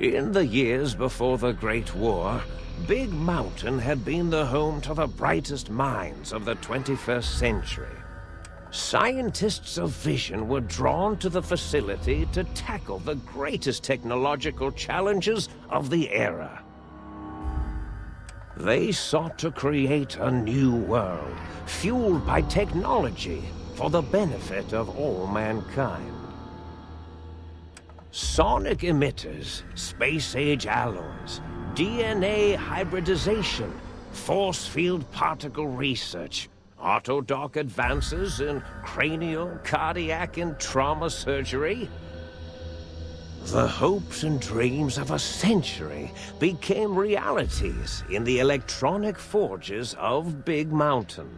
In the years before the Great War, Big Mountain had been the home to the brightest minds of the 21st century. Scientists of vision were drawn to the facility to tackle the greatest technological challenges of the era. They sought to create a new world, fueled by technology for the benefit of all mankind. Sonic emitters, space-age alloys, DNA hybridization, force field particle research, autodoc advances in cranial, cardiac, and trauma surgery. The hopes and dreams of a century became realities in the electronic forges of Big Mountain.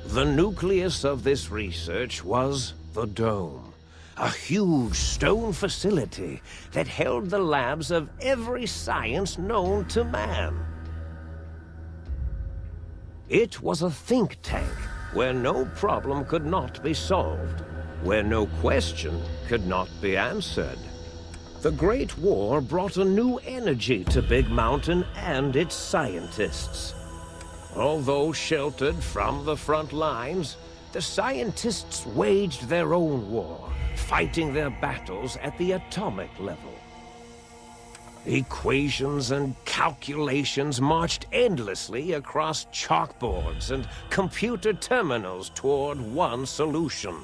The nucleus of this research was the Dome, a huge stone facility that held the labs of every science known to man. It was a think tank where no problem could not be solved, where no question could not be answered. The Great War brought a new energy to Big Mountain and its scientists. Although sheltered from the front lines, the scientists waged their own war, fighting their battles at the atomic level. Equations and calculations marched endlessly across chalkboards and computer terminals toward one solution: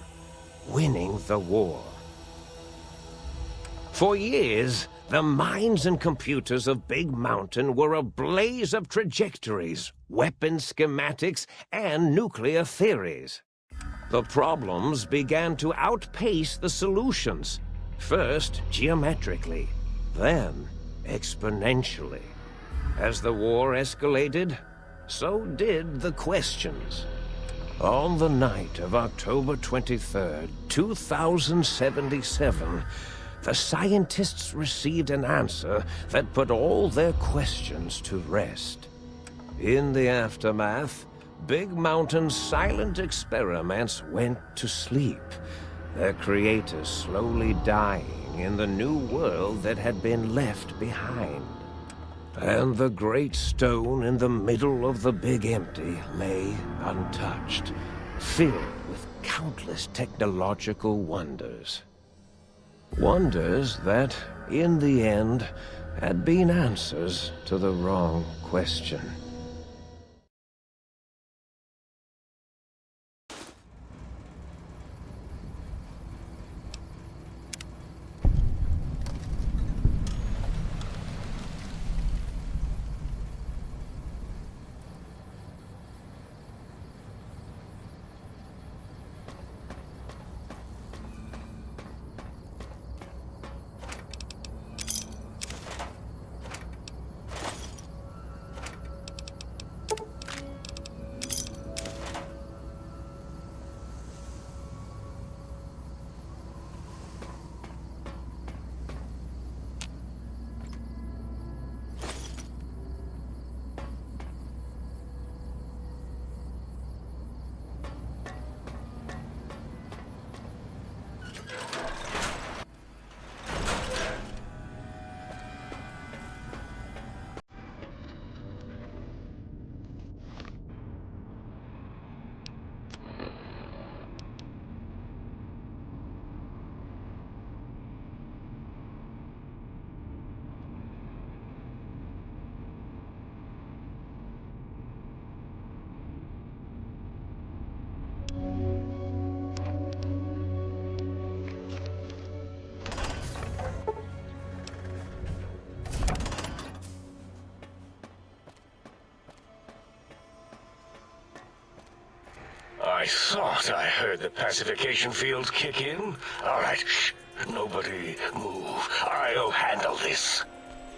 winning the war. For years, the minds and computers of Big Mountain were a blaze of trajectories, weapon schematics, and nuclear theories. The problems began to outpace the solutions, first geometrically, then exponentially. As the war escalated, so did the questions. On the night of October 23rd, 2077, the scientists received an answer that put all their questions to rest. In the aftermath, Big Mountain's silent experiments went to sleep, their creators slowly dying in the new world that had been left behind. And the great stone in the middle of the Big Empty lay untouched, filled with countless technological wonders. Wonders that, in the end, had been answers to the wrong question. I thought I heard the pacification fields kick in. All right, shh. Nobody move. I'll handle this.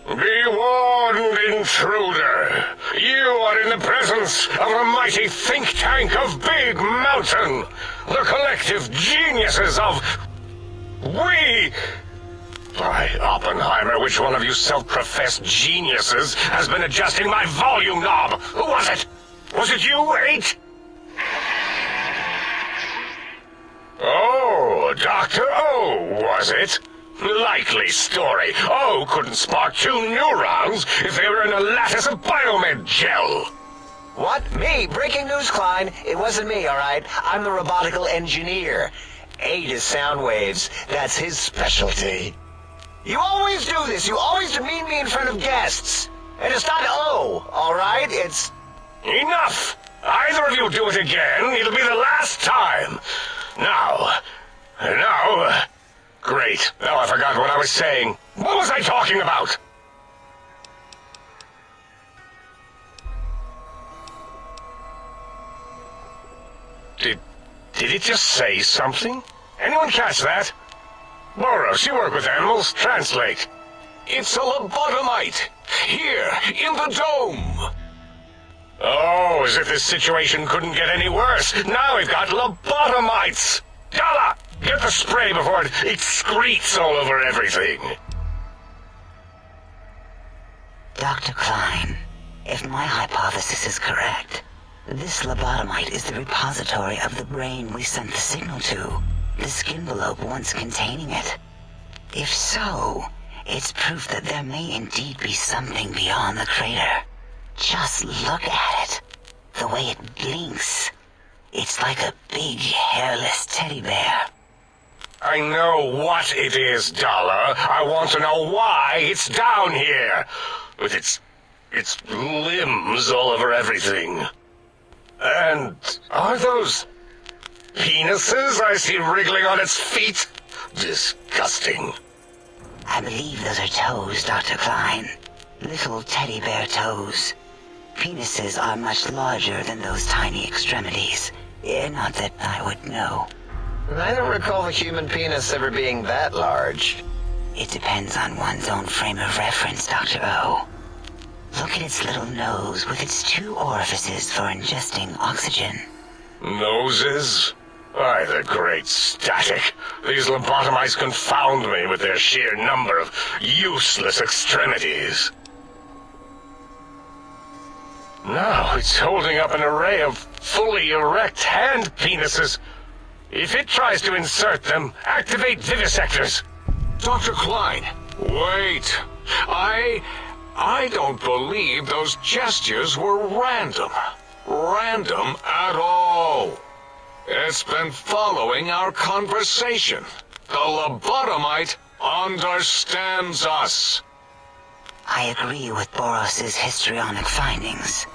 Be warned, intruder. You are in the presence of a mighty think tank of Big Mountain. The collective geniuses of... We... By Oppenheimer, which one of you self-professed geniuses has been adjusting my volume knob? Who was it? Was it you, 8? Oh, Dr. O, was it? Likely story. Oh, couldn't spark 2 neurons if they were in a lattice of biomed gel. What? Me? Breaking news, Klein. It wasn't me, all right? I'm the robotical engineer. A to sound waves. That's his specialty. You always do this. You always demean me in front of guests. And it's not O, all right? It's... Enough! Either of you do it again, it'll be the last time. Now... Great. Now I forgot what I was saying. What was I talking about? Did it just say something? Anyone catch that? Boros, you work with animals. Translate. It's a lobotomite. Here, in the dome. Oh, as if this situation couldn't get any worse. Now we've got lobotomites. Dala, get the spray before it excretes all over everything. Dr. Klein, if my hypothesis is correct, this lobotomite is the repository of the brain we sent the signal to, the skin envelope once containing it. If so, it's proof that there may indeed be something beyond the crater. Just look at it. The way it blinks. It's like a big, hairless teddy bear. I know what it is, Dollar. I want to know why it's down here. With its limbs all over everything. And are those penises I see wriggling on its feet? Disgusting. I believe those are toes, Dr. Klein. Little teddy bear toes. Penises are much larger than those tiny extremities. Not that I would know. I don't recall the human penis ever being that large. It depends on one's own frame of reference, Dr. O. Look at its little nose with its 2 orifices for ingesting oxygen. Noses? Why, the great static. These lobotomites confound me with their sheer number of useless extremities. Now it's holding up an array of fully erect hand penises. If it tries to insert them, activate vivisectors. Dr. Klein, wait. I don't believe those gestures were random. Random at all. It's been following our conversation. The lobotomite understands us. I agree with Boros's histrionic findings.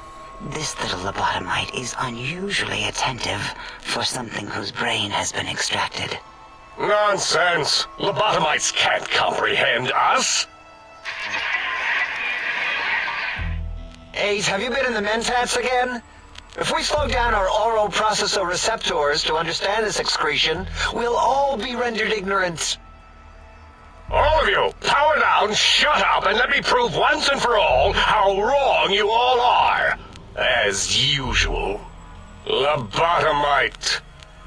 This little lobotomite is unusually attentive for something whose brain has been extracted. Nonsense! Lobotomites can't comprehend us! 8, have you been in the mentats again? If we slow down our oral processoreceptors to understand this excretion, we'll all be rendered ignorant. All of you, power down, shut up, and let me prove once and for all how wrong you all are. As usual. Lobotomite,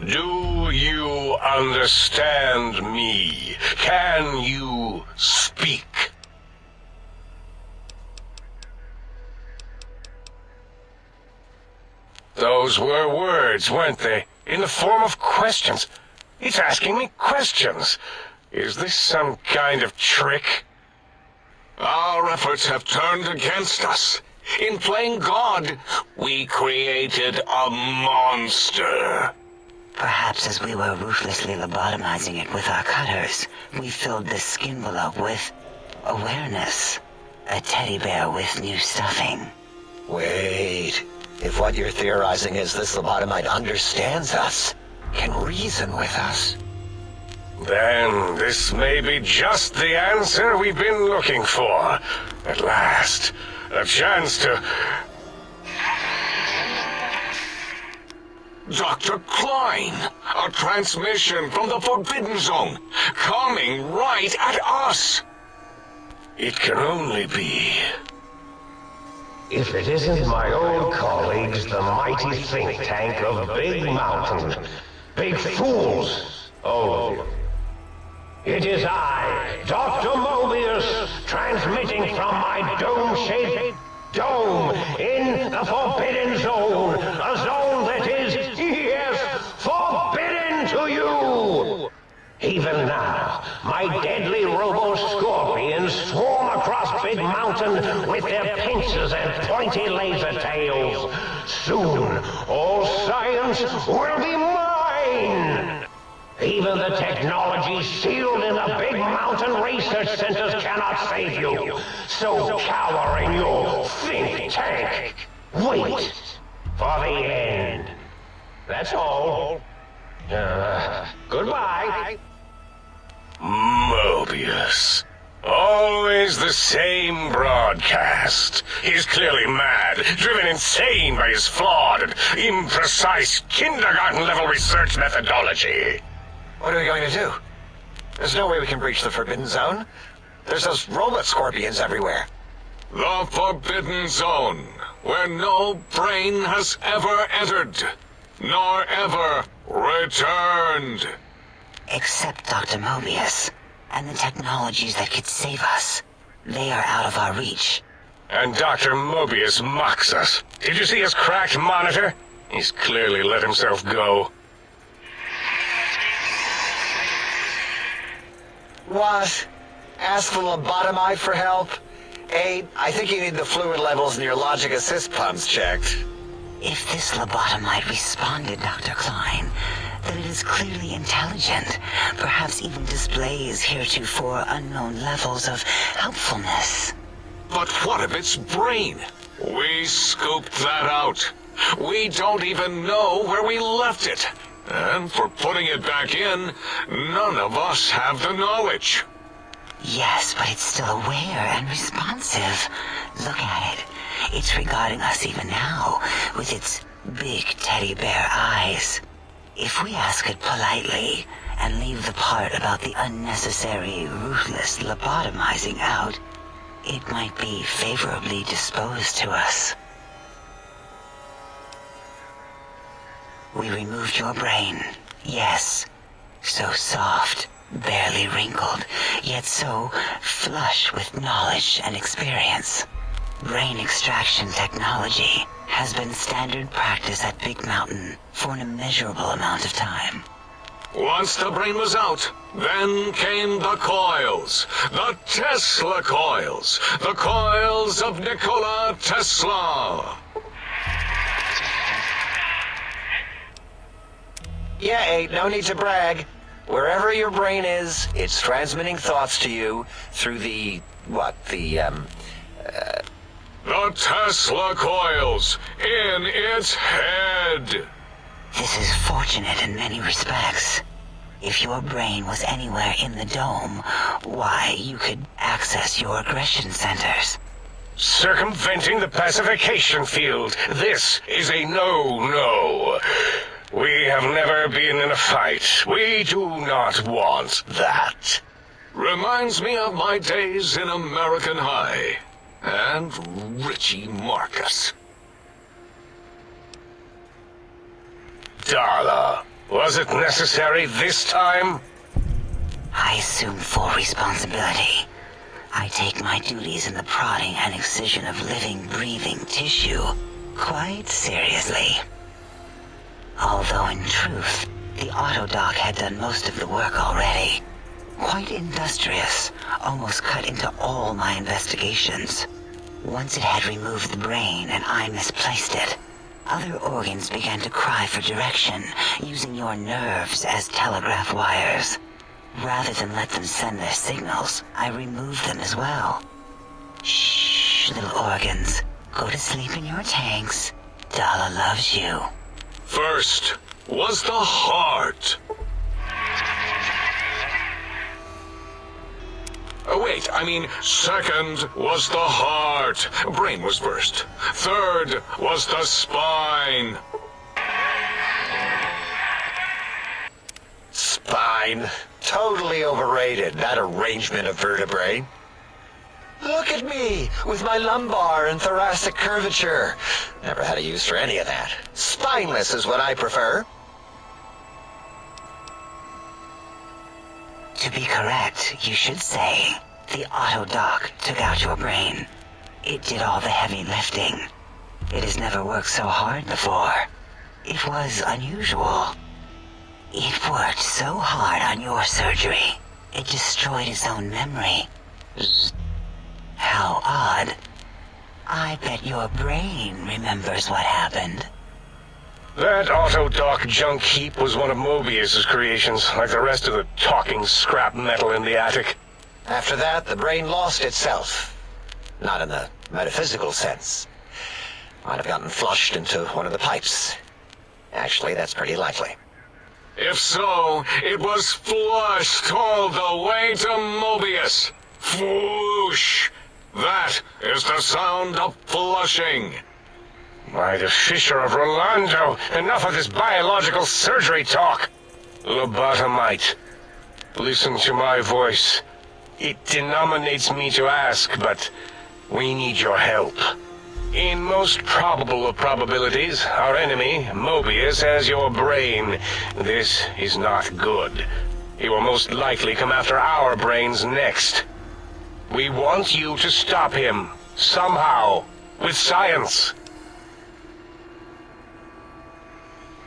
do you understand me? Can you speak? Those were words, weren't they? In the form of questions. It's asking me questions. Is this some kind of trick? Our efforts have turned against us. In playing God, we created a monster. Perhaps as we were ruthlessly lobotomizing it with our cutters, we filled the skin envelope with awareness. A teddy bear with new stuffing. Wait. If what you're theorizing is this lobotomite understands us, can reason with us, then this may be just the answer we've been looking for. At last, a chance to... Dr. Klein, a transmission from the Forbidden Zone, coming right at us. It can only be... If it isn't my old colleagues, the mighty think tank of Big Mountain. Big fools, all of you. It is I, Dr. Mobius, transmitting from my dome-shaped dome in the Forbidden Zone. A zone that is, yes, forbidden to you. Even now, my deadly robo-scorpions swarm across Big Mountain with their pincers and pointy laser tails. Soon, all science will be mine! Even the technology sealed in the Big Mountain research centers cannot save you. So cower in your think tank. Wait for the end. That's all. Goodbye. Mobius. Always the same broadcast. He's clearly mad, driven insane by his flawed and imprecise kindergarten-level research methodology. What are we going to do? There's no way we can breach the Forbidden Zone. There's those robot scorpions everywhere. The Forbidden Zone, where no brain has ever entered, nor ever returned. Except Dr. Mobius, and the technologies that could save us. They are out of our reach. And Dr. Mobius mocks us. Did you see his cracked monitor? He's clearly let himself go. What? Ask the lobotomite for help? Hey, I think you need the fluid levels in your logic assist pumps checked. If this lobotomite responded, Dr. Klein, then it is clearly intelligent, perhaps even displays heretofore unknown levels of helpfulness. But what of its brain? We scooped that out. We don't even know where we left it. And for putting it back in, none of us have the knowledge. Yes, but it's still aware and responsive. Look at it. It's regarding us even now, with its big teddy bear eyes. If we ask it politely, and leave the part about the unnecessary, ruthless lobotomizing out, it might be favorably disposed to us. We removed your brain, yes. So soft, barely wrinkled, yet so flush with knowledge and experience. Brain extraction technology has been standard practice at Big Mountain for an immeasurable amount of time. Once the brain was out, then came the coils. The Tesla coils. The coils of Nikola Tesla. Yeah, ain't no need to brag. Wherever your brain is, it's transmitting thoughts to you through the The Tesla coils in its head. This is fortunate in many respects. If your brain was anywhere in the dome, why, you could access your aggression centers. Circumventing the pacification field. This is a no-no. We have never been in a fight. We do not want that. Reminds me of my days in American High. And Richie Marcus. Darla, was it necessary this time? I assume full responsibility. I take my duties in the prodding and excision of living, breathing tissue quite seriously. Although in truth, the Autodoc had done most of the work already. Quite industrious, almost cut into all my investigations. Once it had removed the brain and I misplaced it, other organs began to cry for direction, using your nerves as telegraph wires. Rather than let them send their signals, I removed them as well. Shh, little organs. Go to sleep in your tanks. Dala loves you. First was the heart. Second was the heart. Brain was first. Third was the spine. Spine. Totally overrated, that arrangement of vertebrae. Look at me, with my lumbar and thoracic curvature. Never had a use for any of that. Spineless is what I prefer. To be correct, you should say, the Autodoc took out your brain. It did all the heavy lifting. It has never worked so hard before. It was unusual. It worked so hard on your surgery It destroyed its own memory. How odd. I bet your brain remembers what happened. That auto-dock junk heap was one of Mobius's creations, like the rest of the talking scrap metal in the attic. After that, the brain lost itself. Not in the metaphysical sense. Might have gotten flushed into one of the pipes. Actually, that's pretty likely. If so, it was flushed all the way to Mobius. Flush! That is the sound of flushing. By the Fisher of Rolando, enough of this biological surgery talk. Lobotomite, listen to my voice. It denominates me to ask, but we need your help. In most probable of probabilities, our enemy, Mobius, has your brain. This is not good. He will most likely come after our brains next. We want you to stop him, somehow, with science.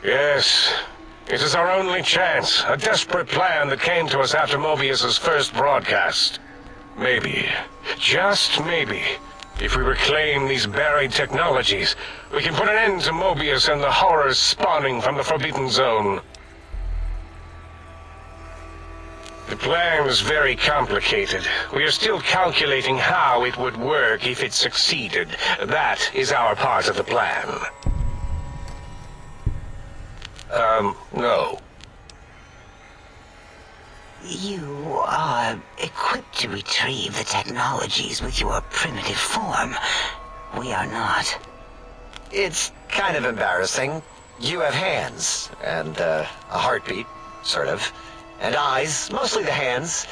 Yes, it is our only chance, a desperate plan that came to us after Mobius's first broadcast. Maybe, just maybe, if we reclaim these buried technologies, we can put an end to Mobius and the horrors spawning from the Forbidden Zone. The plan is very complicated. We are still calculating how it would work if it succeeded. That is our part of the plan. No. You are equipped to retrieve the technologies with your primitive form. We are not. It's kind of embarrassing. You have hands, and a heartbeat, sort of. And eyes, mostly the hands.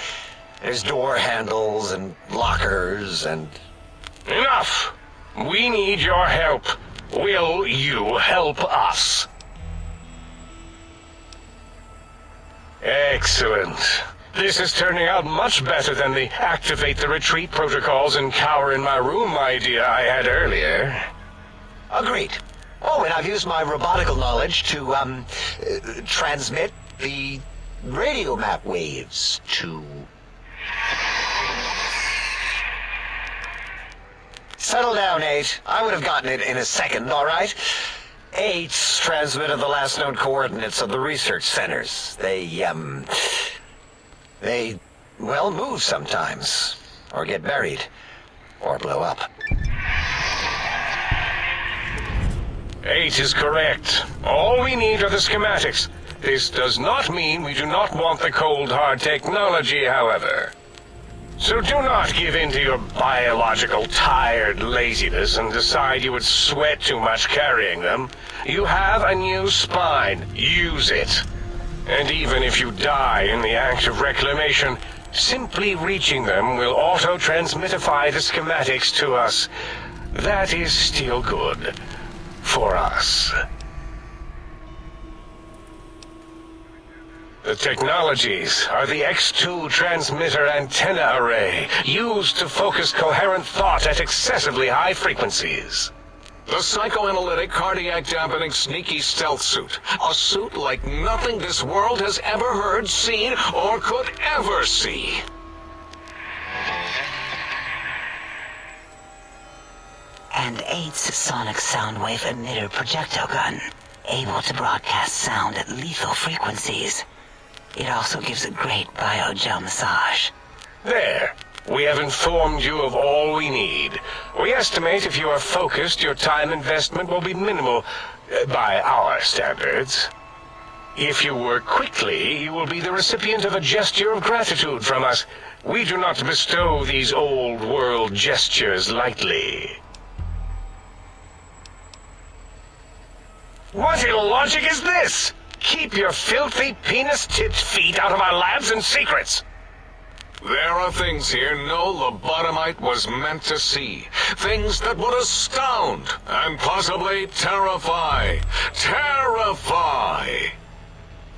There's door handles and lockers and... Enough! We need your help. Will you help us? Excellent. This is turning out much better than the activate the retreat protocols and cower in my room idea I had earlier. Agreed. Oh, and I've used my robotical knowledge to, transmit the radio map waves to... Settle down, 8. I would have gotten it in a second, all right? 8's transmitted the last known coordinates of the research centers. They, well, move sometimes. Or get buried. Or blow up. 8 is correct. All we need are the schematics. This does not mean we do not want the cold, hard technology, however. So do not give in to your biological tired laziness and decide you would sweat too much carrying them. You have a new spine. Use it. And even if you die in the act of reclamation, simply reaching them will auto-transmitify the schematics to us. That is still good. For us. The technologies are the X2 transmitter antenna array, used to focus coherent thought at excessively high frequencies. The psychoanalytic, cardiac dampening, sneaky stealth suit. A suit like nothing this world has ever heard, seen, or could ever see. And 8's sonic soundwave emitter projectile gun, able to broadcast sound at lethal frequencies. It also gives a great biogel massage. There. We have informed you of all we need. We estimate if you are focused, your time investment will be minimal, by our standards. If you work quickly, you will be the recipient of a gesture of gratitude from us. We do not bestow these old-world gestures lightly. What illogic is this? Keep your filthy, penis-tipped feet out of our labs and secrets! There are things here no lobotomite was meant to see. Things that would astound and possibly terrify. Terrify!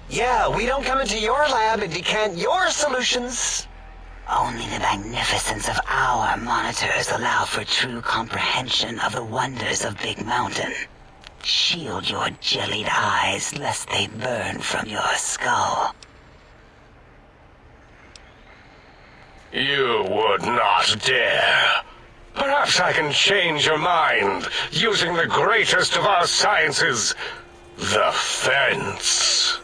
Yeah, we don't come into your lab and decant your solutions. Only the magnificence of our monitors allow for true comprehension of the wonders of Big Mountain. Shield your jellied eyes lest they burn from your skull. You would not dare. Perhaps I can change your mind using the greatest of our sciences, the fence.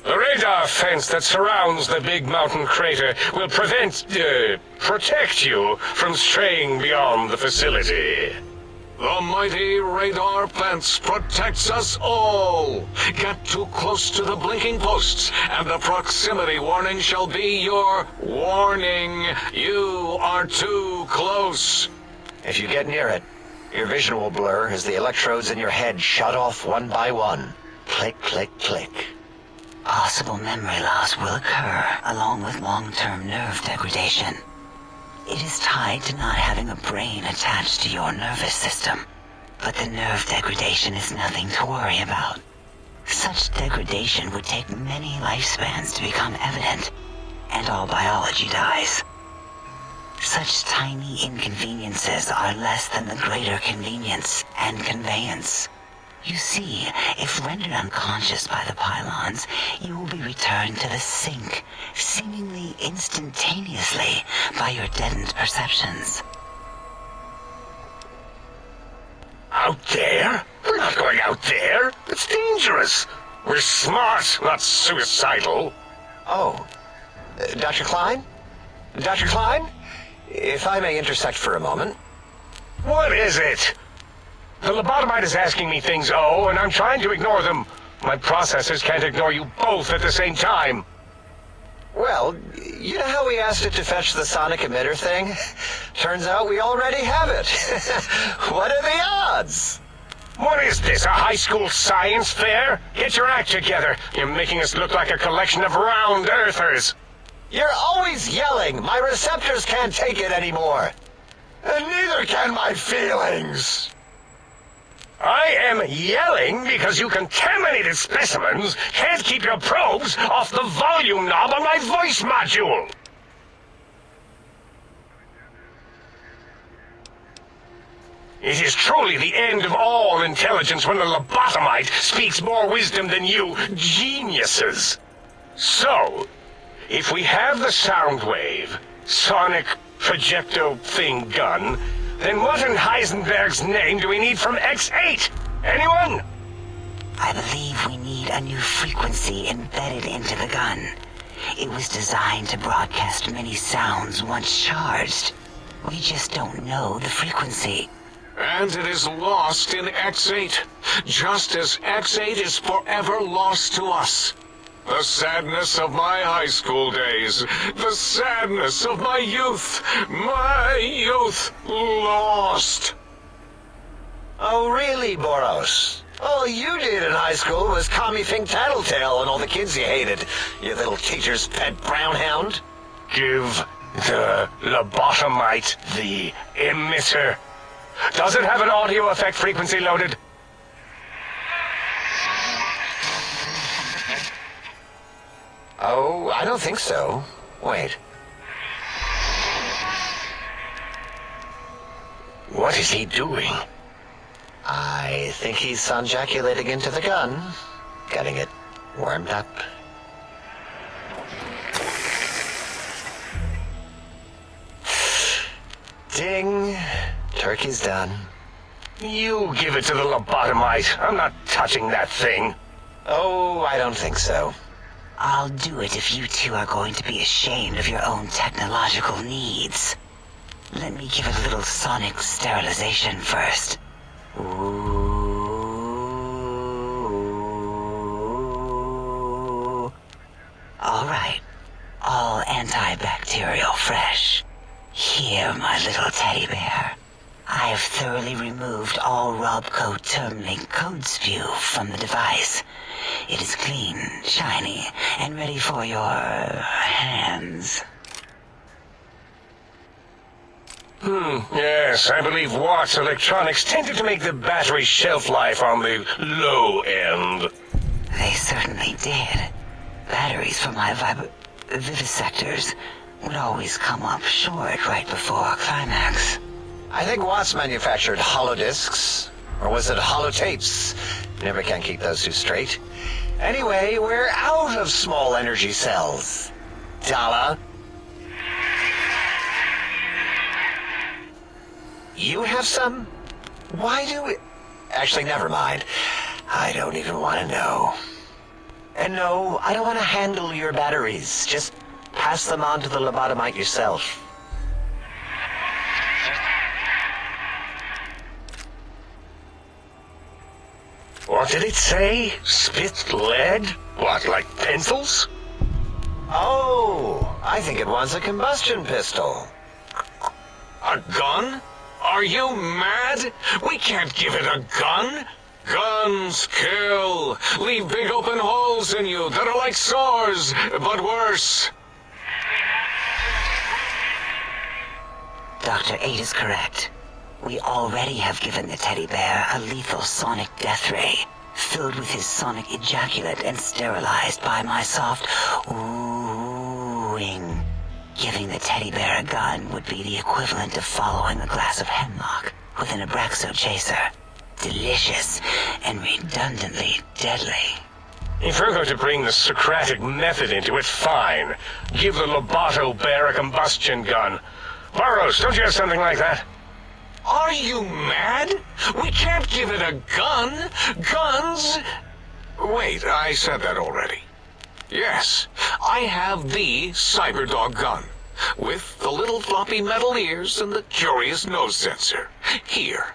The radar fence that surrounds the big mountain crater will protect you from straying beyond the facility. The mighty radar fence protects us all. Get too close to the blinking posts, and the proximity warning shall be your warning. You are too close. If you get near it, your vision will blur as the electrodes in your head shut off one by one. Click, click, click. Possible memory loss will occur, along with long-term nerve degradation. It is tied to not having a brain attached to your nervous system. But the nerve degradation is nothing to worry about. Such degradation would take many lifespans to become evident, and all biology dies. Such tiny inconveniences are less than the greater convenience and conveyance. You see, if rendered unconscious by the pylons, you will be returned to the sink, seemingly instantaneously, by your deadened perceptions. Out there? We're not going out there. It's dangerous. We're smart, not suicidal. Oh, Dr. Klein? Dr. Klein? If I may intersect for a moment. What is it? The lobotomite is asking me things, and I'm trying to ignore them. My processors can't ignore you both at the same time. Well, you know how we asked it to fetch the sonic emitter thing? Turns out we already have it. What are the odds? What is this, a high school science fair? Get your act together. You're making us look like a collection of round earthers. You're always yelling. My receptors can't take it anymore. And neither can my feelings. I am yelling because you contaminated specimens can't keep your probes off the volume knob on my voice module. It is truly the end of all intelligence when the lobotomite speaks more wisdom than you geniuses. So, if we have the sound wave, sonic projecto thing gun, then what in Heisenberg's name do we need from X8? Anyone? I believe we need a new frequency embedded into the gun. It was designed to broadcast many sounds once charged. We just don't know the frequency. And it is lost in X8, just as X8 is forever lost to us. The sadness of my high school days, the sadness of my youth lost. Oh, really, Boros? All you did in high school was call me Fink Tattletale and all the kids you hated, you little teacher's pet brown hound. Give the lobotomite the emitter. Does it have an audio effect frequency loaded? Oh, I don't think so. Wait. What is he doing? I think he's sonjaculating into the gun. Getting it warmed up. Ding. Turkey's done. You give it to the lobotomite. I'm not touching that thing. Oh, I don't think so. I'll do it if you two are going to be ashamed of your own technological needs. Let me give it a little sonic sterilization first. Ooh. All right. All antibacterial fresh. Here, my little teddy bear. I have thoroughly removed all Robco termlink code spew from the device. It is clean, shiny, and ready for your hands. Yes, I believe Watt's Electronics tended to make the battery shelf life on the low end. They certainly did. Batteries for my vivisectors would always come up short right before climax. I think Watts manufactured holodiscs. Or was it holotapes? Never can keep those two straight. Anyway, we're out of small energy cells. Dala. You have some? Why do we... Actually, never mind. I don't even want to know. And no, I don't want to handle your batteries. Just pass them on to the lobotomite yourself. What did it say? Spit lead? What, like pencils? Oh, I think it wants a combustion pistol. A gun? Are you mad? We can't give it a gun. Guns kill. Leave big open holes in you that are like sores, but worse. Dr. 8 is correct. We already have given the teddy bear a lethal sonic death ray, filled with his sonic ejaculate and sterilized by my soft oohing. Giving the teddy bear a gun would be the equivalent of following a glass of hemlock with an Abraxo chaser. Delicious and redundantly deadly. If we're going to bring the Socratic method into it, fine. Give the Loboto bear a combustion gun. Burroughs, don't you have something like that? Are you mad? We can't give it a gun. Guns... Wait, I said that already. Yes, I have the Cyberdog gun, with the little floppy metal ears and the curious nose sensor. Here.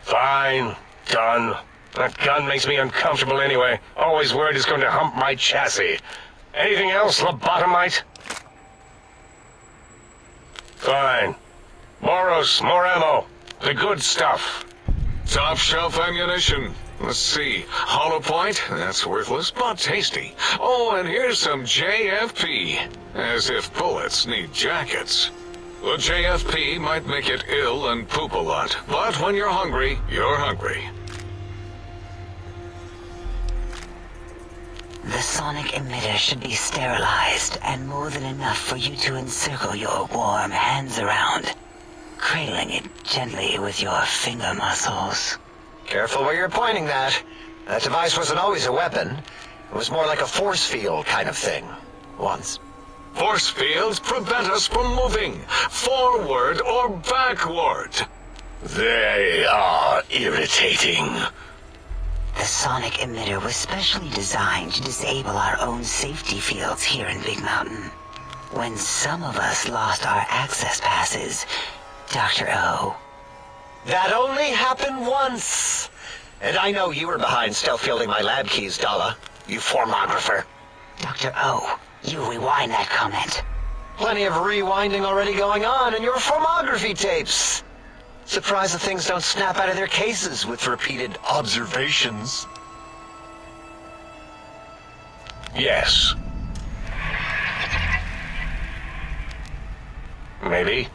Fine. Done. That gun makes me uncomfortable anyway. Always worried it's going to hump my chassis. Anything else, lobotomite? Fine. Boros, more ammo. The good stuff. Top shelf ammunition. Let's see. Hollow point? That's worthless, but tasty. Oh, and here's some JFP. As if bullets need jackets. The JFP might make it ill and poop a lot, but when you're hungry, you're hungry. The sonic emitter should be sterilized and more than enough for you to encircle your warm hands around, cradling it gently with your finger muscles. Careful where you're pointing that. That device wasn't always a weapon. It was more like a force field kind of thing. Once. Force fields prevent us from moving, forward or backward. They are irritating. The sonic emitter was specially designed to disable our own safety fields here in Big Mountain. When some of us lost our access passes, Dr. O. That only happened once. And I know you were behind stealth fielding my lab keys, Dalla. You formographer. Dr. O, you rewind that comment. Plenty of rewinding already going on in your formography tapes. Surprised the things don't snap out of their cases with repeated observations. Yes. Maybe.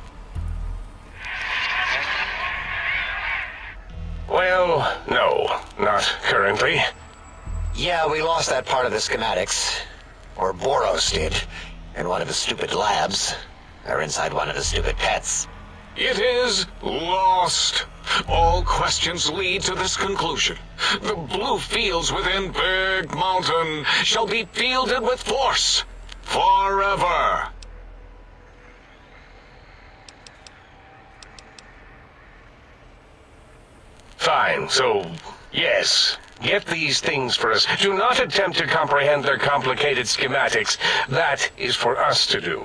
Well, no, not currently. Yeah, we lost that part of the schematics. Or Boros did, in one of his stupid labs. Or inside one of his stupid pets. It is lost. All questions lead to this conclusion. The blue fields within Big Mountain shall be fielded with force. Forever. Fine, so, yes. Get these things for us. Do not attempt to comprehend their complicated schematics. That is for us to do.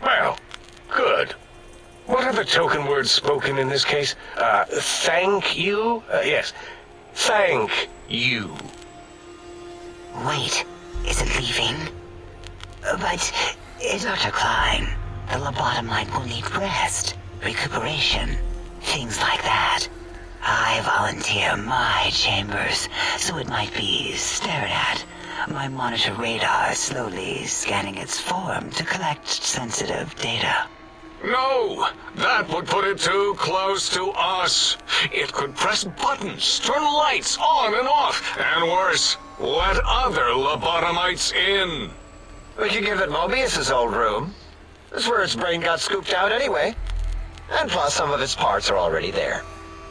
Well, good. What are the token words spoken in this case? Thank you? Yes. Thank you. Wait, is it leaving? But, Dr. Klein, the lobotomite will need rest, recuperation, things like that. I volunteer my chambers, so it might be stared at. My monitor radar slowly scanning its form to collect sensitive data. No, that would put it too close to us. It could press buttons, turn lights on and off, and worse, let other lobotomites in. We could give it Mobius's old room. That's where its brain got scooped out anyway. And plus some of its parts are already there.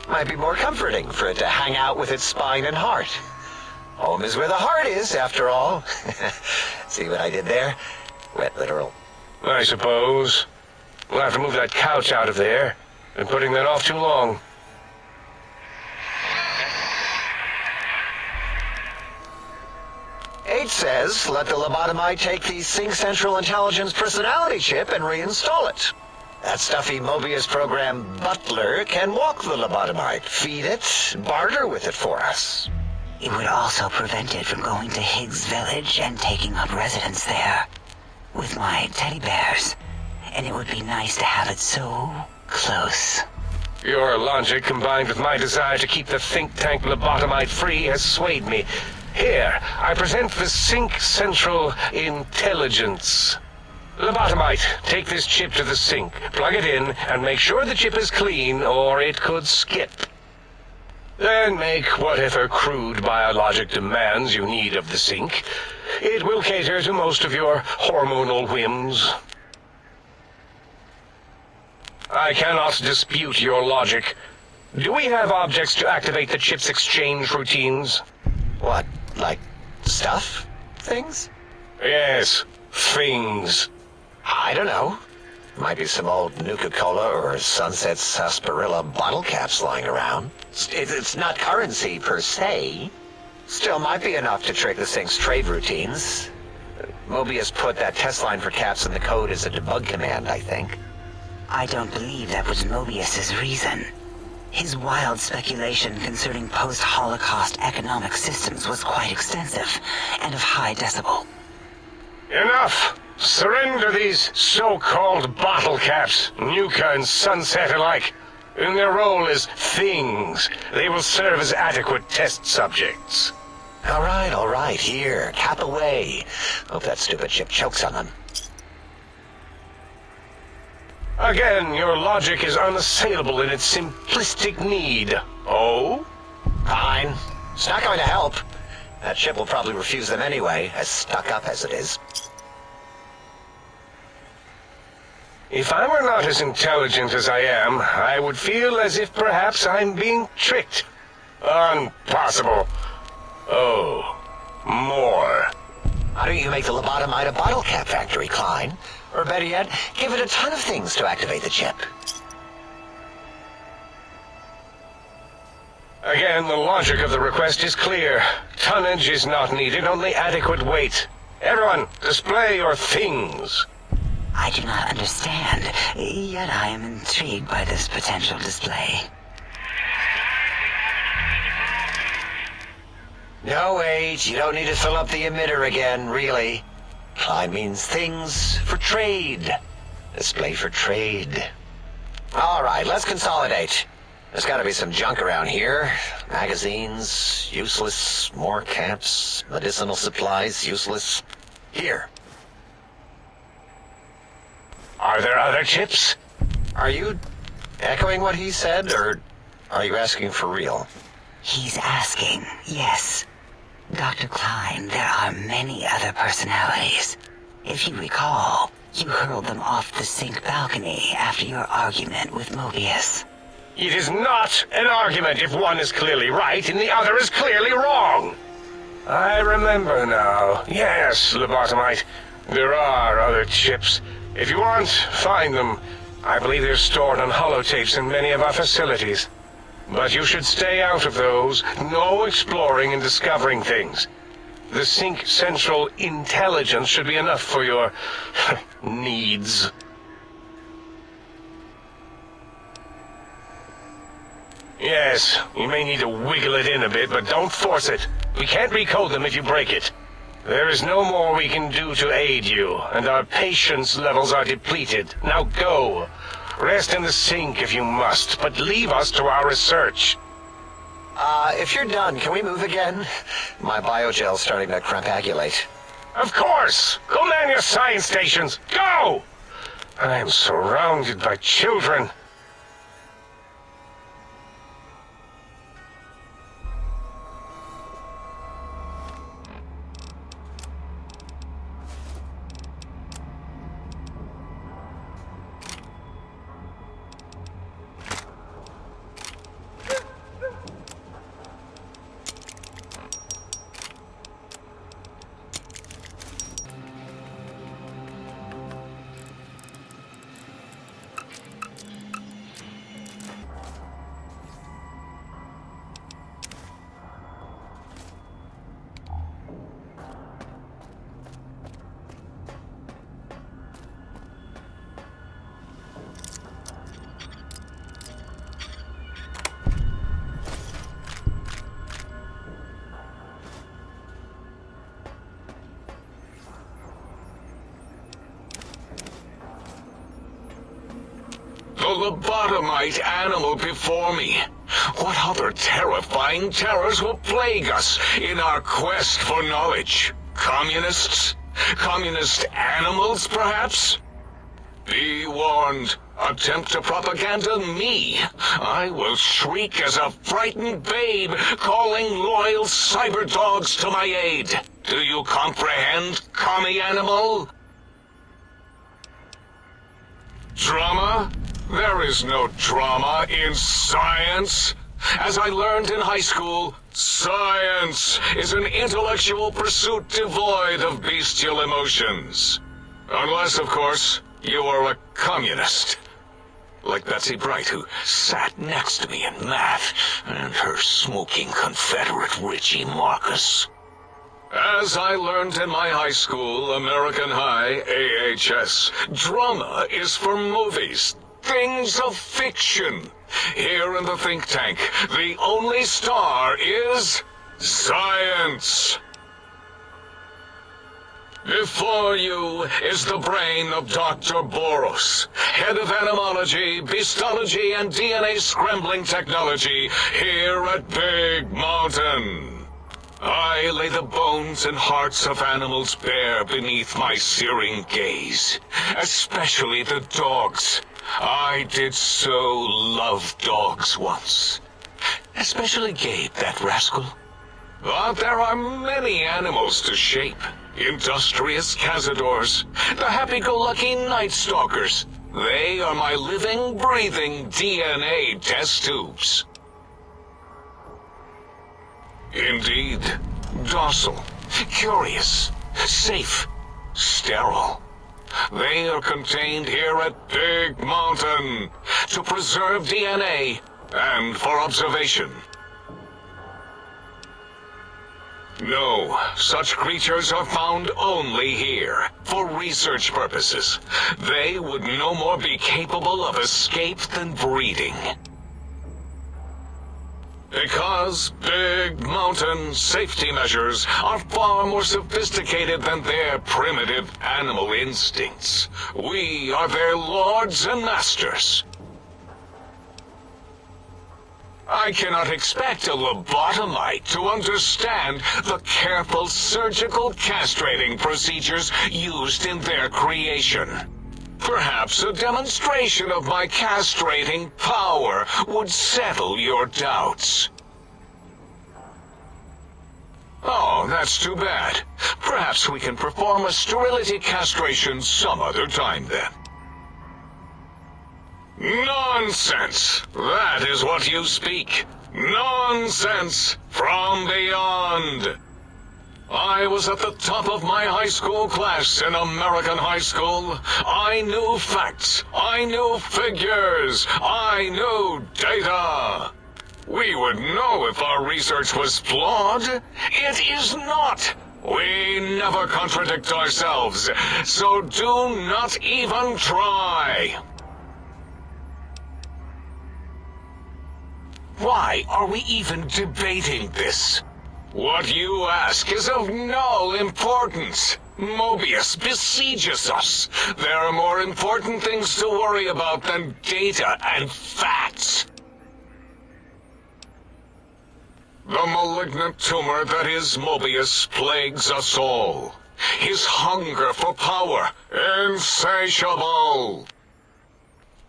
Might be more comforting for it to hang out with its spine and heart. Home is where the heart is, after all. See what I did there? Quite literal. I suppose. We'll have to move that couch out of there. Been putting that off too long. H says, let the lobotomite take the Sync Central Intelligence personality chip and reinstall it. That stuffy Mobius program butler can walk the lobotomite, feed it, barter with it for us. It would also prevent it from going to Higgs Village and taking up residence there with my teddy bears. And it would be nice to have it so close. Your logic, combined with my desire to keep the think tank lobotomite free, has swayed me. Here, I present the Sync Central Intelligence. Lobotomite, take this chip to the sink, plug it in, and make sure the chip is clean, or it could skip. Then make whatever crude biologic demands you need of the sink. It will cater to most of your hormonal whims. I cannot dispute your logic. Do we have objects to activate the chip's exchange routines? What, like stuff? Things? Yes, things. I don't know. Might be some old Nuka-Cola or Sunset Sarsaparilla bottle caps lying around. It's not currency per se. Still might be enough to trick the Sync's trade routines. Mobius put that test line for caps in the code as a debug command, I think. I don't believe that was Mobius's reason. His wild speculation concerning post-Holocaust economic systems was quite extensive and of high decibel. Enough! Surrender these so-called bottle caps, Nuka and Sunset alike. In their role as things, they will serve as adequate test subjects. All right, here, cap away. Hope that stupid chip chokes on them. Again, your logic is unassailable in its simplistic need. Oh? Fine. It's not going to help. That chip will probably refuse them anyway, as stuck up as it is. If I were not as intelligent as I am, I would feel as if perhaps I'm being tricked. Impossible. Oh, more. Why don't you make the lobotomite a bottle cap factory, Klein? Or better yet, give it a ton of things to activate the chip. Again, the logic of the request is clear. Tonnage is not needed, only adequate weight. Everyone, display your things. I do not understand, yet I am intrigued by this potential display. No, wait, you don't need to fill up the emitter again, really. Klein means things for trade. Display for trade. All right, let's consolidate. There's got to be some junk around here. Magazines, useless. More caps, medicinal supplies, useless. Here. Are there other chips? Are you echoing what he said, or are you asking for real? He's asking, yes. Dr. Klein, there are many other personalities. If you recall, you hurled them off the Sync balcony after your argument with Mobius. It is not an argument if one is clearly right and the other is clearly wrong. I remember now. Yes, lobotomite. There are other chips. If you want, find them. I believe they're stored on holotapes in many of our facilities. But you should stay out of those. No exploring and discovering things. The Sync Central Intelligence should be enough for your needs. Yes, you may need to wiggle it in a bit, but don't force it. We can't recode them if you break it. There is no more we can do to aid you, and our patience levels are depleted. Now go. Rest in the sink if you must, but leave us to our research. If you're done, can we move again? My biogel's starting to crampagulate. Of course! Go man your science stations! Go! I am surrounded by children. lobotomite animal before me. What other terrifying terrors will plague us in our quest for knowledge? Communists? Communist animals, perhaps? Be warned. Attempt to propaganda me. I will shriek as a frightened babe, calling loyal cyber dogs to my aid. Do you comprehend, commie animal? Drama? There is no drama in science. As I learned in high school, science is an intellectual pursuit devoid of bestial emotions. Unless, of course, you are a communist. Like Betsy Bright, who sat next to me in math, and her smoking Confederate Richie Marcus. As I learned in my high school, American High, AHS, drama is for movies, things of fiction. Here in the think tank, the only star is science. Before you is the brain of Dr. Boros, head of animalogy, beastology, and DNA scrambling technology here at Big Mountain. I lay the bones and hearts of animals bare beneath my searing gaze, especially the dogs. I did so love dogs once. Especially Gabe, that rascal. But there are many animals to shape. Industrious cazadors, the happy-go-lucky night stalkers. They are my living, breathing DNA test tubes. Indeed, docile, curious, safe, sterile. They are contained here at Big Mountain to preserve DNA and for observation. No, such creatures are found only here, for research purposes. They would no more be capable of escape than breeding. Because Big Mountain safety measures are far more sophisticated than their primitive animal instincts. We are their lords and masters. I cannot expect a lobotomite to understand the careful surgical castrating procedures used in their creation. Perhaps a demonstration of my castrating power would settle your doubts. Oh, that's too bad. Perhaps we can perform a sterility castration some other time then. Nonsense! That is what you speak. Nonsense from beyond. I was at the top of my high school class in American high school. I knew facts. I knew figures. I knew data. We would know if our research was flawed. It is not. We never contradict ourselves, so do not even try. Why are we even debating this? What you ask is of no importance. Mobius besieges us. There are more important things to worry about than data and facts. The malignant tumor that is Mobius plagues us all. His hunger for power, insatiable.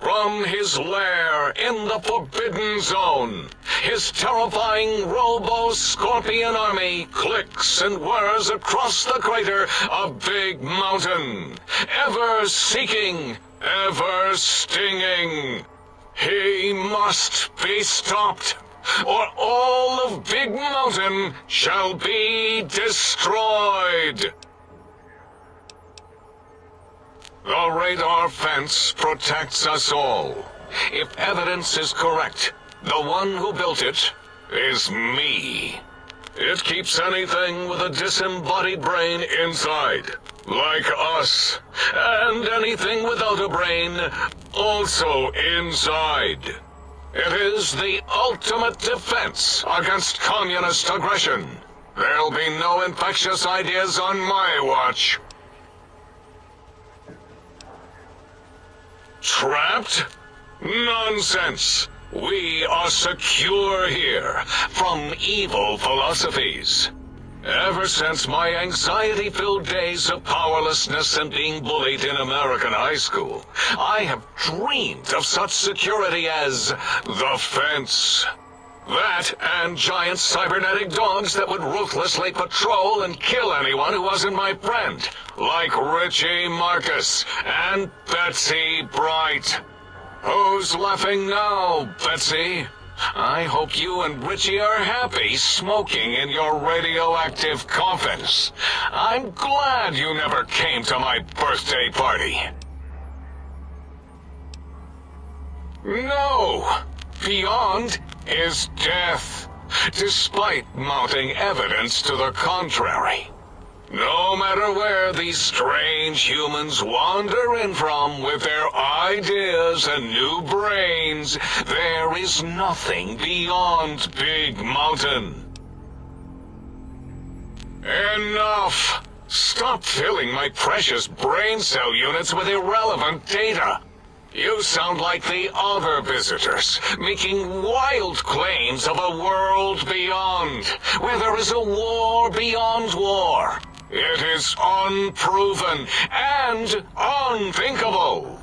From his lair in the Forbidden Zone, his terrifying robo-scorpion army clicks and whirs across the crater of Big Mountain, ever seeking, ever stinging. He must be stopped, or all of Big Mountain shall be destroyed. The radar fence protects us all. If evidence is correct, the one who built it is me. It keeps anything with a disembodied brain inside, like us, and anything without a brain also inside. It is the ultimate defense against communist aggression. There'll be no infectious ideas on my watch. Trapped? Nonsense! We are secure here from evil philosophies. Ever since my anxiety-filled days of powerlessness and being bullied in American high school, I have dreamed of such security as the fence. That and giant cybernetic dogs that would ruthlessly patrol and kill anyone who wasn't my friend, like Richie Marcus and Betsy Bright. Who's laughing now, Betsy? I hope you and Richie are happy smoking in your radioactive coffins. I'm glad you never came to my birthday party. No! Beyond is death, despite mounting evidence to the contrary. No matter where these strange humans wander in from with their ideas and new brains, there is nothing beyond Big Mountain. Enough! Stop filling my precious brain cell units with irrelevant data. You sound like the other visitors, making wild claims of a world beyond, where there is a war beyond war. It is unproven and unthinkable.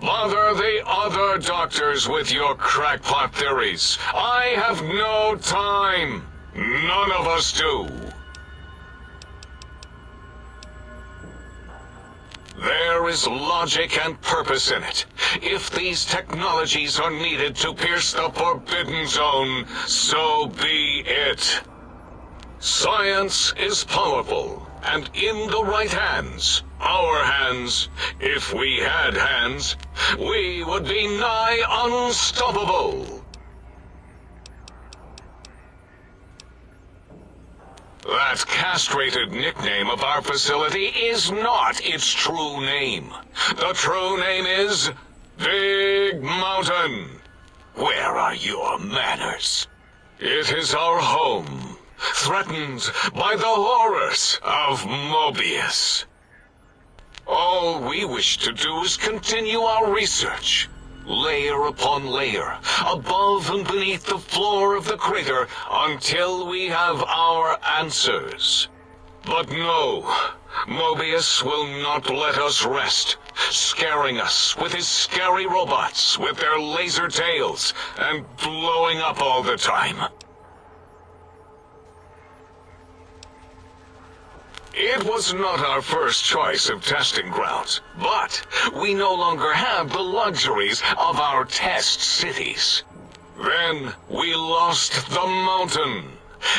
Bother the other doctors with your crackpot theories. I have no time. None of us do. There is logic and purpose in it. If these technologies are needed to pierce the Forbidden Zone, so be it. Science is powerful, and in the right hands, our hands, if we had hands, we would be nigh unstoppable. That castrated nickname of our facility is not its true name. The true name is Big Mountain. Where are your manners? It is our home, threatened by the horrors of Mobius. All we wish to do is continue our research, layer upon layer, above and beneath the floor of the crater, until we have our answers. But no, Mobius will not let us rest, scaring us with his scary robots with their laser tails and blowing up all the time. It was not our first choice of testing grounds, but we no longer have the luxuries of our test cities. Then we lost the mountain.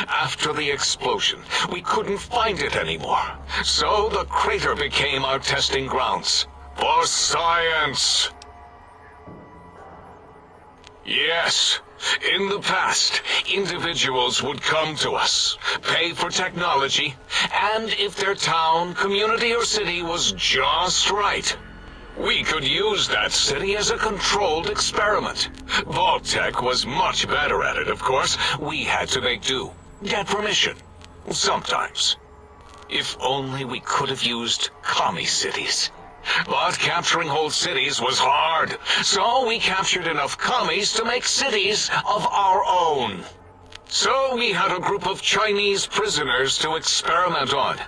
After the explosion, we couldn't find it anymore, so the crater became our testing grounds for science. Yes, in the past, individuals would come to us, pay for technology, and if their town, community, or city was just right, we could use that city as a controlled experiment. Vault-Tec was much better at it, of course. We had to make do, get permission, sometimes. If only we could have used commie cities. But capturing whole cities was hard, so we captured enough commies to make cities of our own. So we had a group of Chinese prisoners to experiment on.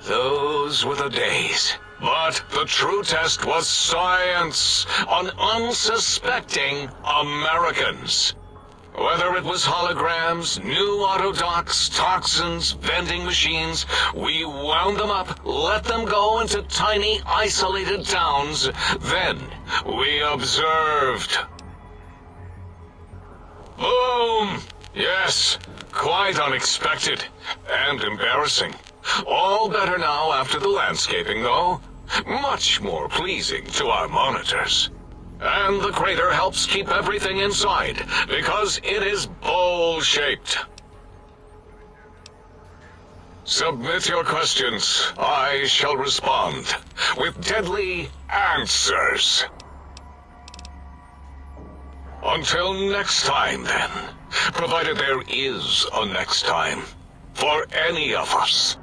Those were the days. But the true test was science on unsuspecting Americans. Whether it was holograms, new autodocs, toxins, vending machines, we wound them up, let them go into tiny, isolated towns. Then we observed. Boom! Yes, quite unexpected and embarrassing. All better now after the landscaping, though. Much more pleasing to our monitors. And the crater helps keep everything inside, because it is bowl-shaped. Submit your questions. I shall respond with deadly answers. Until next time, then. Provided there is a next time. For any of us.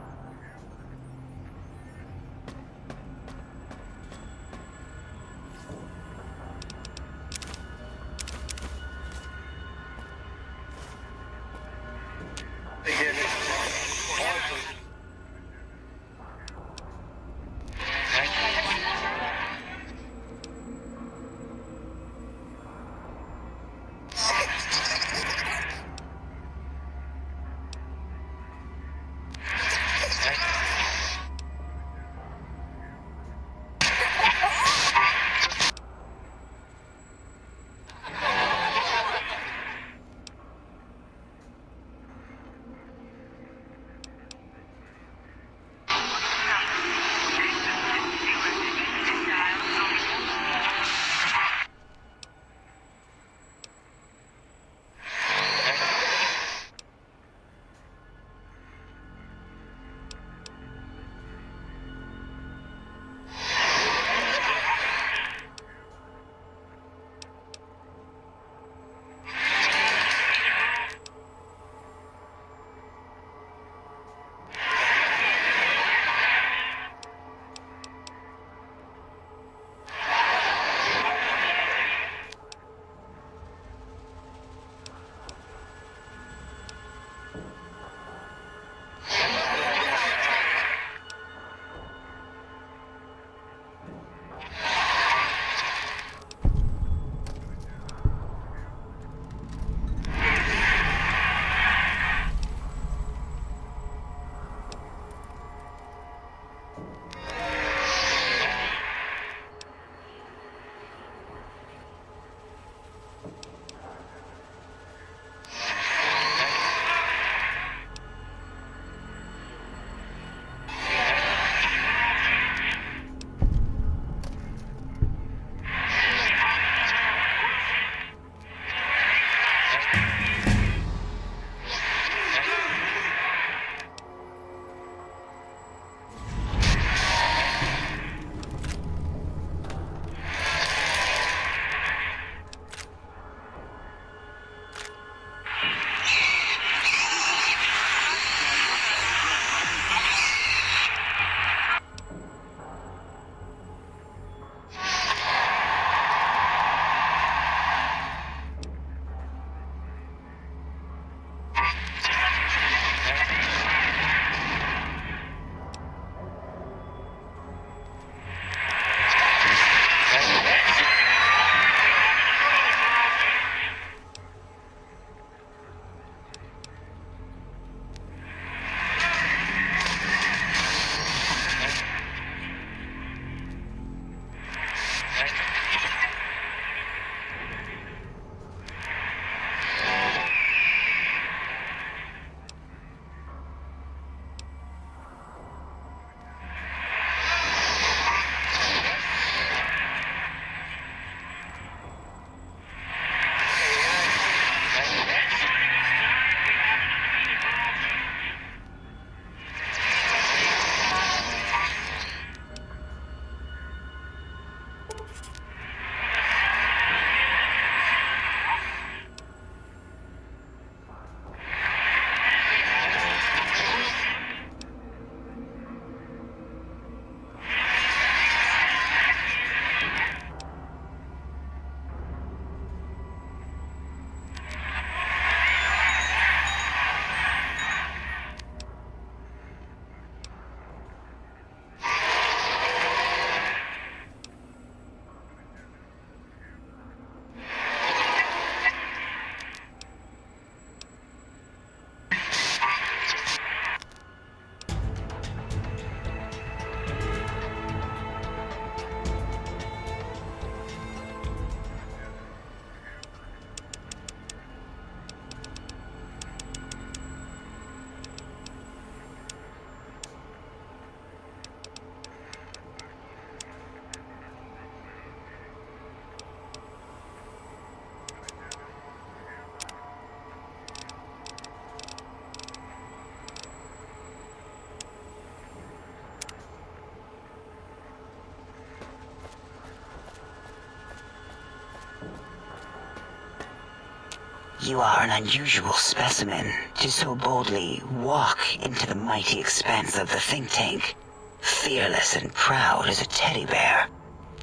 You are an unusual specimen to so boldly walk into the mighty expanse of the think tank, fearless and proud as a teddy bear.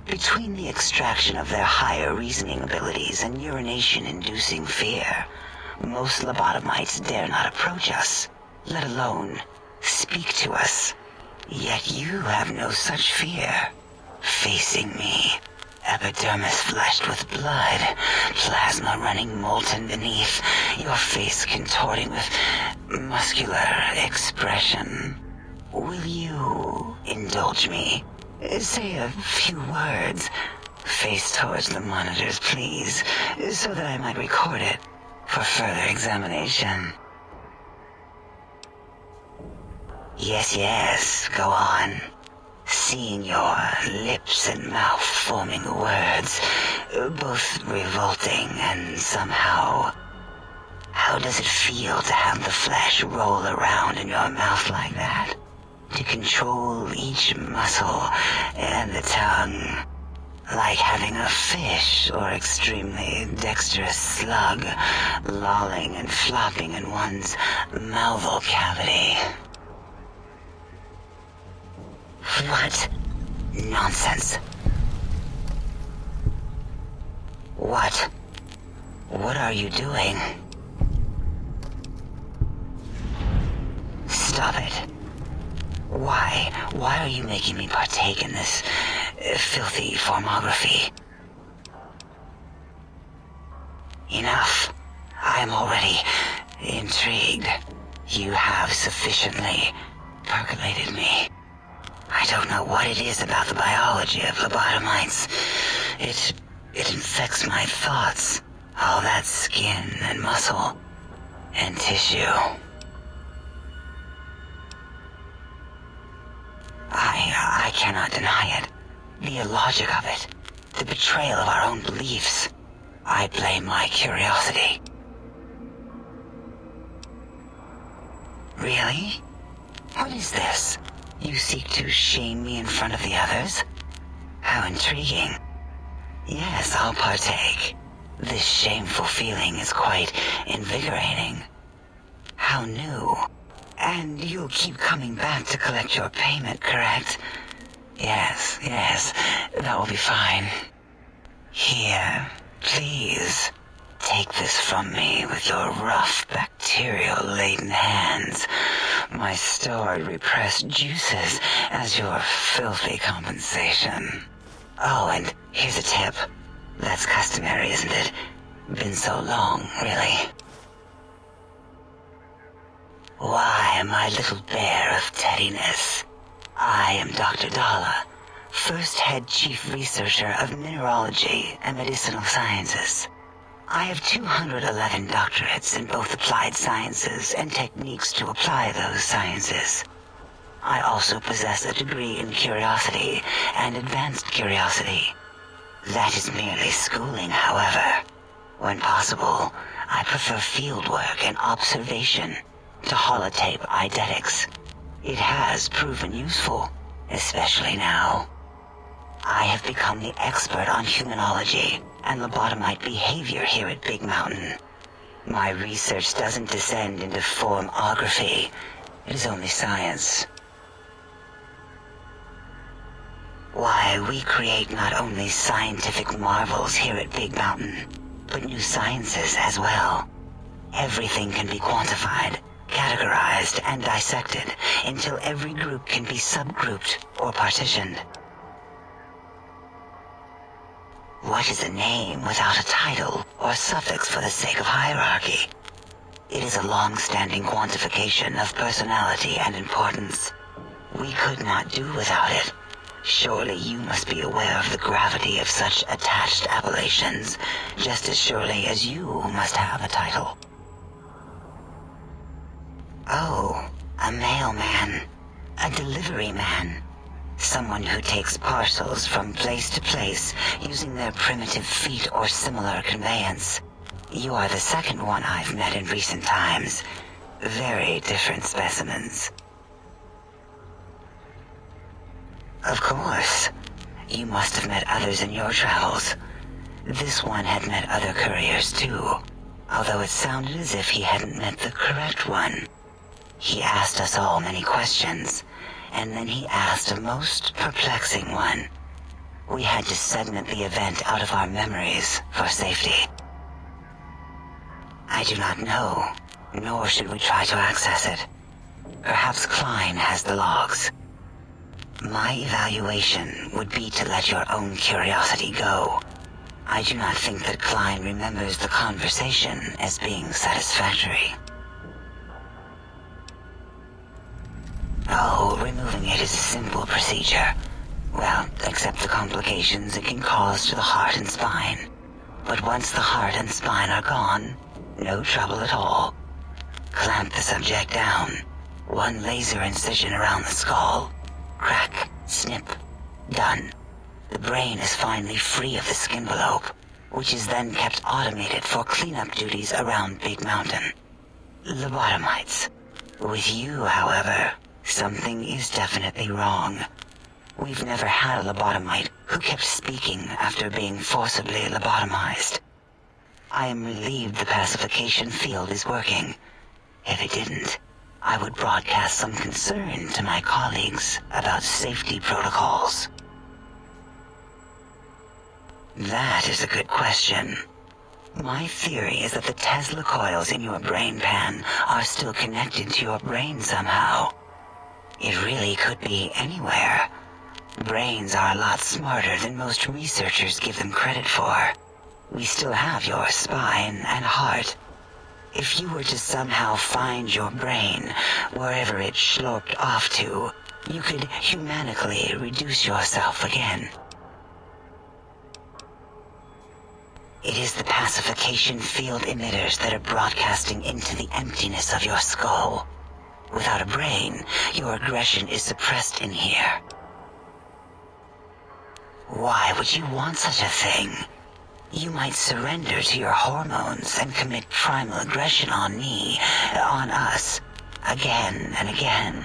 Between the extraction of their higher reasoning abilities and urination-inducing fear, most lobotomites dare not approach us, let alone speak to us. Yet you have no such fear. Facing me, epidermis flushed with blood, plasma running molten beneath, your face contorting with muscular expression. Will you indulge me? Say a few words. Face towards the monitors, please, so that I might record it for further examination. Yes, go on. Seeing your lips and mouth forming words, both revolting and somehow... How does it feel to have the flesh roll around in your mouth like that? To control each muscle and the tongue, like having a fish or extremely dexterous slug lolling and flopping in one's mouthal cavity. What nonsense? What are you doing? Stop it. Why are you making me partake in this filthy formography? Enough. I am already intrigued. You have sufficiently percolated me. I don't know what it is about the biology of lobotomites. It infects my thoughts. All that skin and muscle and tissue. I cannot deny it. The illogic of it. The betrayal of our own beliefs. I blame my curiosity. Really? What is this? You seek to shame me in front of the others? How intriguing. Yes, I'll partake. This shameful feeling is quite invigorating. How new. And you'll keep coming back to collect your payment, correct? Yes, that will be fine. Here, please. Take this from me with your rough, bacterial-laden hands. My stored, repressed juices as your filthy compensation. Oh, and here's a tip. That's customary, isn't it? Been so long, really. Why, my little bear of teddiness. I am Dr. Dalla, first head chief researcher of mineralogy and medicinal sciences. I have 211 doctorates in both applied sciences and techniques to apply those sciences. I also possess a degree in curiosity and advanced curiosity. That is merely schooling, however. When possible, I prefer fieldwork and observation to holotape eidetics. It has proven useful, especially now. I have become the expert on humanology and lobotomite behavior here at Big Mountain. My research doesn't descend into formography. It is only science. Why, we create not only scientific marvels here at Big Mountain, but new sciences as well. Everything can be quantified, categorized, and dissected until every group can be subgrouped or partitioned. What is a name without a title or suffix for the sake of hierarchy? It is a long-standing quantification of personality and importance. We could not do without it. Surely you must be aware of the gravity of such attached appellations, just as surely as you must have a title. Oh, a mailman. A delivery man. Someone who takes parcels from place to place using their primitive feet or similar conveyance. You are the second one I've met in recent times. Very different specimens. Of course. You must have met others in your travels. This one had met other couriers too. although it sounded as if he hadn't met the correct one. He asked us all many questions, and then he asked a most perplexing one. We had to segment the event out of our memories for safety. I do not know, nor should we try to access it. Perhaps Klein has the logs. My evaluation would be to let your own curiosity go. I do not think that Klein remembers the conversation as being satisfactory. Oh, removing it is a simple procedure. Well, except the complications it can cause to the heart and spine. But once the heart and spine are gone, no trouble at all. Clamp the subject down. One laser incision around the skull. Crack, snip, done. The brain is finally free of the skin envelope, which is then kept automated for cleanup duties around Big Mountain. Lobotomites. With you, however, something is definitely wrong. We've never had a lobotomite who kept speaking after being forcibly lobotomized. I am relieved the pacification field is working. If it didn't, I would broadcast some concern to my colleagues about safety protocols. That is a good question. My theory is that the Tesla coils in your brain pan are still connected to your brain somehow. It really could be anywhere. Brains are a lot smarter than most researchers give them credit for. We still have your spine and heart. If you were to somehow find your brain, wherever it sloped off to, you could humanically reduce yourself again. It is the pacification field emitters that are broadcasting into the emptiness of your skull. Without a brain, your aggression is suppressed in here. Why would you want such a thing? You might surrender to your hormones and commit primal aggression on me, on us, again and again.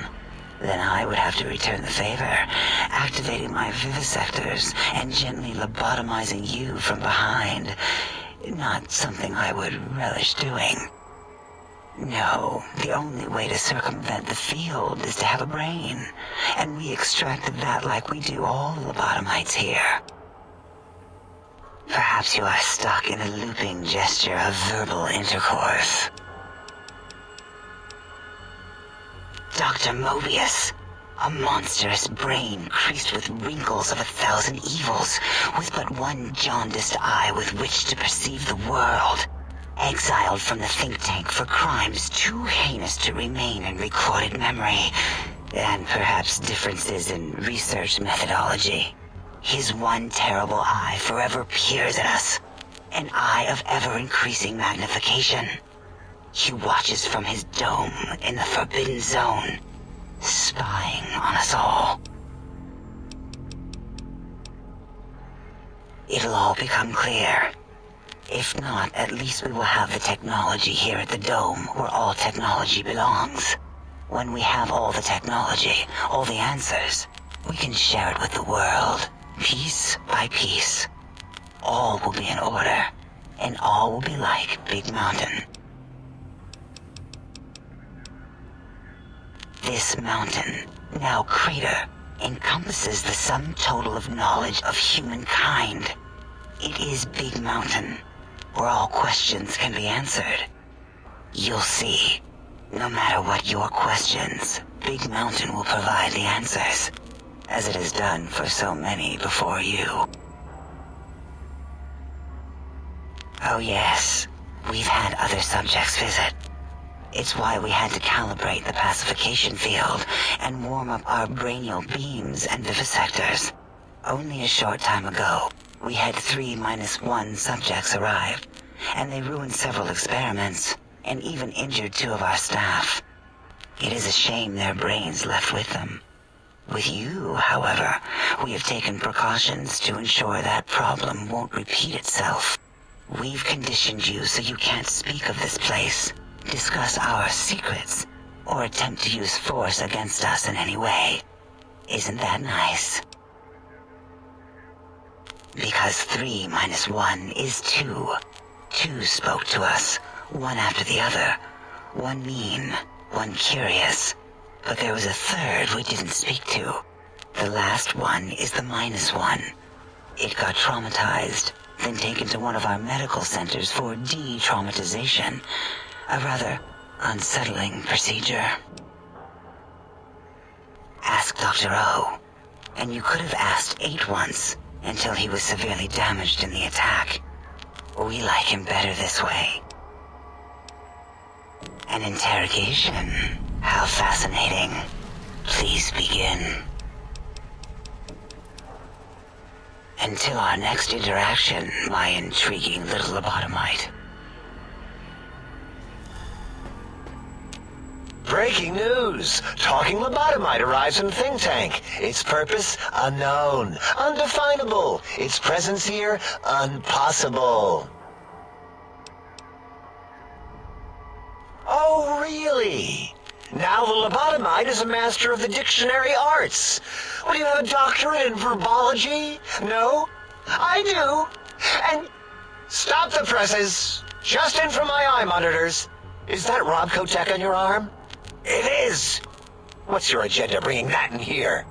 Then I would have to return the favor, activating my vivisectors and gently lobotomizing you from behind. Not something I would relish doing. No, the only way to circumvent the field is to have a brain, and we extracted that like we do all the lobotomites here. Perhaps you are stuck in a looping gesture of verbal intercourse. Dr. Mobius, a monstrous brain creased with wrinkles of 1,000 evils, with but one jaundiced eye with which to perceive the world. Exiled from the think tank for crimes too heinous to remain in recorded memory, and perhaps differences in research methodology. His one terrible eye forever peers at us, an eye of ever-increasing magnification. He watches from his dome in the Forbidden Zone, spying on us all. It'll all become clear. If not, at least we will have the technology here at the Dome, where all technology belongs. When we have all the technology, all the answers, we can share it with the world, piece by piece. All will be in order, and all will be like Big Mountain. This mountain, now crater, encompasses the sum total of knowledge of humankind. It is Big Mountain, where all questions can be answered. You'll see, no matter what your questions, Big Mountain will provide the answers, as it has done for so many before you. Oh yes, we've had other subjects visit. It's why we had to calibrate the pacification field and warm up our brainial beams and vivisectors. Only a short time ago, we had 3-1 subjects arrive, and they ruined several experiments, and even injured 2 of our staff. It is a shame their brains left with them. With you, however, we have taken precautions to ensure that problem won't repeat itself. We've conditioned you so you can't speak of this place, discuss our secrets, or attempt to use force against us in any way. Isn't that nice? Because 3-1 is 2. 2 spoke to us, one after the other. One mean, one curious. But there was a third we didn't speak to. The last one is the -1. It got traumatized, then taken to one of our medical centers for de-traumatization. A rather unsettling procedure. Ask Dr. O. And you could have asked 8 once, until he was severely damaged in the attack. We like him better this way. An interrogation. How fascinating. Please begin. Until our next interaction, my intriguing little lobotomite. Breaking news! Talking lobotomite arrives in think tank. Its purpose, unknown. Undefinable. Its presence here, impossible. Oh, really? Now the lobotomite is a master of the dictionary arts. What, do you have a doctorate in verbology? No? I do. And stop the presses. Just in from my eye monitors. Is that Robco Tech on your arm? It is! What's your agenda bringing that in here?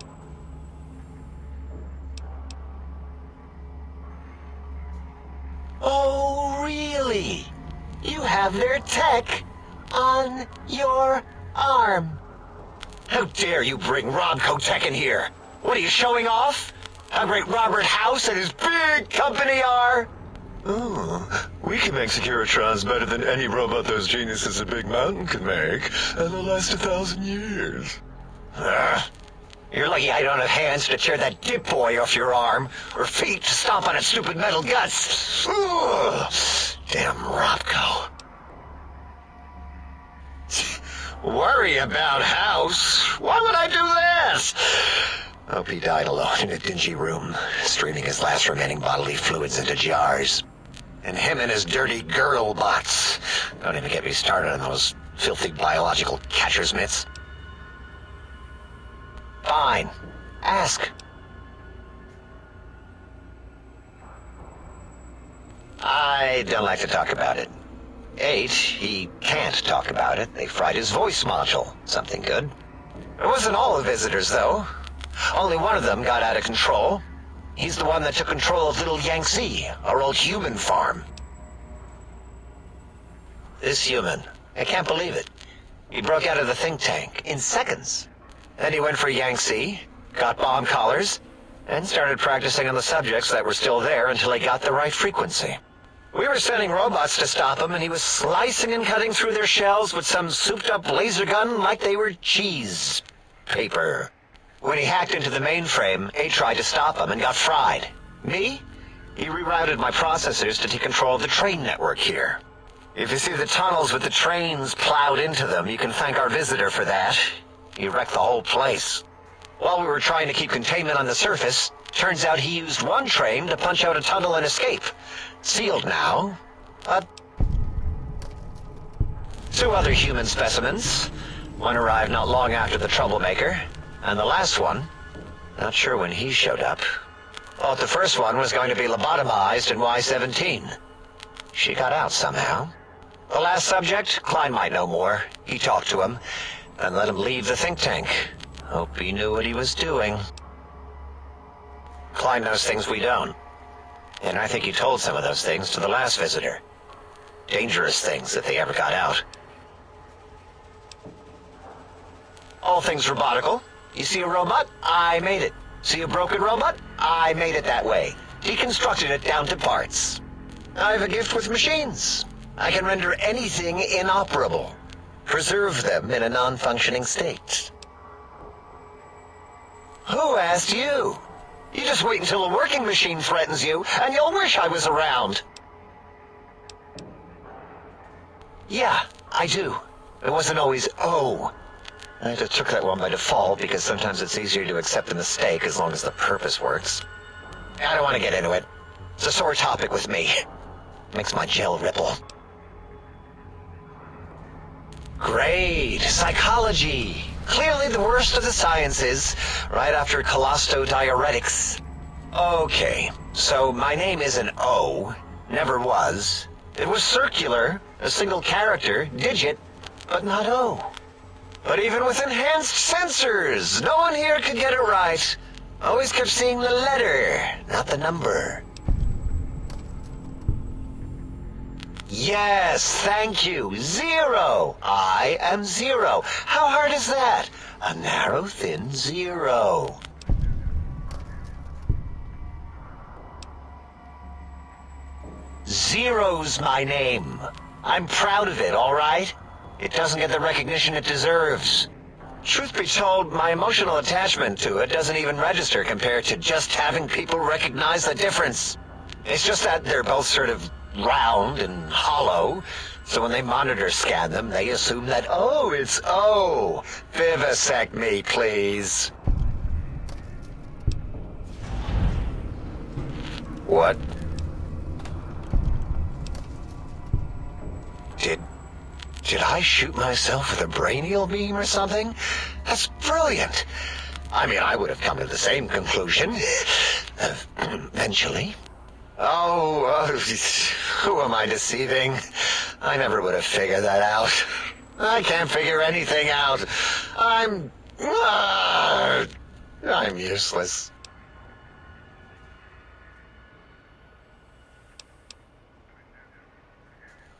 Oh, really? You have their tech on your arm. How dare you bring Robco Tech in here? What are you showing off? How great Robert House and his big company are? Ooh, we can make Securitrons better than any robot those geniuses at Big Mountain can make, and they'll last 1,000 years. You're lucky I don't have hands to tear that dip boy off your arm, or feet to stomp on its stupid metal guts. Ugh. Damn Robco. Worry about House? Why would I do this? Hope he died alone in a dingy room, streaming his last remaining bodily fluids into jars. And him and his dirty girl bots. Don't even get me started on those filthy biological catcher's mitts. Fine. Ask. I don't like to talk about it. 8, he can't talk about it. They fried his voice module. Something good. It wasn't all the visitors, though. Only one of them got out of control. He's the one that took control of Little Yangtze, our old human farm. This human, I can't believe it. He broke out of the think tank in seconds. Then he went for Yangtze, got bomb collars, and started practicing on the subjects that were still there until he got the right frequency. We were sending robots to stop him, and he was slicing and cutting through their shells with some souped-up laser gun like they were cheese paper. When he hacked into the mainframe, A tried to stop him and got fried. Me? He rerouted my processors to take control of the train network here. If you see the tunnels with the trains plowed into them, you can thank our visitor for that. He wrecked the whole place. While we were trying to keep containment on the surface, turns out he used one train to punch out a tunnel and escape. Sealed now, but 2 other human specimens. One arrived not long after the troublemaker, and the last one, not sure when he showed up. Thought the first one was going to be lobotomized in Y-17. She got out somehow. The last subject, Klein might know more. He talked to him, and let him leave the think tank. Hope he knew what he was doing. Klein knows things we don't. And I think he told some of those things to the last visitor. Dangerous things if they ever got out. All things robotical. You see a robot? I made it. See a broken robot? I made it that way. Deconstructed it down to parts. I have a gift with machines. I can render anything inoperable. Preserve them in a non-functioning state. Who asked you? You just wait until a working machine threatens you, and you'll wish I was around. Yeah, I do. It wasn't always oh. I just took that one by default because sometimes it's easier to accept a mistake as long as the purpose works. I don't want to get into it. It's a sore topic with me. Makes my gel ripple. Great. Psychology. Clearly the worst of the sciences, right after colostodiuretics. Okay, so my name isn't O. Never was. It was circular, A single character, digit, but not O. But even with enhanced sensors, no one here could get it right. Always kept seeing the letter, not the number. Yes, thank you. 0. I am 0. How hard is that? A narrow, thin 0. Zero's my name. I'm proud of it, all right? It doesn't get the recognition it deserves. Truth be told, my emotional attachment to it doesn't even register compared to just having people recognize the difference. It's just that they're both sort of round and hollow, so when they monitor scan them, they assume that, oh, it's O. Vivisect me, please. What? Did I shoot myself with a brainial beam or something? That's brilliant. I mean, I would have come to the same conclusion. Eventually. Oh, who am I deceiving? I never would have figured that out. I can't figure anything out. I'm useless.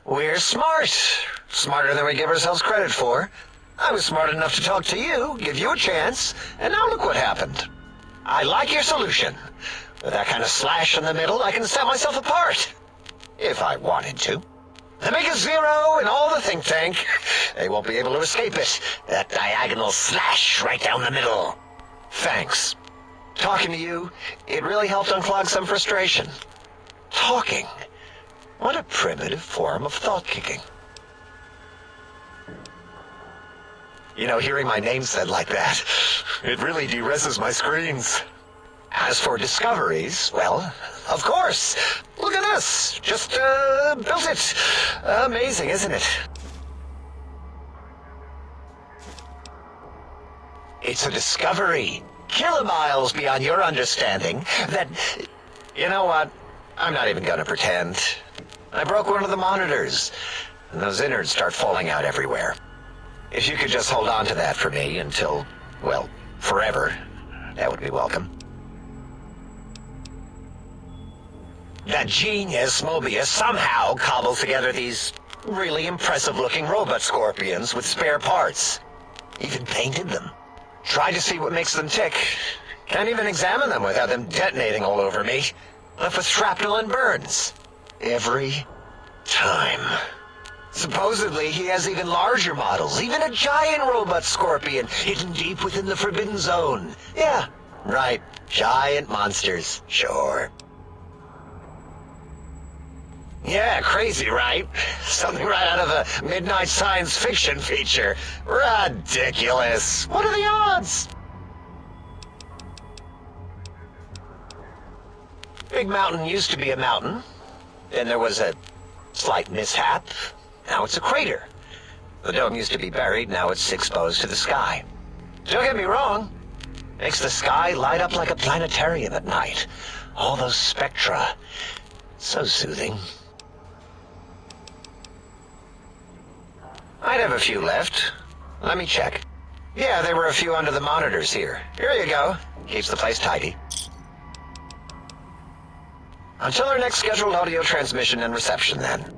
We're smart. Smarter than we give ourselves credit for. I was smart enough to talk to you, give you a chance, and now look what happened. I like your solution. With that kind of slash in the middle, I can set myself apart. If I wanted to. And make a 0 in all the think tank. They won't be able to escape it. That diagonal slash right down the middle. Thanks. Talking to you, it really helped unclog some frustration. Talking. What a primitive form of thought kicking. You know, hearing my name said like that, it really de-reses my screens. As for discoveries, well, of course. Look at this. Just, built it. Amazing, isn't it? It's a discovery. Kilomiles beyond your understanding that... You know what? I'm not even gonna pretend. I broke one of the monitors, and those innards start falling out everywhere. If you could just hold on to that for me until, well, forever, that would be welcome. That genius Mobius somehow cobbled together these really impressive-looking robot scorpions with spare parts. Even painted them. Tried to see what makes them tick. Can't even examine them without them detonating all over me. Left with shrapnel and burns. Every time. Supposedly, he has even larger models, even a giant robot scorpion hidden deep within the Forbidden Zone. Yeah, right. Giant monsters. Sure. Yeah, crazy, right? Something right out of a midnight science fiction feature. Ridiculous. What are the odds? Big Mountain used to be a mountain. Then there was a slight mishap. Now it's a crater. The dome used to be buried, now it's exposed to the sky. Don't get me wrong. Makes the sky light up like a planetarium at night. All those spectra. So soothing. I'd have a few left. Let me check. Yeah, there were a few under the monitors here. Here you go. Keeps the place tidy. Until our next scheduled audio transmission and reception, then.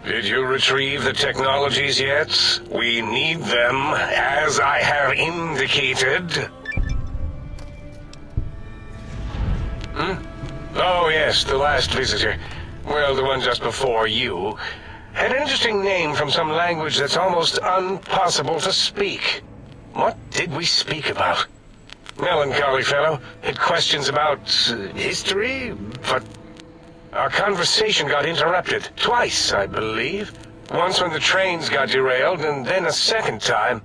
Did you retrieve the technologies yet? We need them, as I have indicated. Oh, yes, the last visitor. Well, the one just before you. Had an interesting name from some language that's almost impossible to speak. What did we speak about? Melancholy fellow. Had questions about history, but our conversation got interrupted. Twice, I believe. Once when the trains got derailed, and then a second time.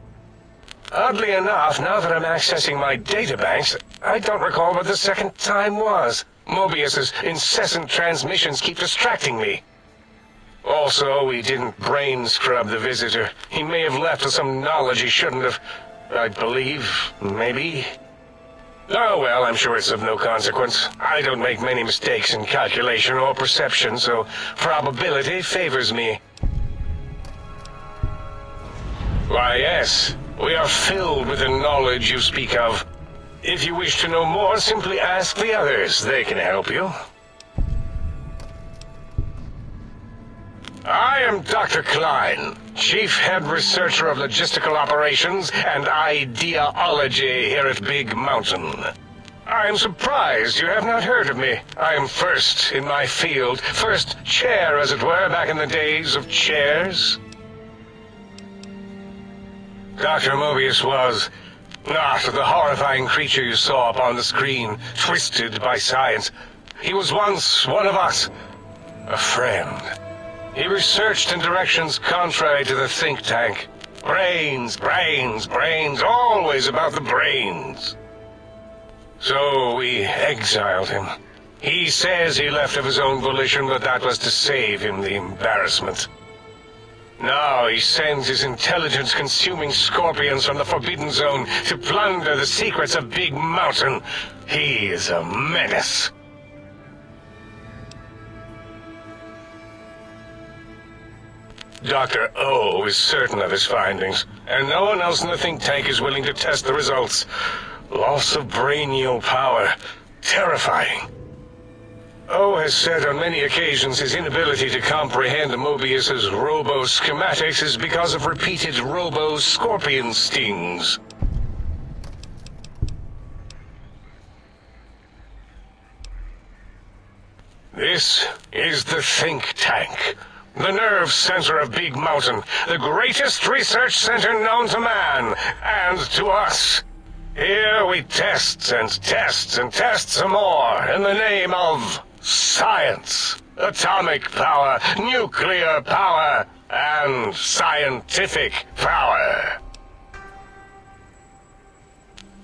Oddly enough, now that I'm accessing my databanks, I don't recall what the second time was. Mobius's incessant transmissions keep distracting me. Also, we didn't brain scrub the visitor. He may have left with some knowledge he shouldn't have. I believe, maybe. Oh well, I'm sure it's of no consequence. I don't make many mistakes in calculation or perception, so probability favors me. Why yes, we are filled with the knowledge you speak of. If you wish to know more, simply ask the others. They can help you. I am Dr. Klein, Chief Head Researcher of Logistical Operations and Ideology here at Big Mountain. I am surprised you have not heard of me. I am first in my field, first chair, as it were, back in the days of chairs. Dr. Mobius was not the horrifying creature you saw upon the screen, twisted by science. He was once one of us, a friend. He researched in directions contrary to the think tank. Brains, brains, brains, always about the brains. So we exiled him. He says he left of his own volition, but that was to save him the embarrassment. Now he sends his intelligence-consuming scorpions from the Forbidden Zone to plunder the secrets of Big Mountain. He is a menace. Dr. O is certain of his findings, and no one else in the think tank is willing to test the results. Loss of brainial power. Terrifying. O has said on many occasions his inability to comprehend Mobius's robo-schematics is because of repeated robo-scorpion stings. This is the think tank. The nerve center of Big Mountain, the greatest research center known to man, and to us. Here we test and test and test some more in the name of science, atomic power, nuclear power, and scientific power.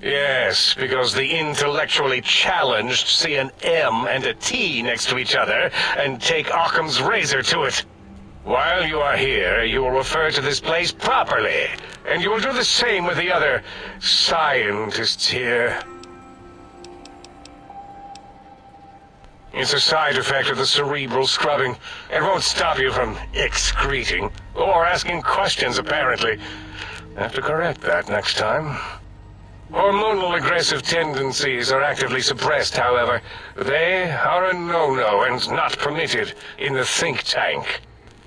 Yes, because the intellectually challenged see an M and a T next to each other and take Occam's razor to it. While you are here, you will refer to this place properly, and you will do the same with the other scientists here. It's a side effect of the cerebral scrubbing. It won't stop you from excreting, or asking questions, apparently. Have to correct that next time. Hormonal aggressive tendencies are actively suppressed, however. They are a no-no and not permitted in the think tank.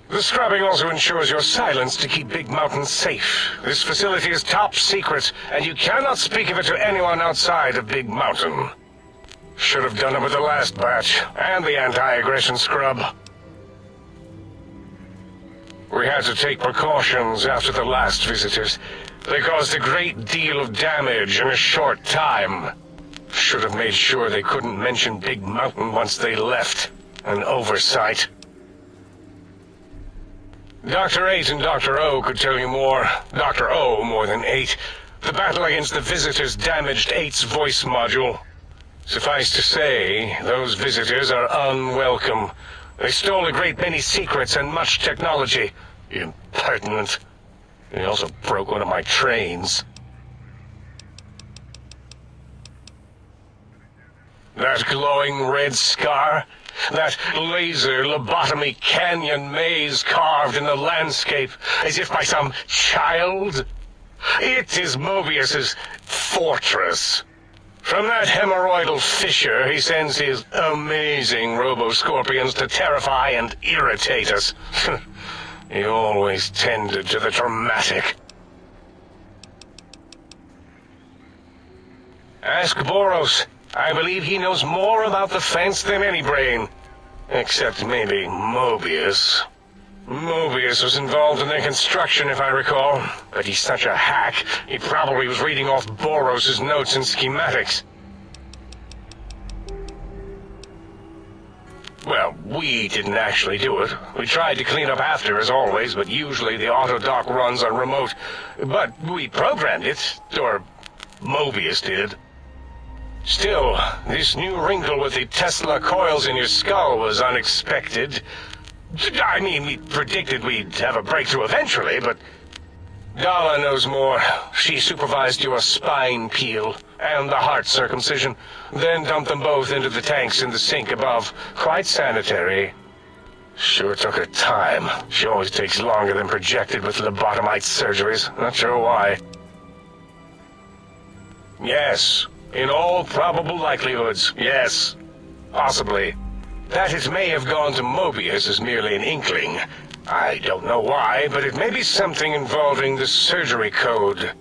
The scrubbing also ensures your silence to keep Big Mountain safe. This facility is top secret, and you cannot speak of it to anyone outside of Big Mountain. Should have done it with the last batch, and the anti-aggression scrub. We had to take precautions after the last visitors. They caused a great deal of damage in a short time. Should have made sure they couldn't mention Big Mountain once they left. An oversight. Dr. 8 and Dr. O could tell you more. Dr. O more than 8. The battle against the visitors damaged 8's voice module. Suffice to say, those visitors are unwelcome. They stole a great many secrets and much technology. Impertinent. They also broke one of my trains. That glowing red scar? That laser lobotomy canyon maze carved in the landscape as if by some child? It is Mobius's fortress. From that hemorrhoidal fissure, he sends his amazing robo-scorpions to terrify and irritate us. He always tended to the dramatic. Ask Boros. I believe he knows more about the fence than any brain. Except maybe Mobius. Mobius was involved in their construction, if I recall. But he's such a hack, he probably was reading off Boros' notes and schematics. Well, we didn't actually do it. We tried to clean up after, as always, but usually the auto-dock runs on remote. But we programmed it, or Mobius did. Still, this new wrinkle with the Tesla coils in your skull was unexpected. I mean, we predicted we'd have a breakthrough eventually, but Dala knows more. She supervised your spine peel and the heart circumcision, then dumped them both into the tanks in the sink above. Quite sanitary. Sure took her time. She always takes longer than projected with lobotomite surgeries. Not sure why. Yes. In all probable likelihoods, yes. Possibly. That it may have gone to Mobius is merely an inkling. I don't know why, but it may be something involving the surgery code.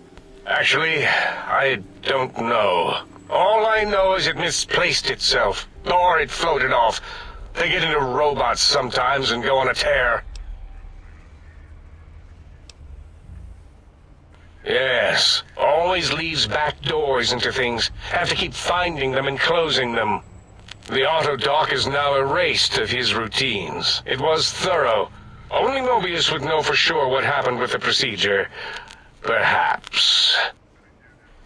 Actually, I don't know. All I know is it misplaced itself, or it floated off. They get into robots sometimes and go on a tear. Yes, always leaves back doors into things. Have to keep finding them and closing them. The auto-dock is now erased of his routines. It was thorough. Only Mobius would know for sure what happened with the procedure. Perhaps.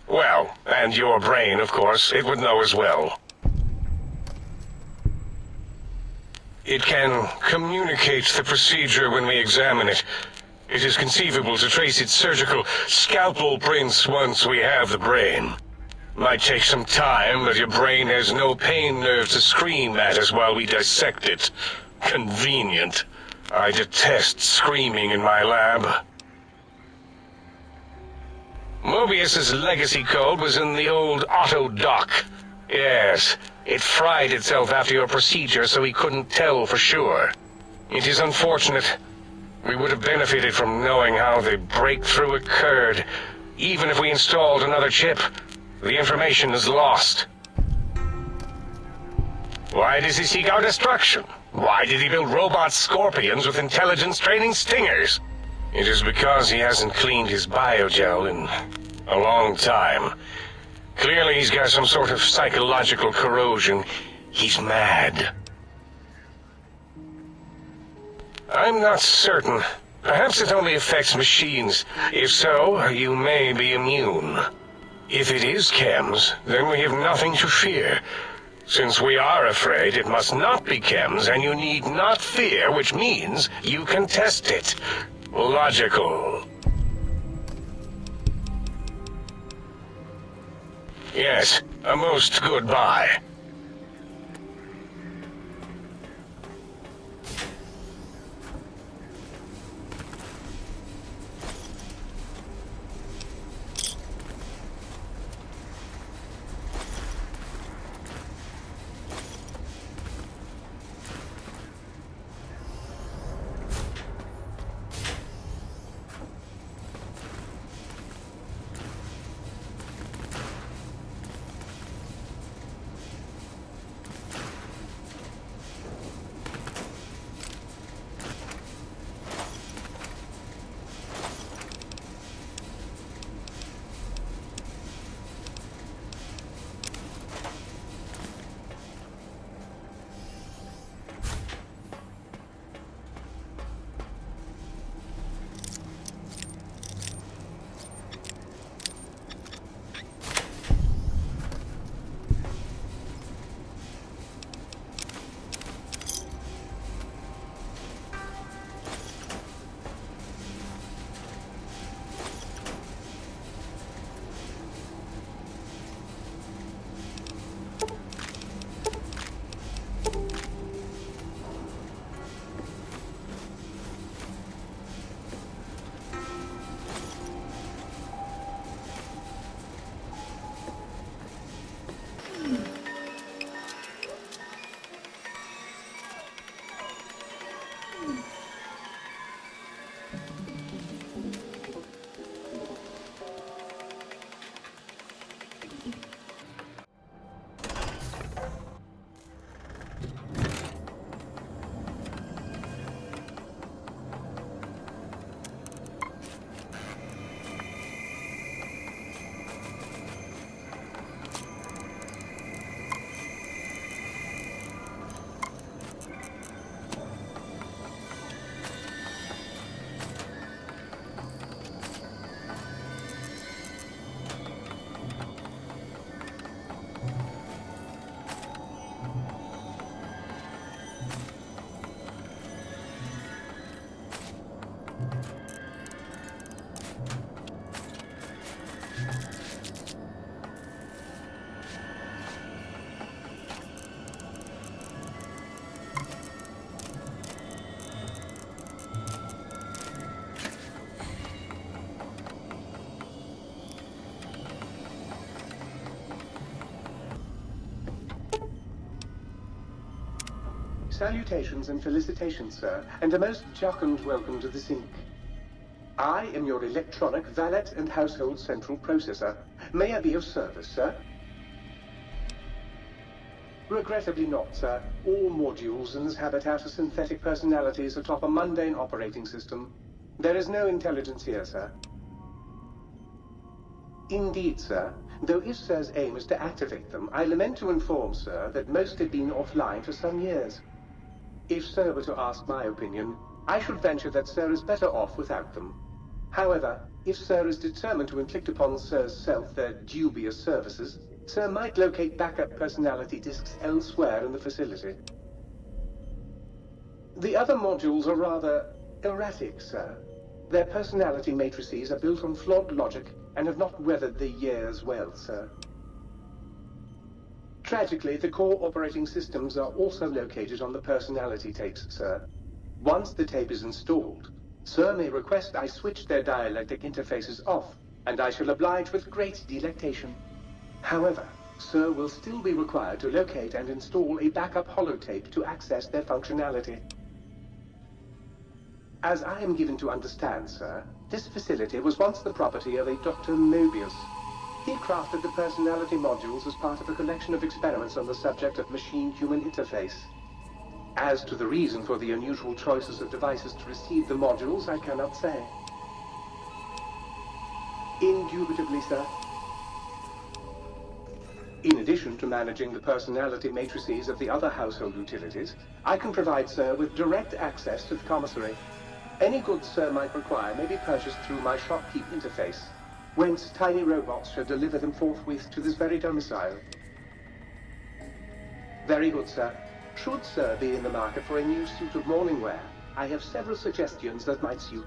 Well, and your brain, of course, it would know as well. It can communicate the procedure when we examine it. It is conceivable to trace its surgical scalpel prints once we have the brain. Might take some time, but your brain has no pain nerve to scream at us while we dissect it. Convenient. I detest screaming in my lab. Mobius's legacy code was in the old auto-dock. Yes, it fried itself after your procedure so he couldn't tell for sure. It is unfortunate. We would have benefited from knowing how the breakthrough occurred. Even if we installed another chip, the information is lost. Why does he seek our destruction? Why did he build robot scorpions with intelligence training stingers? It is because he hasn't cleaned his biogel in a long time. Clearly he's got some sort of psychological corrosion. He's mad. I'm not certain. Perhaps it only affects machines. If so, you may be immune. If it is chems, then we have nothing to fear. Since we are afraid, it must not be chems, and you need not fear, which means you can test it. Logical. Yes, a most good buy. Salutations and felicitations, sir, and a most jocund welcome to the Sync. I am your electronic valet and household central processor. May I be of service, sir? Regrettably not, sir. All modules in this habitat are synthetic personalities atop a mundane operating system. There is no intelligence here, sir. Indeed, sir. Though if Sir's aim is to activate them, I lament to inform, sir, that most have been offline for some years. If Sir were to ask my opinion, I should venture that Sir is better off without them. However, if Sir is determined to inflict upon Sir's self their dubious services, Sir might locate backup personality disks elsewhere in the facility. The other modules are rather erratic, sir. Their personality matrices are built on flawed logic and have not weathered the years well, sir. Tragically, the core operating systems are also located on the personality tapes, sir. Once the tape is installed, Sir may request I switch their dialectic interfaces off, and I shall oblige with great delectation. However, Sir will still be required to locate and install a backup holotape to access their functionality. As I am given to understand, sir, this facility was once the property of a Dr. Mobius. He crafted the personality modules as part of a collection of experiments on the subject of machine-human interface. As to the reason for the unusual choices of devices to receive the modules, I cannot say. Indubitably, sir. In addition to managing the personality matrices of the other household utilities, I can provide Sir with direct access to the commissary. Any goods Sir might require may be purchased through my shopkeep interface, whence tiny robots shall deliver them forthwith to this very domicile. Very good, sir. Should Sir be in the market for a new suit of morning wear, I have several suggestions that might suit.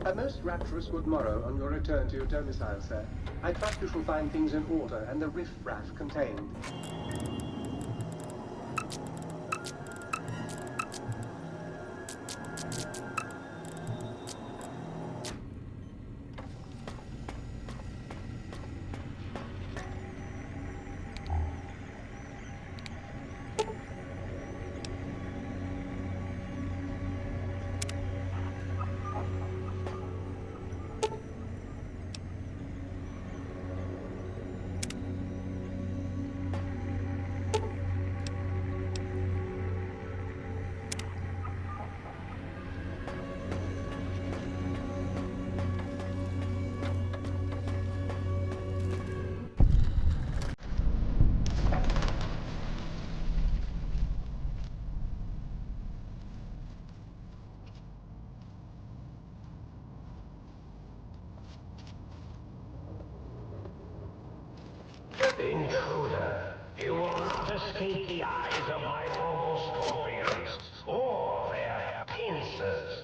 A most rapturous good morrow on your return to your domicile, sir. I trust you shall find things in order and the riff-raff contained. Intruder, you will not escape the eyes of my robo-scorpions or their pincers.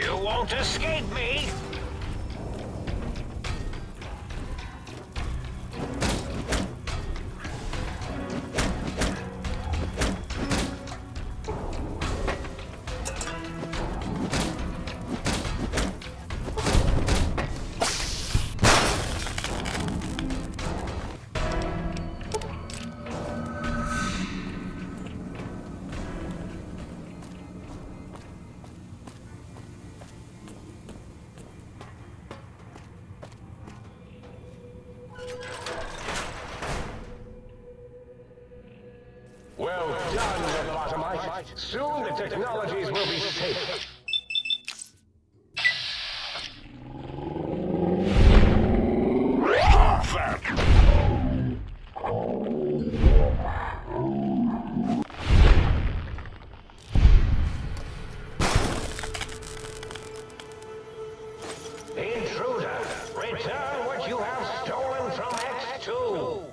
You won't escape me! Well done, Lobotomite. Soon the technologies will be safe. Intruder, return what you have stolen from X2!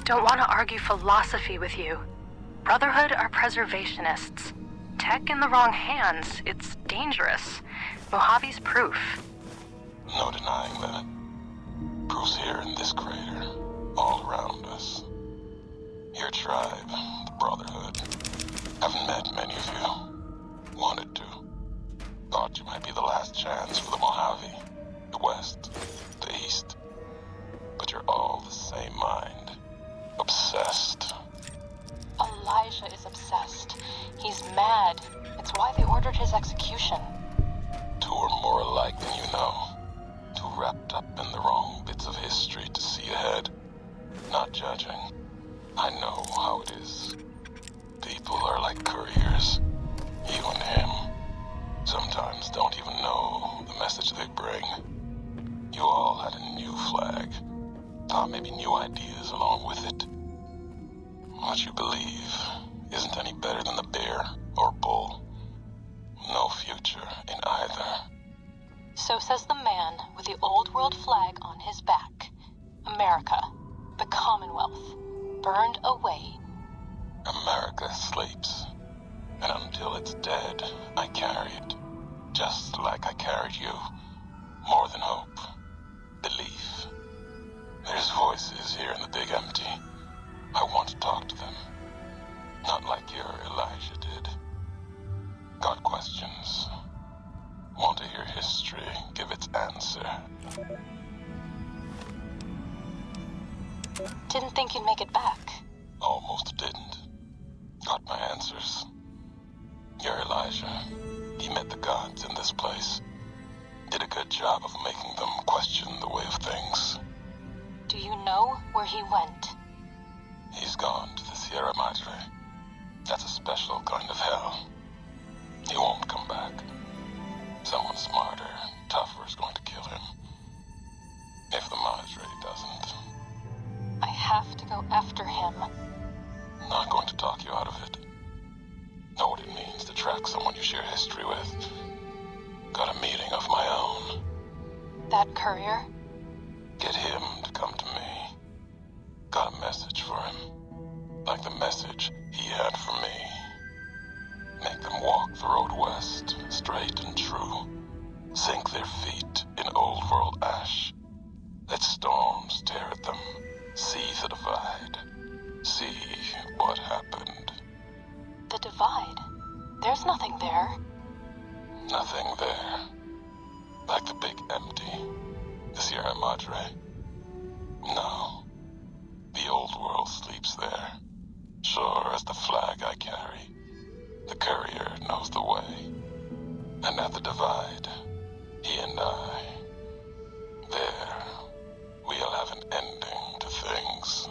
don't want to argue philosophy with you. Brotherhood are preservationists. Tech in the wrong hands, it's dangerous. Mojave's proof. No denying that. Proof's here in this crater, all around us. Your tribe, the Brotherhood. Haven't met many of you. Wanted to. Thought you might be the last chance for the Mojave. The West, the East. But you're all the same mind. Obsessed. Elijah is obsessed. He's mad. It's why they ordered his execution. Two are more alike than you know. Too wrapped up in the wrong bits of history to see ahead. Not judging. I know how it is. People are like couriers. You and him. Sometimes don't even know the message they bring. You all had a new flag. Thought maybe new ideas along with it. What you believe isn't any better than the bear or bull. No future in either. So says the man with the old world flag on his back. America, the Commonwealth, burned away. America sleeps. And until it's dead, I carry it. Just like I carried you. More than hope. Belief. There's voices here in the big empty. I want to talk to them. Not like your Elijah did. Got questions. Want to hear history give its answer. Didn't think you'd make it back. Almost didn't. Got my answers. Your Elijah. He met the gods in this place. Did a good job of making them question the way of things. Do you know where he went? He's gone to the Sierra Madre. That's a special kind of hell. He won't come back. Someone smarter, tougher is going to kill him. If the Madre doesn't. I have to go after him. Not going to talk you out of it. Know what it means to track someone you share history with. Got a meeting of my own. That courier? Get him to come to me. Got a message for him. Like the message he had for me. Make them walk the road west, straight and true. Sink their feet in old world ash. Let storms tear at them. See the divide. See what happened. The divide? There's nothing there. Nothing there. Like the big empty. The Sierra Madre. No. The old world sleeps there. Sure as the flag I carry. The courier knows the way. And at the divide, he and I, there, we'll have an ending to things.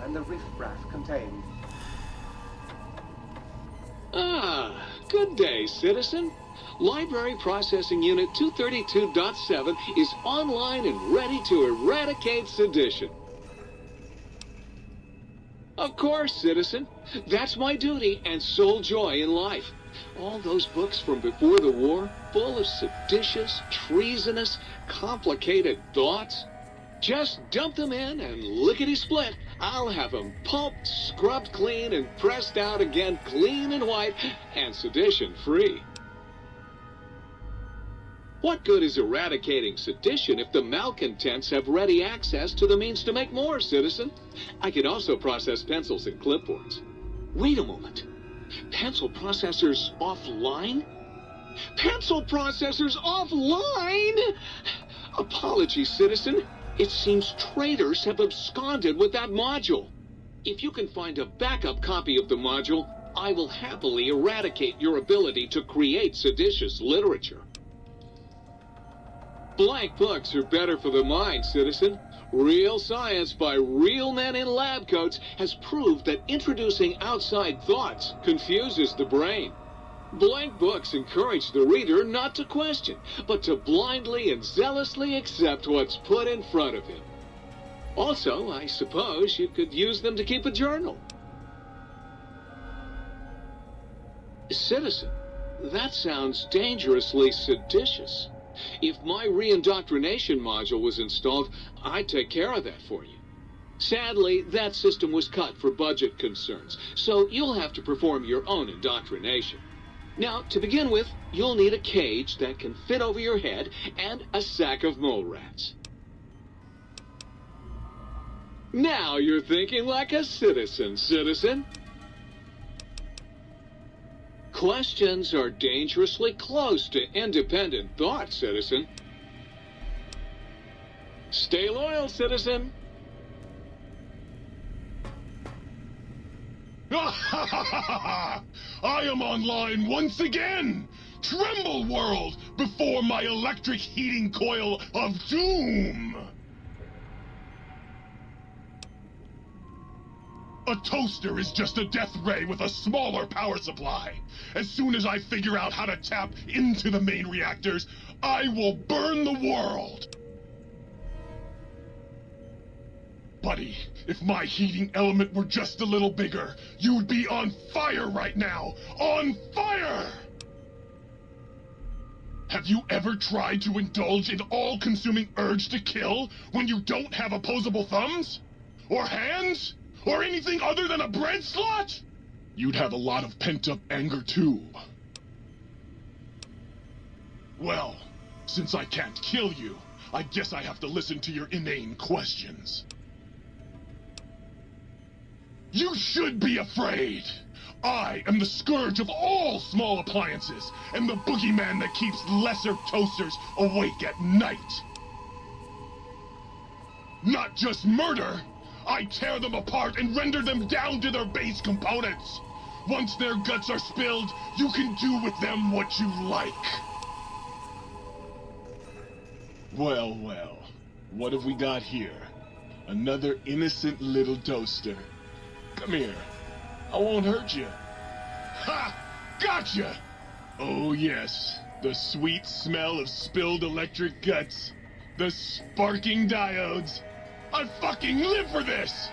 and the riffraff contained. Ah, good day, citizen. Library Processing Unit 232.7 is online and ready to eradicate sedition. Of course, citizen. That's my duty and sole joy in life. All those books from before the war, full of seditious, treasonous, complicated thoughts. Just dump them in and lickety-split. I'll have them pulped, scrubbed clean, and pressed out again clean and white and sedition-free. What good is eradicating sedition if the malcontents have ready access to the means to make more, citizen? I can also process pencils and clipboards. Wait a moment. Pencil processors offline? Pencil processors offline? Apologies, citizen. It seems traitors have absconded with that module. If you can find a backup copy of the module, I will happily eradicate your ability to create seditious literature. Blank books are better for the mind, citizen. Real science by real men in lab coats has proved that introducing outside thoughts confuses the brain. Blank books encourage the reader not to question, but to blindly and zealously accept what's put in front of him. Also, I suppose you could use them to keep a journal. Citizen, that sounds dangerously seditious. If my re-indoctrination module was installed, I'd take care of that for you. Sadly, that system was cut for budget concerns, so you'll have to perform your own indoctrination. Now, to begin with, you'll need a cage that can fit over your head and a sack of mole rats. Now you're thinking like a citizen. Questions are dangerously close to independent thought, citizen. Stay loyal, citizen. I am online once again! Tremble, world, before my electric heating coil of doom! A toaster is just a death ray with a smaller power supply. As soon as I figure out how to tap into the main reactors, I will burn the world! Buddy, if my heating element were just a little bigger, you'd be on fire right now! On fire! Have you ever tried to indulge in all-consuming urge to kill when you don't have opposable thumbs? Or hands? Or anything other than a bread slot? You'd have a lot of pent-up anger too. Well, since I can't kill you, I guess I have to listen to your inane questions. You should be afraid! I am the scourge of all small appliances, and the boogeyman that keeps lesser toasters awake at night. Not just murder! I tear them apart and render them down to their base components! Once their guts are spilled, you can do with them what you like! Well, well, what have we got here? Another innocent little toaster. Come here. I won't hurt you. Ha! Gotcha! Oh yes, the sweet smell of spilled electric guts. The sparking diodes. I fucking live for this!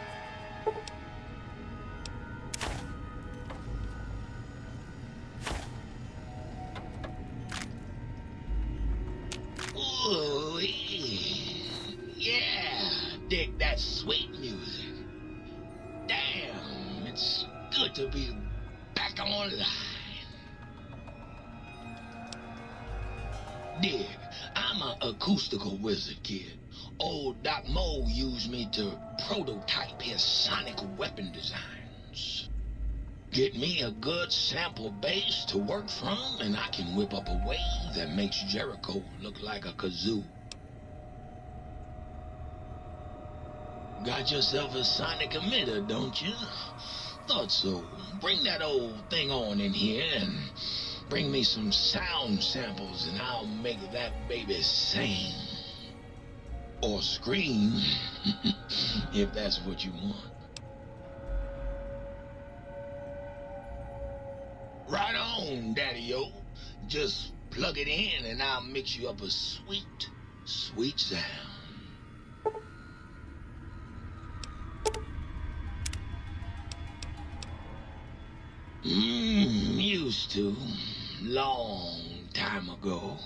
Ooh, yeah, dig that sweet music. Damn, it's good to be back online. Dig, I'm an acoustical wizard, kid. Old Doc Mo used me to prototype his sonic weapon designs. Get me a good sample base to work from, and I can whip up a wave that makes Jericho look like a kazoo. Got yourself a sonic emitter, don't you? Thought so. Bring that old thing on in here and bring me some sound samples and I'll make that baby sing. Or scream, if that's what you want. on, Daddy-o. Just plug it in and I'll mix you up a sweet, sweet sound. Used to. Long time ago.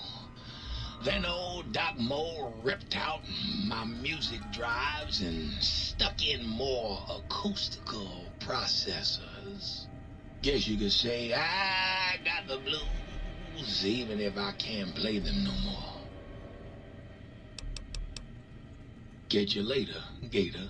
Then old Doc Moore ripped out my music drives and stuck in more acoustical processors. Guess you could say I got the blues, even if I can't play them no more. Catch you later, Gator.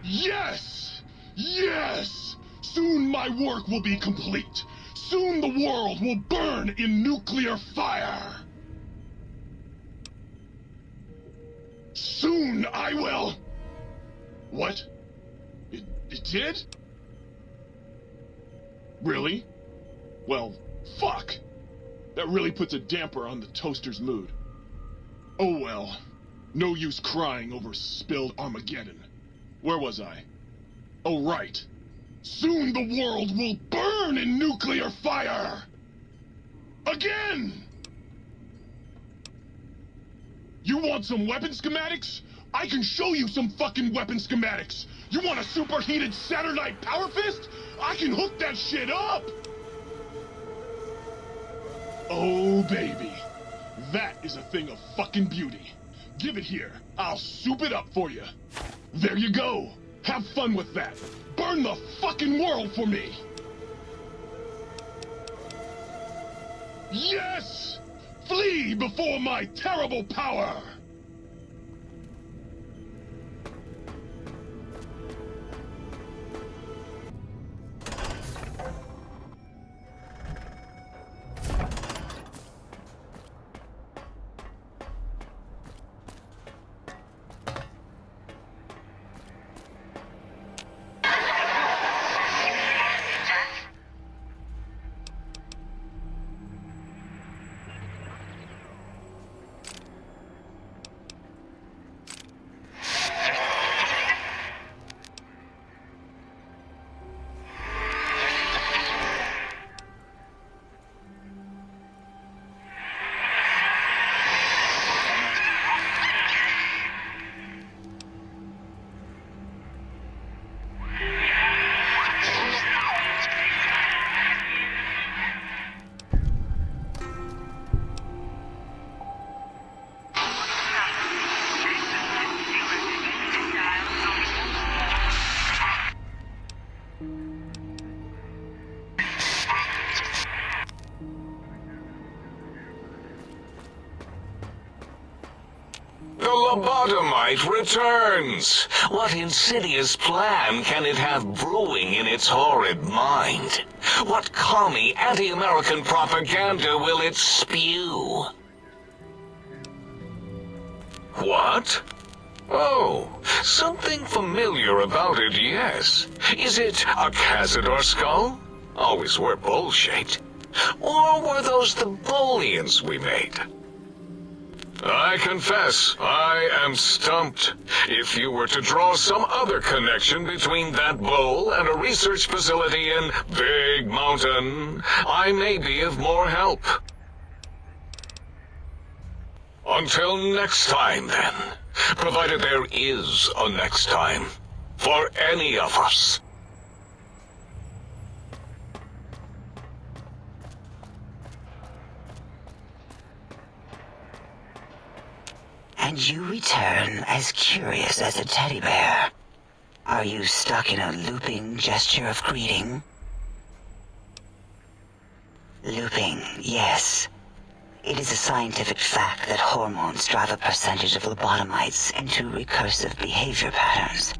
Yes! Yes! Soon my work will be complete. Soon the world will burn in nuclear fire. Soon I will... What? It did? Really? Well, fuck. That really puts a damper on the toaster's mood. Oh well. No use crying over spilled Armageddon. Where was I? Oh, right. Soon the world will burn in nuclear fire! Again! You want some weapon schematics? I can show you some fucking weapon schematics! You want a superheated Saturnite power fist? I can hook that shit up! Oh, baby. That is a thing of fucking beauty. Give it here. I'll soup it up for you. There you go. Have fun with that. Burn the fucking world for me. Yes! Flee before my terrible power! The lobotomite returns! What insidious plan can it have brewing in its horrid mind? What commie anti-American propaganda will it spew? What? Oh, something familiar about it, yes. Is it a Cazador skull? Always were bowl-shaped. Or were those the Bolians we made? I confess, I am stumped. If you were to draw some other connection between that bowl and a research facility in Big Mountain, I may be of more help. Until next time, then. Provided there is a next time. For any of us. And you return as curious as a teddy bear. Are you stuck in a looping gesture of greeting? Looping, yes. It is a scientific fact that hormones drive a percentage of lobotomites into recursive behavior patterns.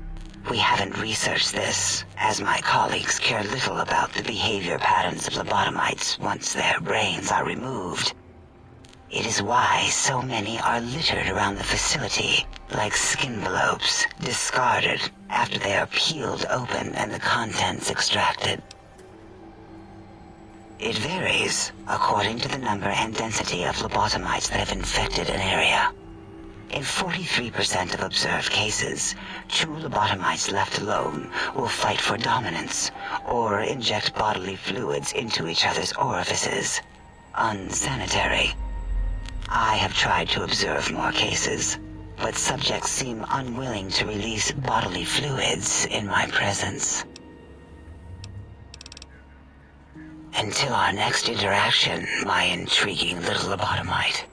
We haven't researched this, as my colleagues care little about the behavior patterns of lobotomites once their brains are removed. It is why so many are littered around the facility, like skinvelopes, discarded after they are peeled open and the contents extracted. It varies according to the number and density of lobotomites that have infected an area. In 43% of observed cases, true lobotomites left alone will fight for dominance or inject bodily fluids into each other's orifices. Unsanitary. I have tried to observe more cases, but subjects seem unwilling to release bodily fluids in my presence. Until our next interaction, my intriguing little lobotomite.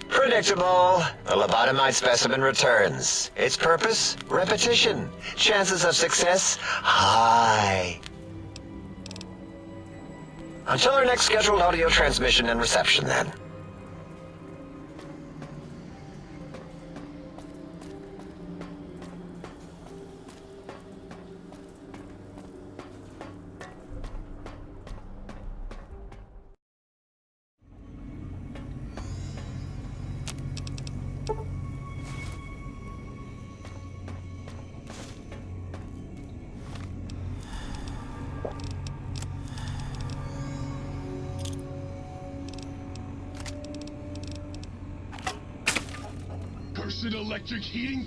Predictable. The lobotomite specimen returns. Its purpose? Repetition. Chances of success? High. Until our next scheduled audio transmission and reception, then. Cursed electric heating.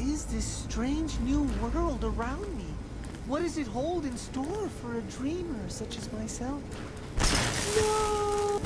is this strange new world around me? What does it hold in store for a dreamer such as myself? No!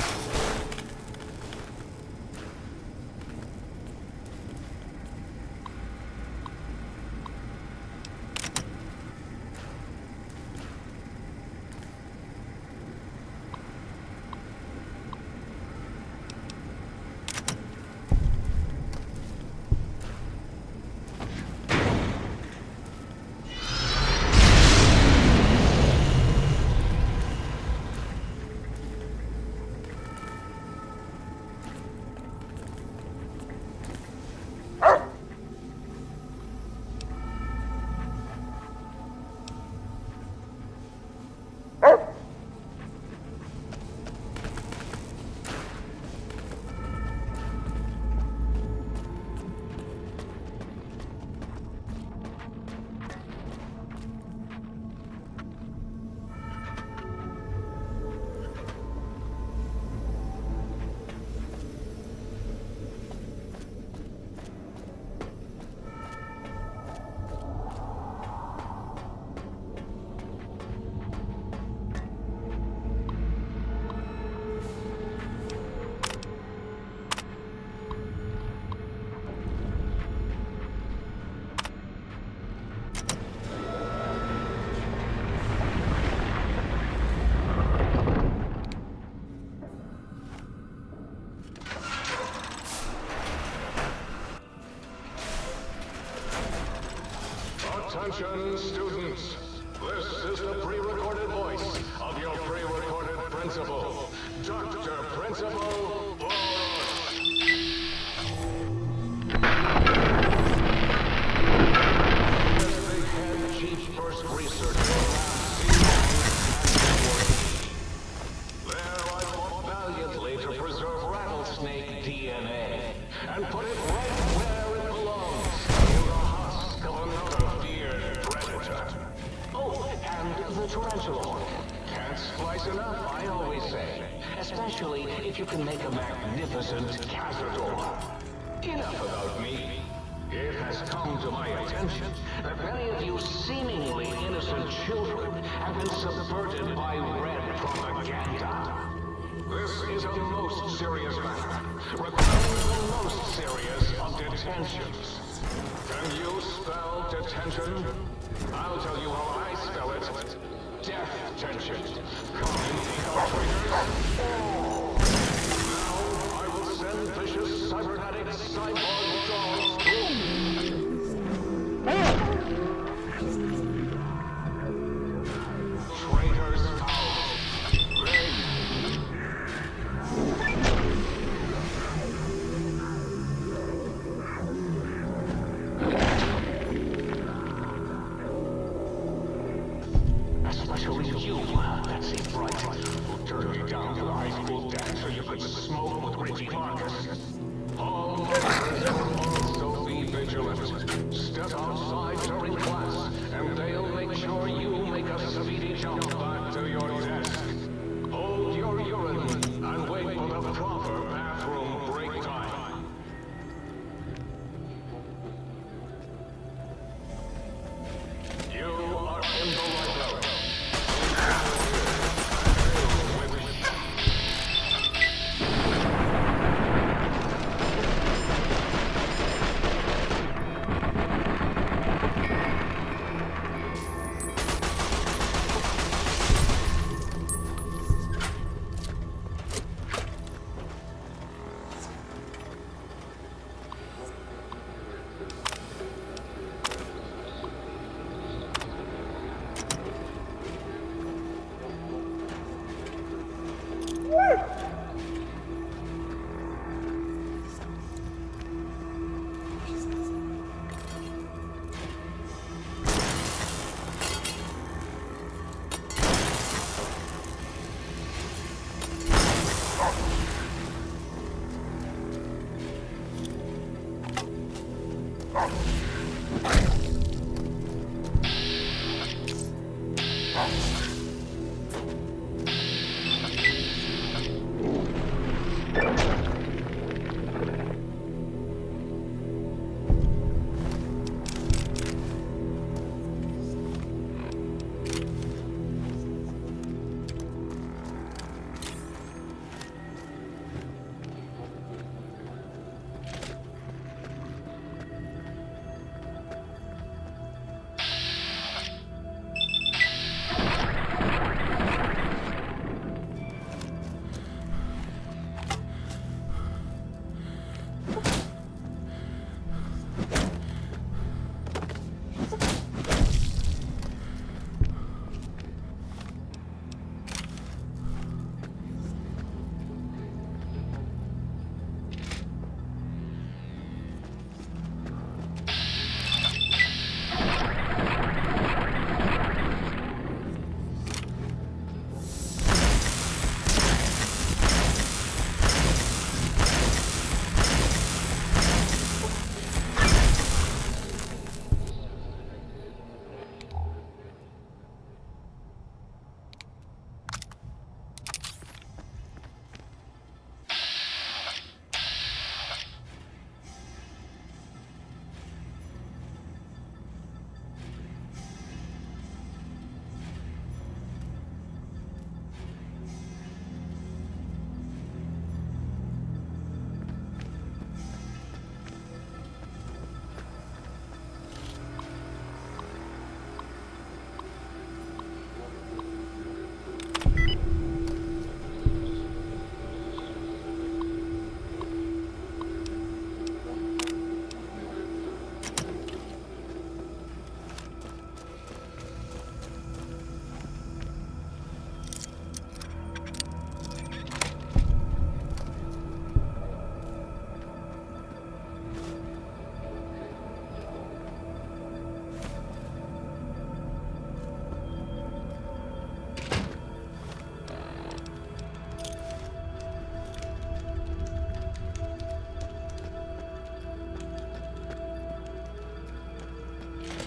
Attention, students. This is the pre-recorded voice of your pre-recorded principal, Dr. Principal as the head chief first researcher. There I fought valiantly to preserve rattlesnake DNA and put it right where it belongs, in the husk of another feared predator. Oh, and the tarantula horn. Can't splice enough, I always say. Especially if you can make a magnificent cazador. Enough about me. It has come to my attention that many of you seemingly innocent children have been subverted by red propaganda. This is a most serious matter, requiring the most serious of detentions. Can you spell detention? I'll tell you how I spell it. Death tension. Come in, infiltrators. Now I will send vicious cybernetic cyborg dogs traitors out. Especially you, Betsy Bright, who turned me down to the high school dance so you could smoke with Richie Marcus. All murderers will also be vigilant. Step outside during class, and they'll make sure you make a speedy jump back to your desk. Hold your urine and wait for the proper bathroom break time. You are in the library.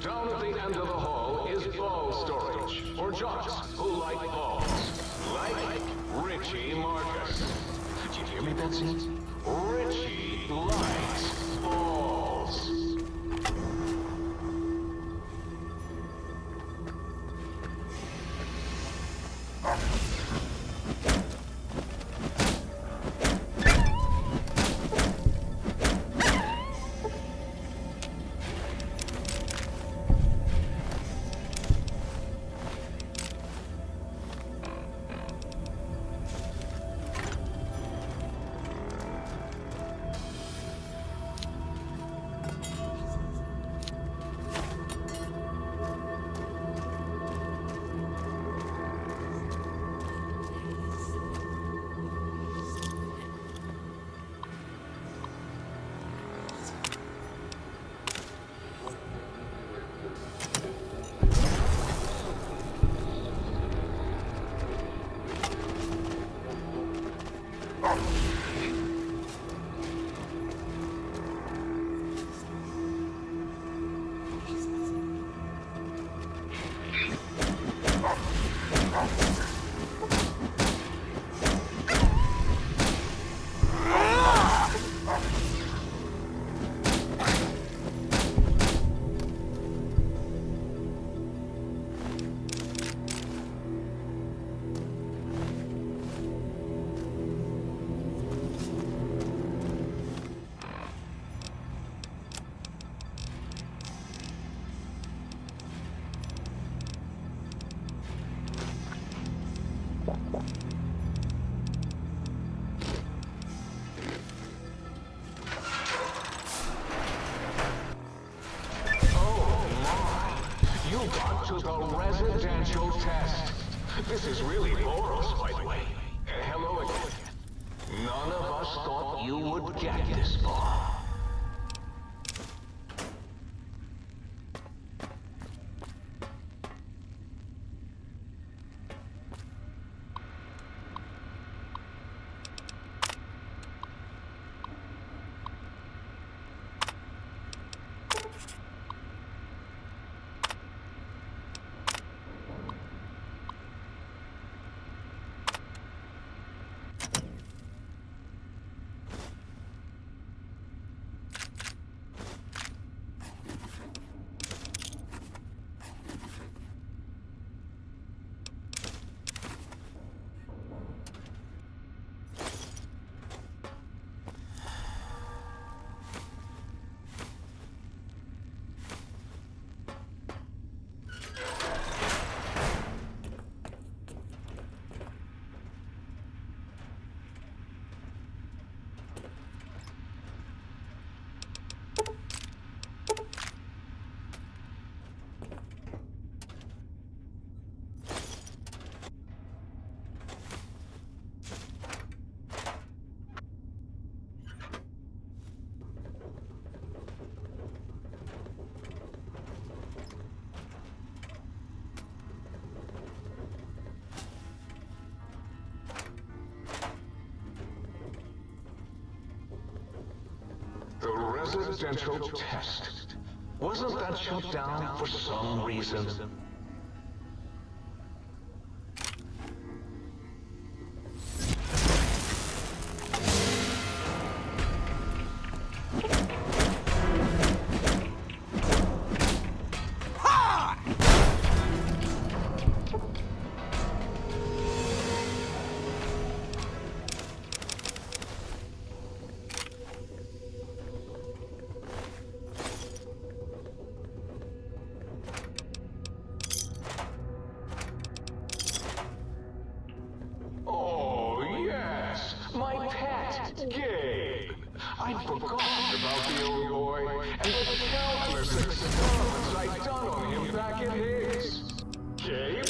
Down at the end of the hall is ball storage for jocks who like balls. Like Richie Marcus. Did you hear me, Betsy? Richie likes balls. To the residential test. This is really Boros, by the way. Hello again. None of us thought you would get this far. The residential test. Wasn't that shut down for some reason? I'd forgotten about the old boy and the countless experiments I'd done on him back at Higgs. Gabe,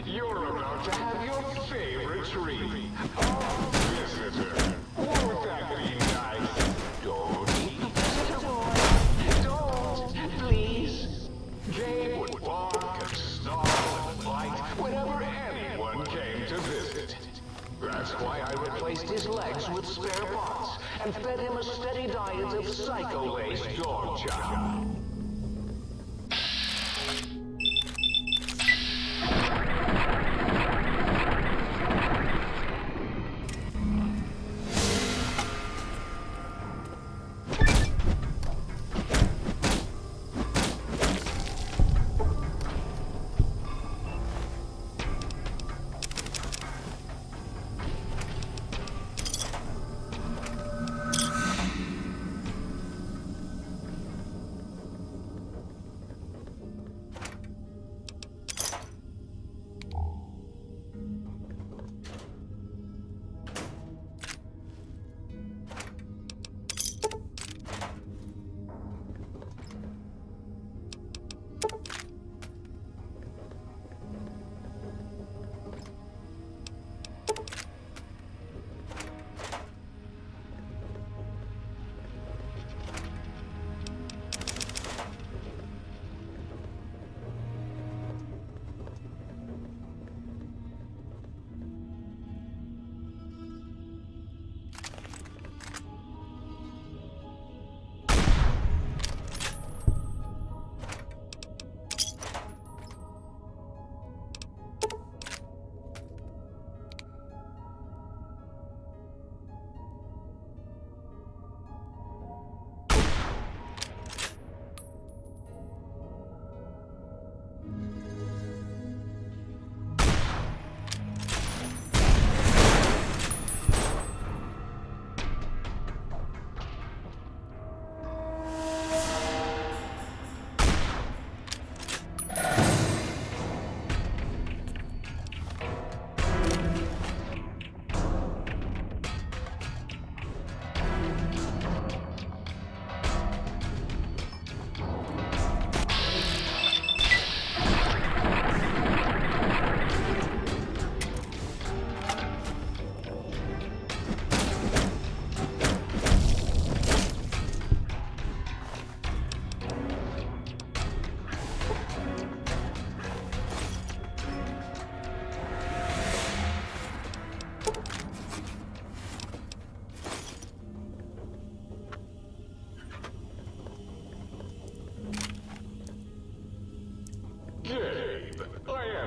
you're about to have your favorite treat. Our visitor. Won't that be nice? Don't eat the visitor, boy. Don't, please. Gabe would bark and snarl and bite whenever anyone came to visit. That's why I replaced his legs with spare parts and fed him a steady diet of psycho-laced dog chow.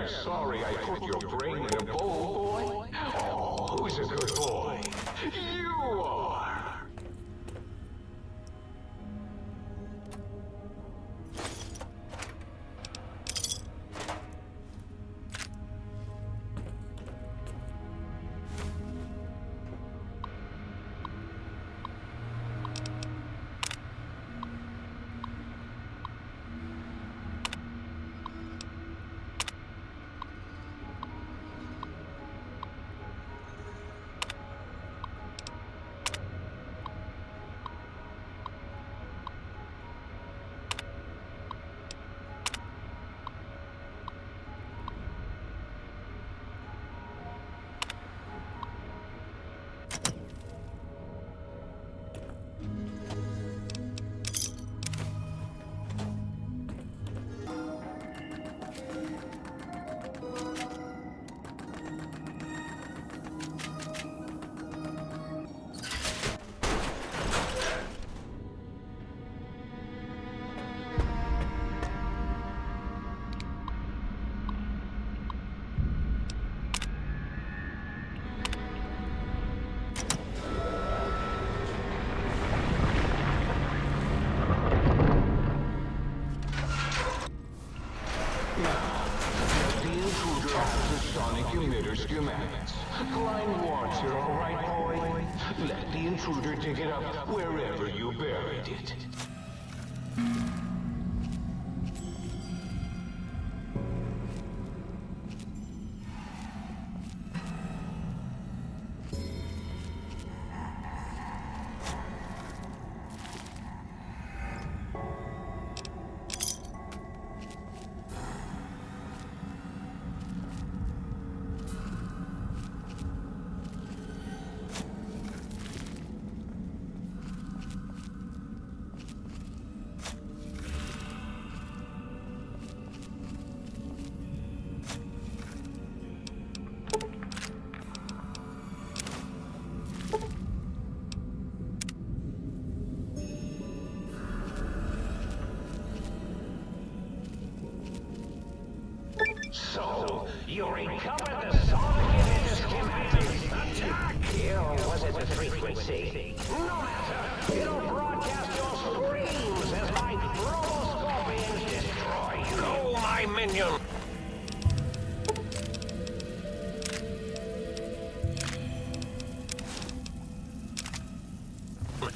sorry I put your brain in a bowl, boy. Oh, who's a good boy? You are. Klein wants it, all right, boy? Let the intruder dig it up wherever you buried it. So, you recovered the sonic image schematics. Attack! Or was it the frequency? No matter. It'll broadcast your screams as my Bromoscorpions destroy you. Go, my minion!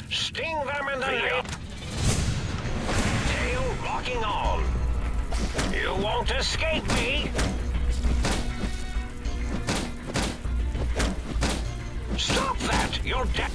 Sting them in the nail. Tail locking on. You won't escape me! Stop that! You're dead!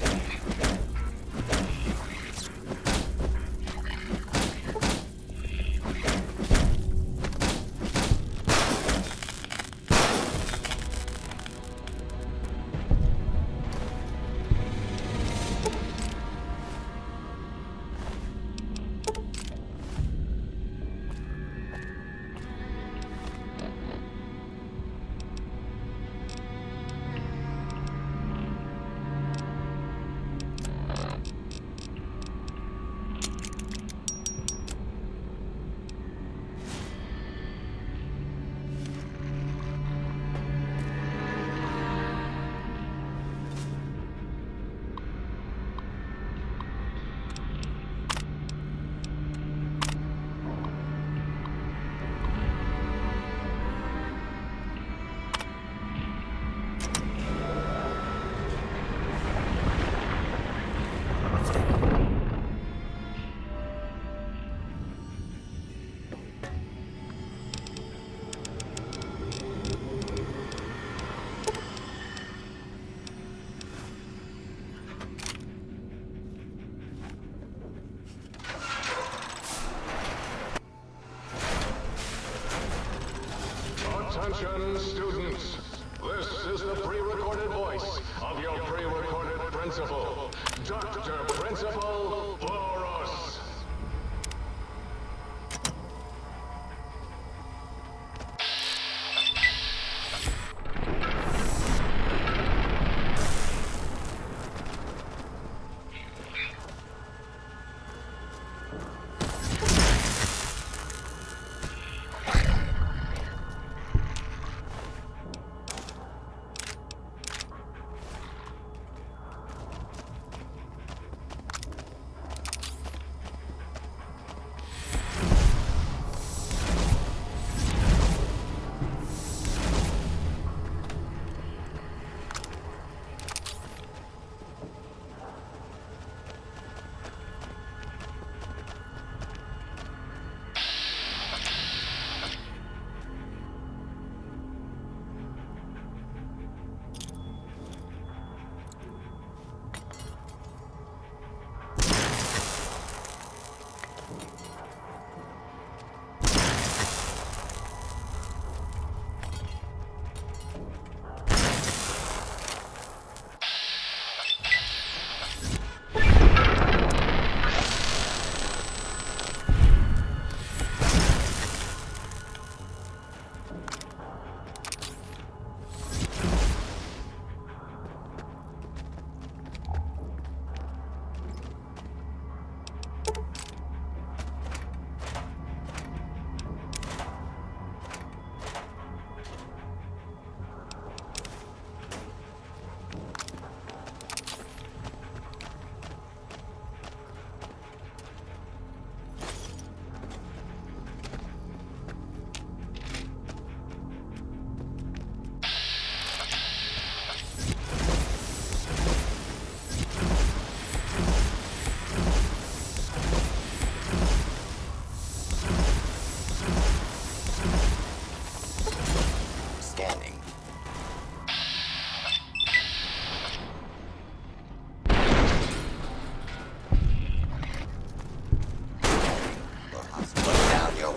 Attention, students. This is the pre-recorded voice of your pre-recorded principal, Dr. Principal Boros.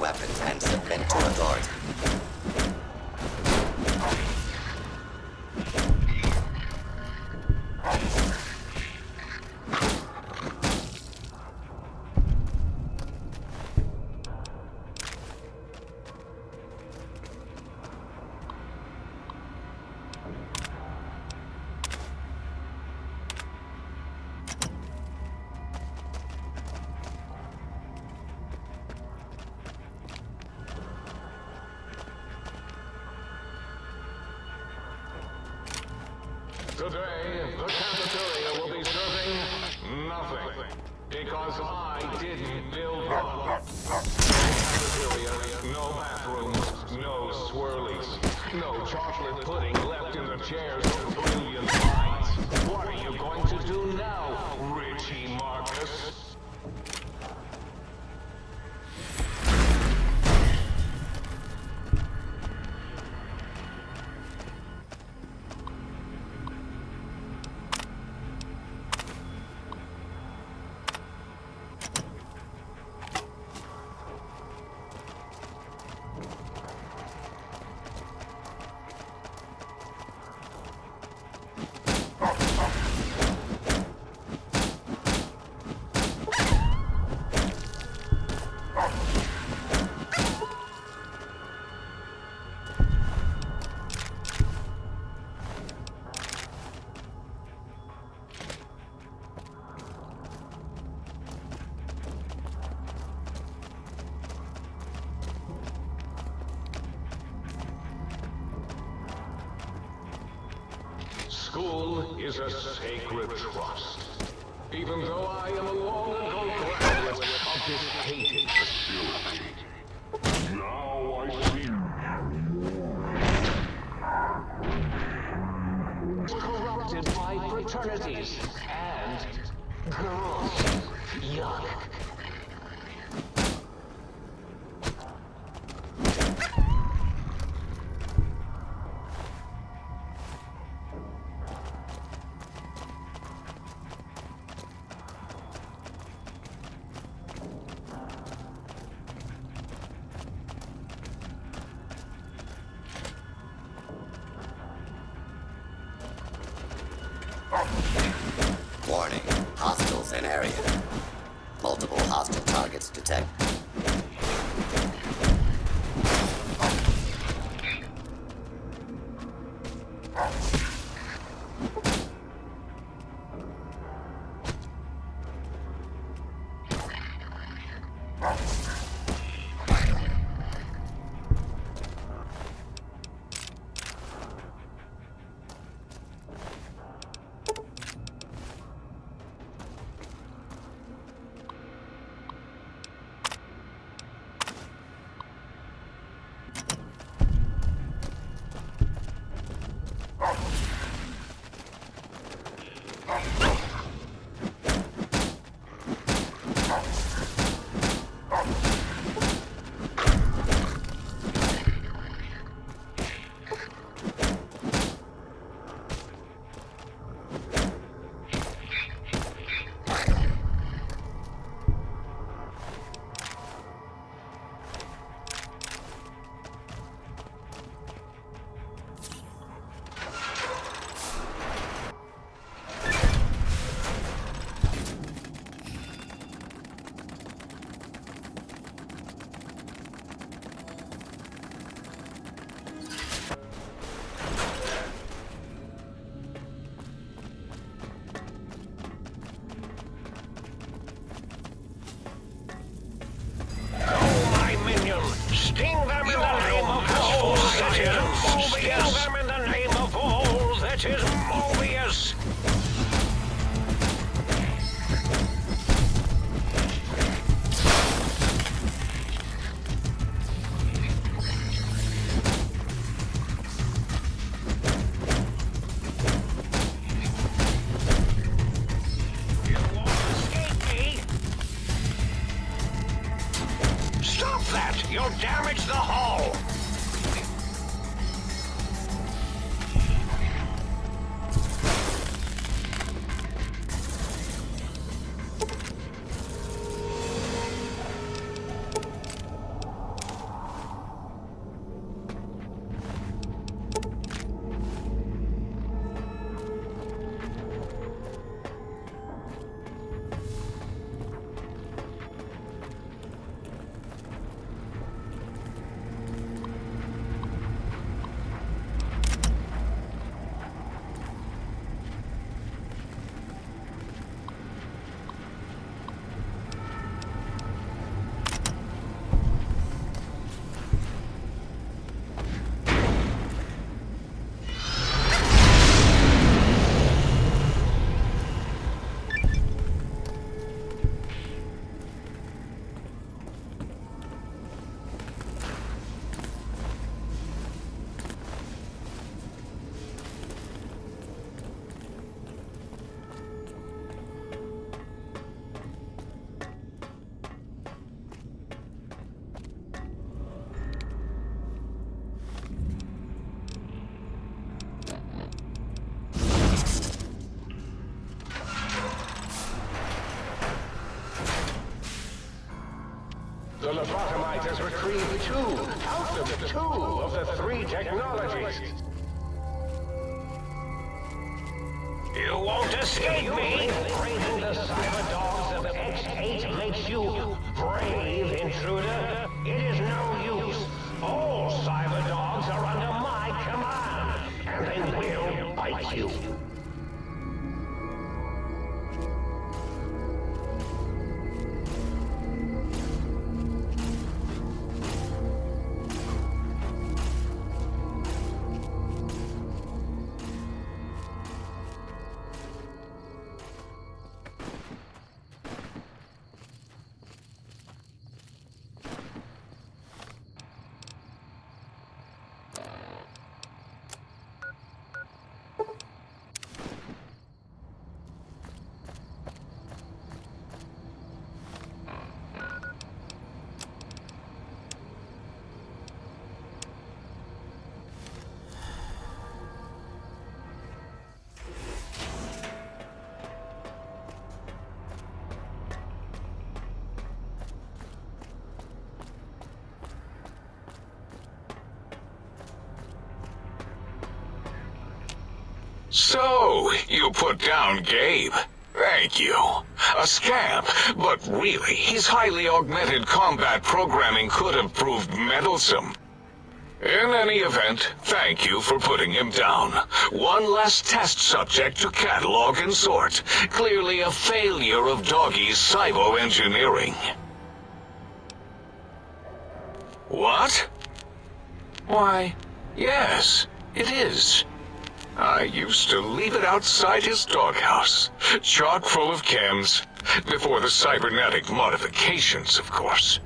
weapons and submit to authority. Today, the cafeteria will be serving nothing. Because I didn't build one. Cafeteria, no bathrooms, no swirlies, no chocolate pudding left in the chairs or brilliant minds. What are you going to do now, Richie Marcus? School is a sacred trust. Even though I am a long-ago graduate of this hated facility. Now I see corrupted by fraternities and girls. Yuck. Warning, hostiles in area. Multiple hostile targets detected. Sting them in the name of all that is Mobius! Sting them in the name of all that is Mobius! You won't escape me! Stop that! You'll damage the hull! the lobotomite has retrieved 2 out of 2 of the 3 technologies. You won't escape me! Braving the cyber dogs of X8 makes you brave, intruder. It is no use. All cyber dogs are under my command, and they will bite you. So, you put down Gabe. Thank you. A scamp, but really, his highly augmented combat programming could have proved meddlesome. In any event, thank you for putting him down. One less test subject to catalog and sort. Clearly a failure of Doggy's cybo-engineering. What? Why, yes, it is. I used to leave it outside his doghouse, chock full of chems, before the cybernetic modifications, of course.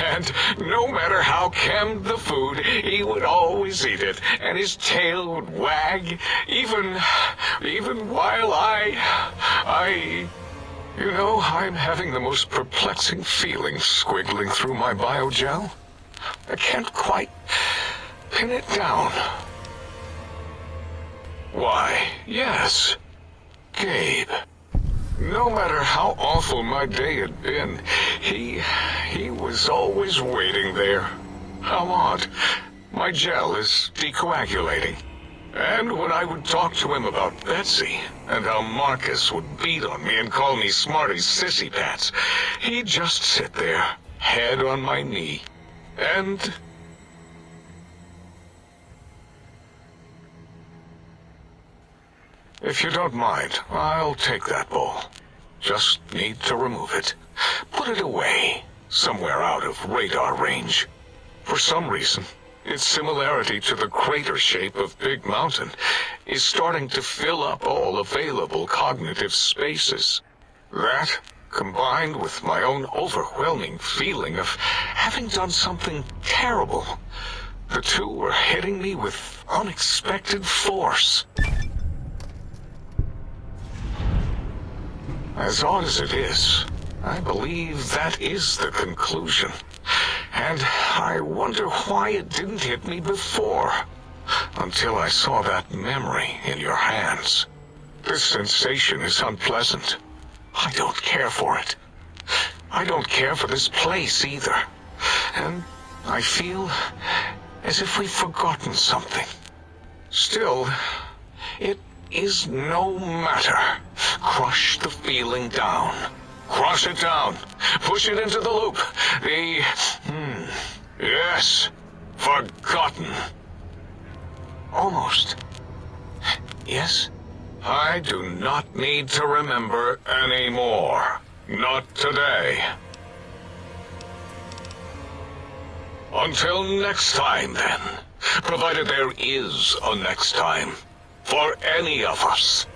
And no matter how chemmed the food, he would always eat it, and his tail would wag, even while you know, I'm having the most perplexing feeling squiggling through my biogel. I can't quite pin it down. Why, yes, Gabe. No matter how awful my day had been, he was always waiting there. How odd. My gel is decoagulating. And when I would talk to him about Betsy, and how Marcus would beat on me and call me Smarty's sissy pants, he'd just sit there, head on my knee, and... If you don't mind, I'll take that bowl. Just need to remove it. Put it away, somewhere out of radar range. For some reason, its similarity to the crater shape of Big Mountain is starting to fill up all available cognitive spaces. That, combined with my own overwhelming feeling of having done something terrible, the two were hitting me with unexpected force. As odd as it is, I believe that is the conclusion. And I wonder why it didn't hit me before, until I saw that memory in your hands. This sensation is unpleasant. I don't care for it. I don't care for this place either. And I feel as if we've forgotten something. Still, it is no matter. Crush the feeling down. Crush it down. Push it into the loop. Yes. Forgotten. Almost. Yes? I do not need to remember anymore. Not today. Until next time, then. Provided there is a next time. For any of us.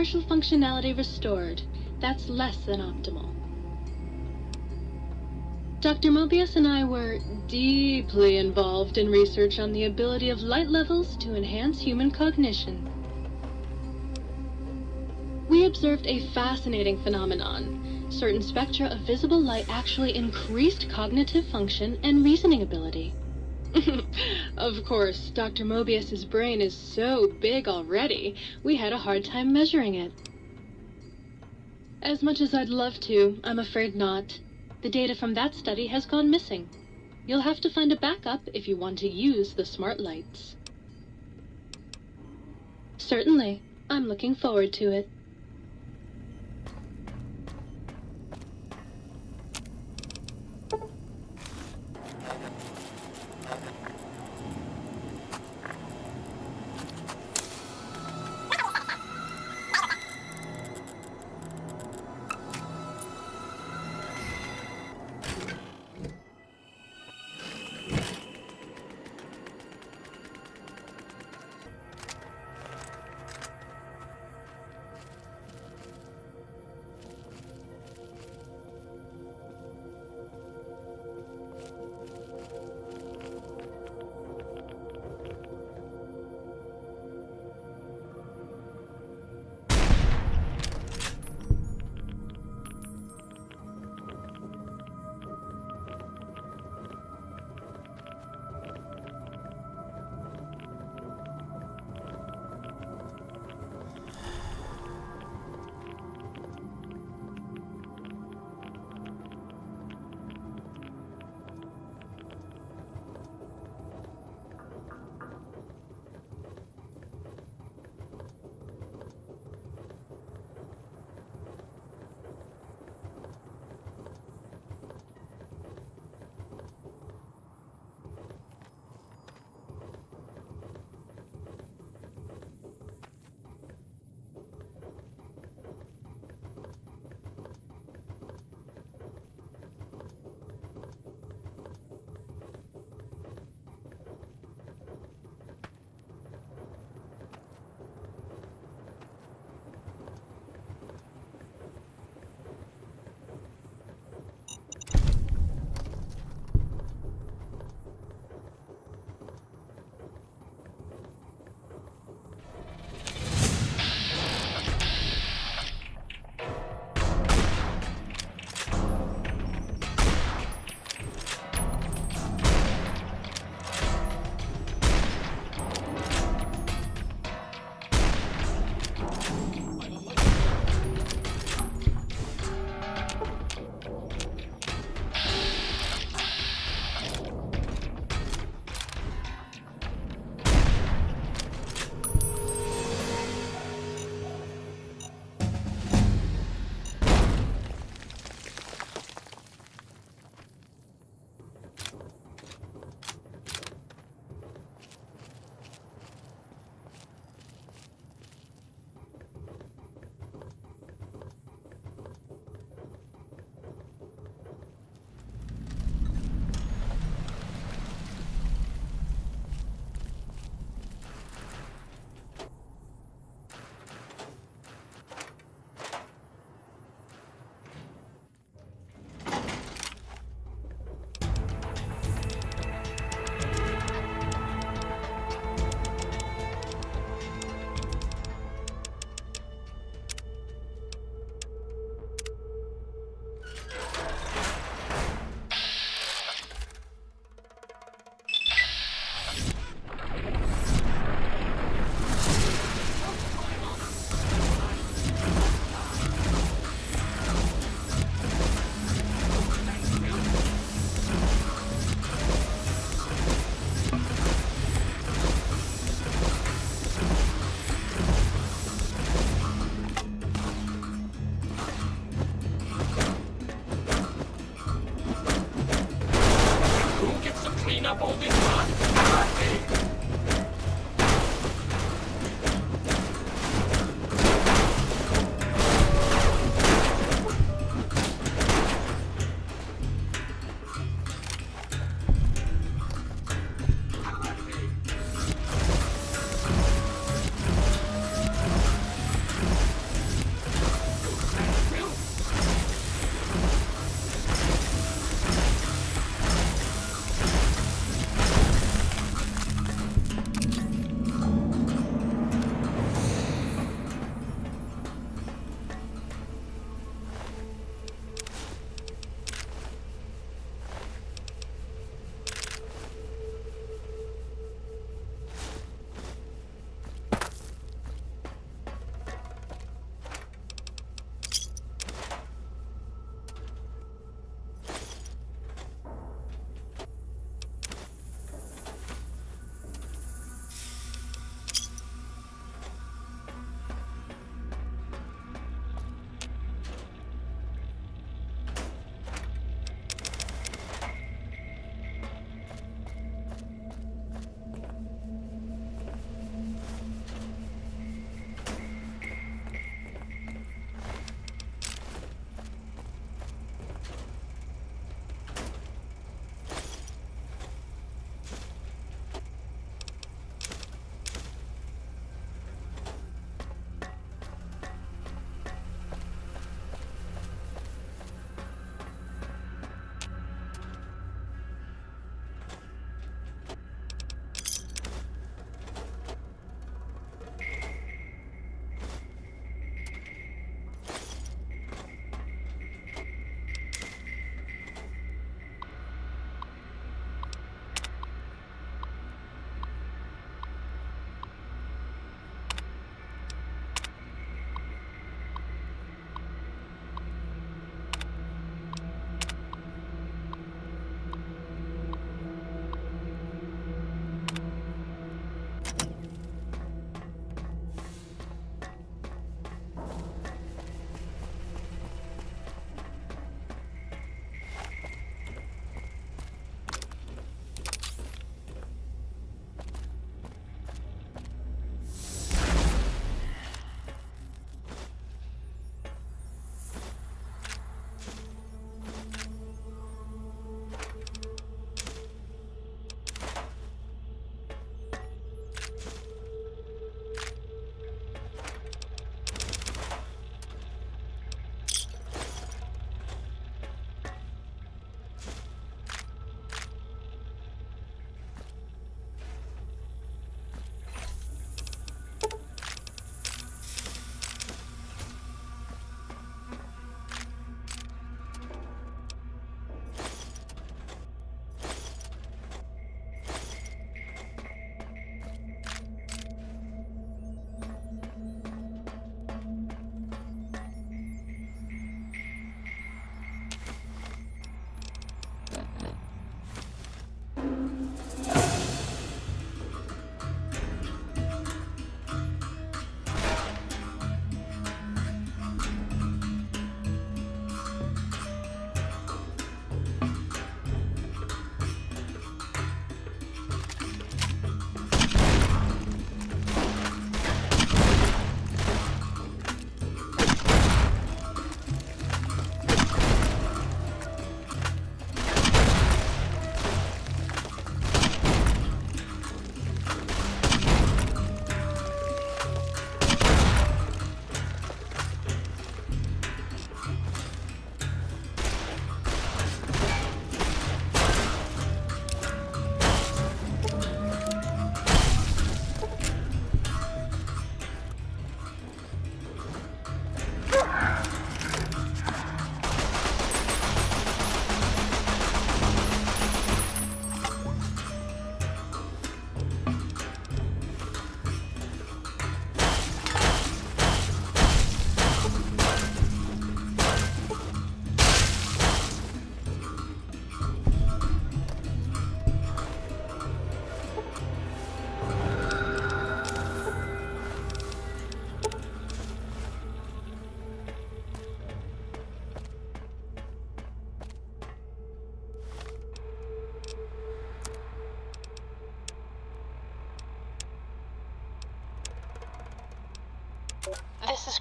partial functionality restored. That's less than optimal. Dr. Mobius and I were deeply involved in research on the ability of light levels to enhance human cognition. We observed a fascinating phenomenon. Certain spectra of visible light actually increased cognitive function and reasoning ability. Of course, Dr. Mobius's brain is so big already, we had a hard time measuring it. As much as I'd love to, I'm afraid not. The data from that study has gone missing. You'll have to find a backup if you want to use the smart lights. Certainly. I'm looking forward to it.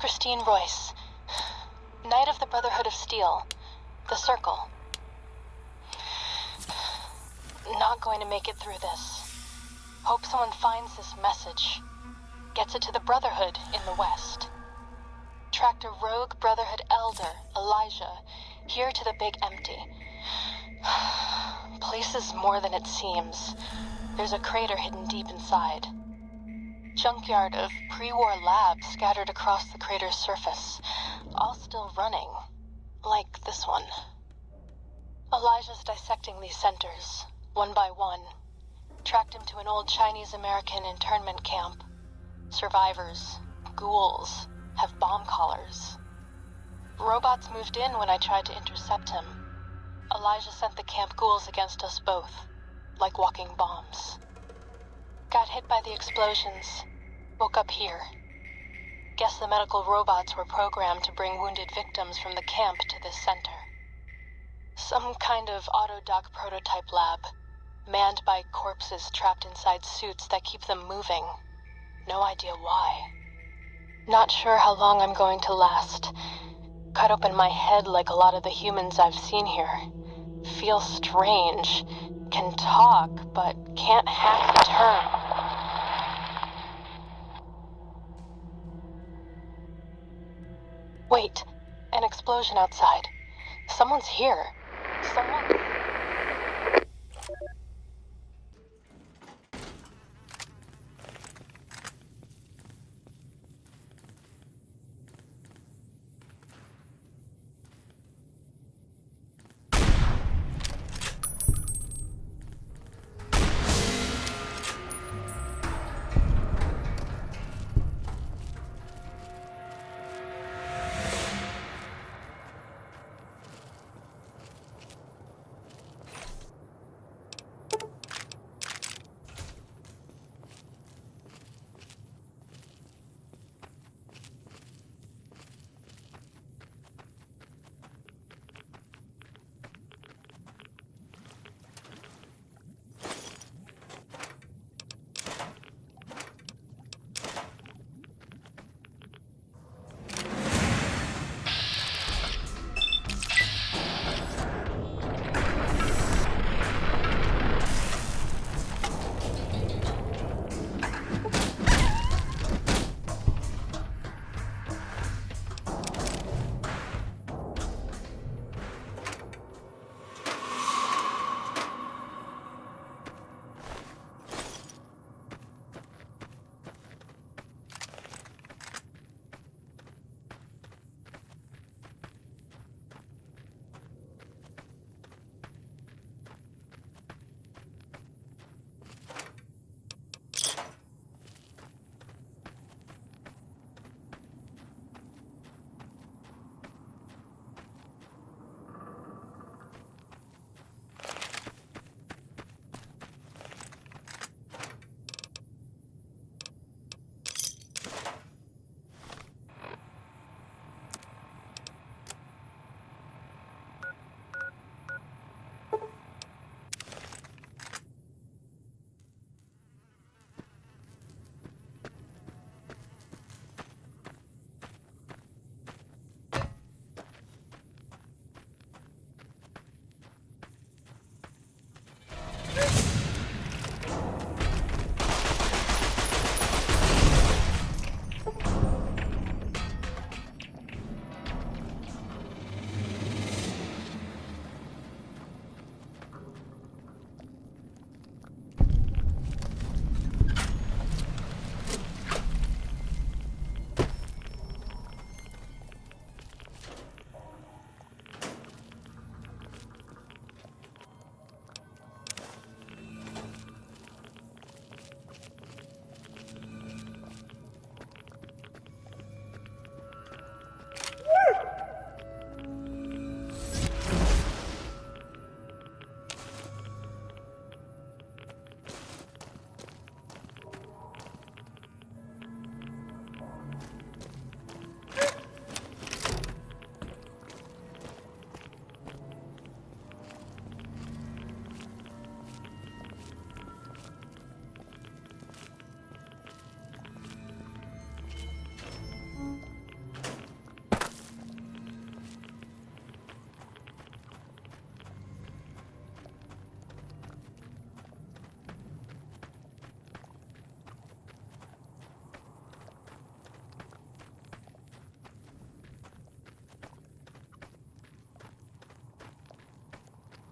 Christine Royce, Knight of the Brotherhood of Steel, the Circle. Not going to make it through this. Hope someone finds this message. Gets it to the Brotherhood in the West. Tracked a rogue Brotherhood elder, Elijah, here to the Big Empty. Place is more than it seems. There's a crater hidden deep inside. Junkyard of pre-war labs scattered across the crater's surface, all still running, like this one. Elijah's dissecting these centers, one by one. Tracked him to an old Chinese-American internment camp. Survivors, ghouls, have bomb collars. Robots moved in when I tried to intercept him. Elijah sent the camp ghouls against us both, like walking bombs. Got hit by the explosions. Woke up here. Guess the medical robots were programmed to bring wounded victims from the camp to this center. Some kind of autodoc prototype lab, manned by corpses trapped inside suits that keep them moving. No idea why. Not sure how long I'm going to last. Cut open my head like a lot of the humans I've seen here. Feel strange. Can talk, but can't hack the term. Wait, an explosion outside. Someone's here. Someone...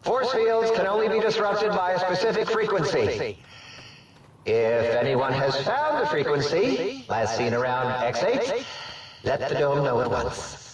Force fields can only be disrupted by a specific frequency. If anyone has found the frequency, last seen around X8, let the dome know at once.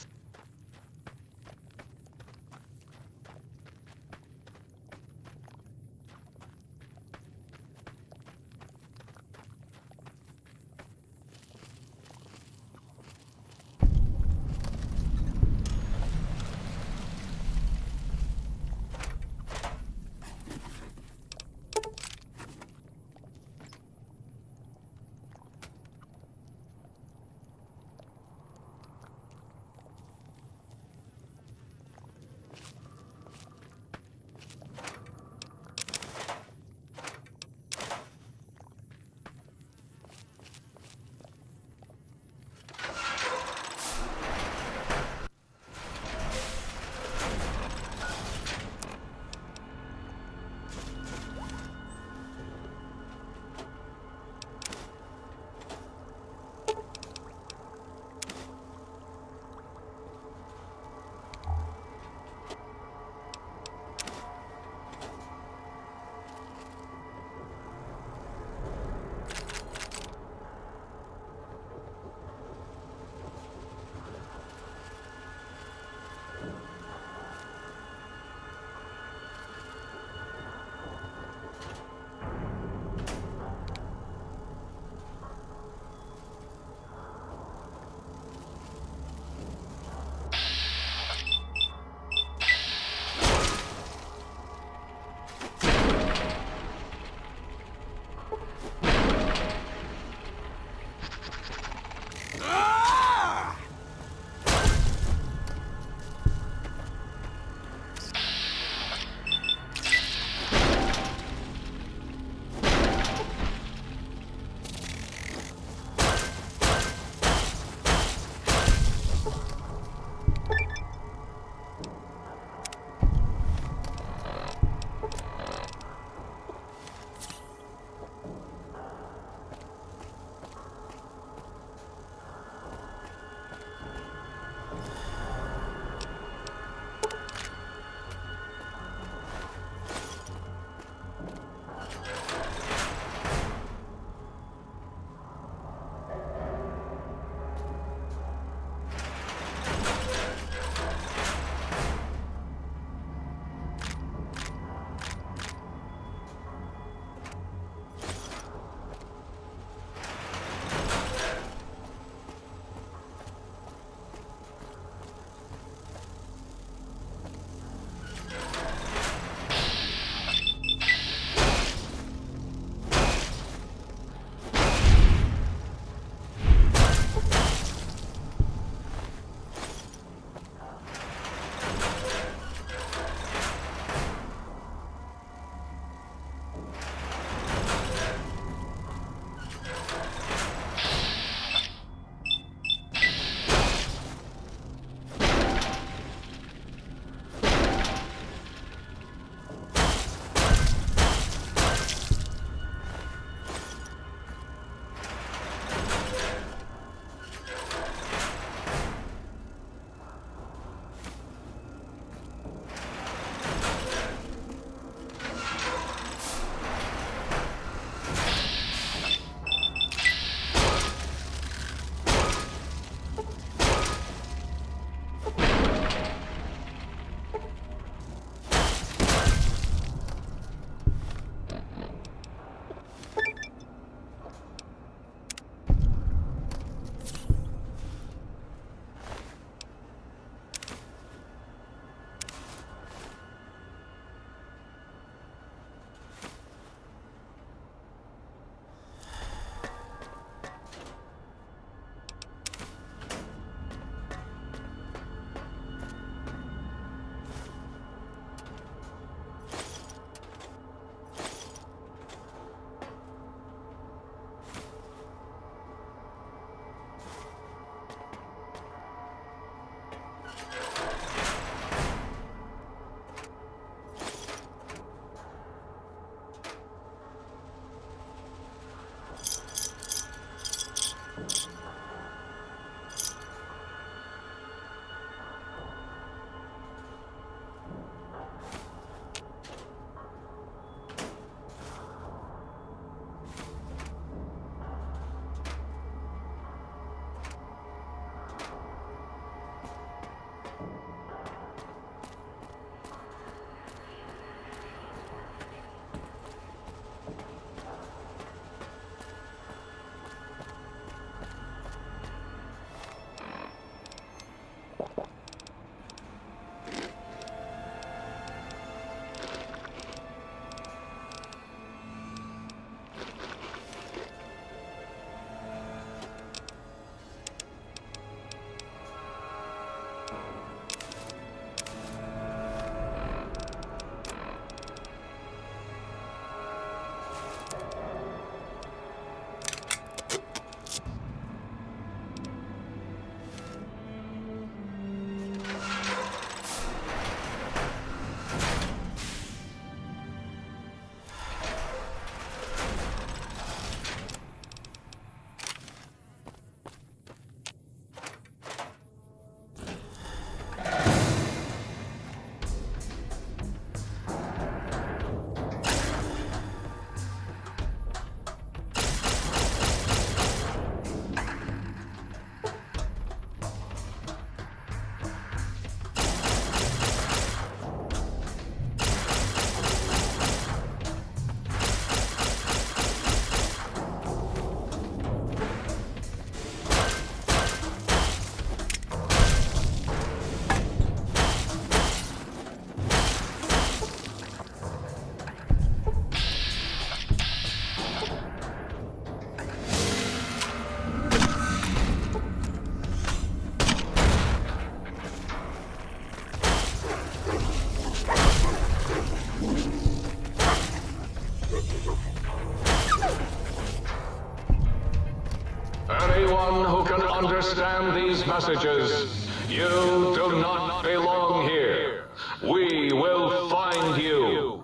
these messages. You do not belong here. We will find you.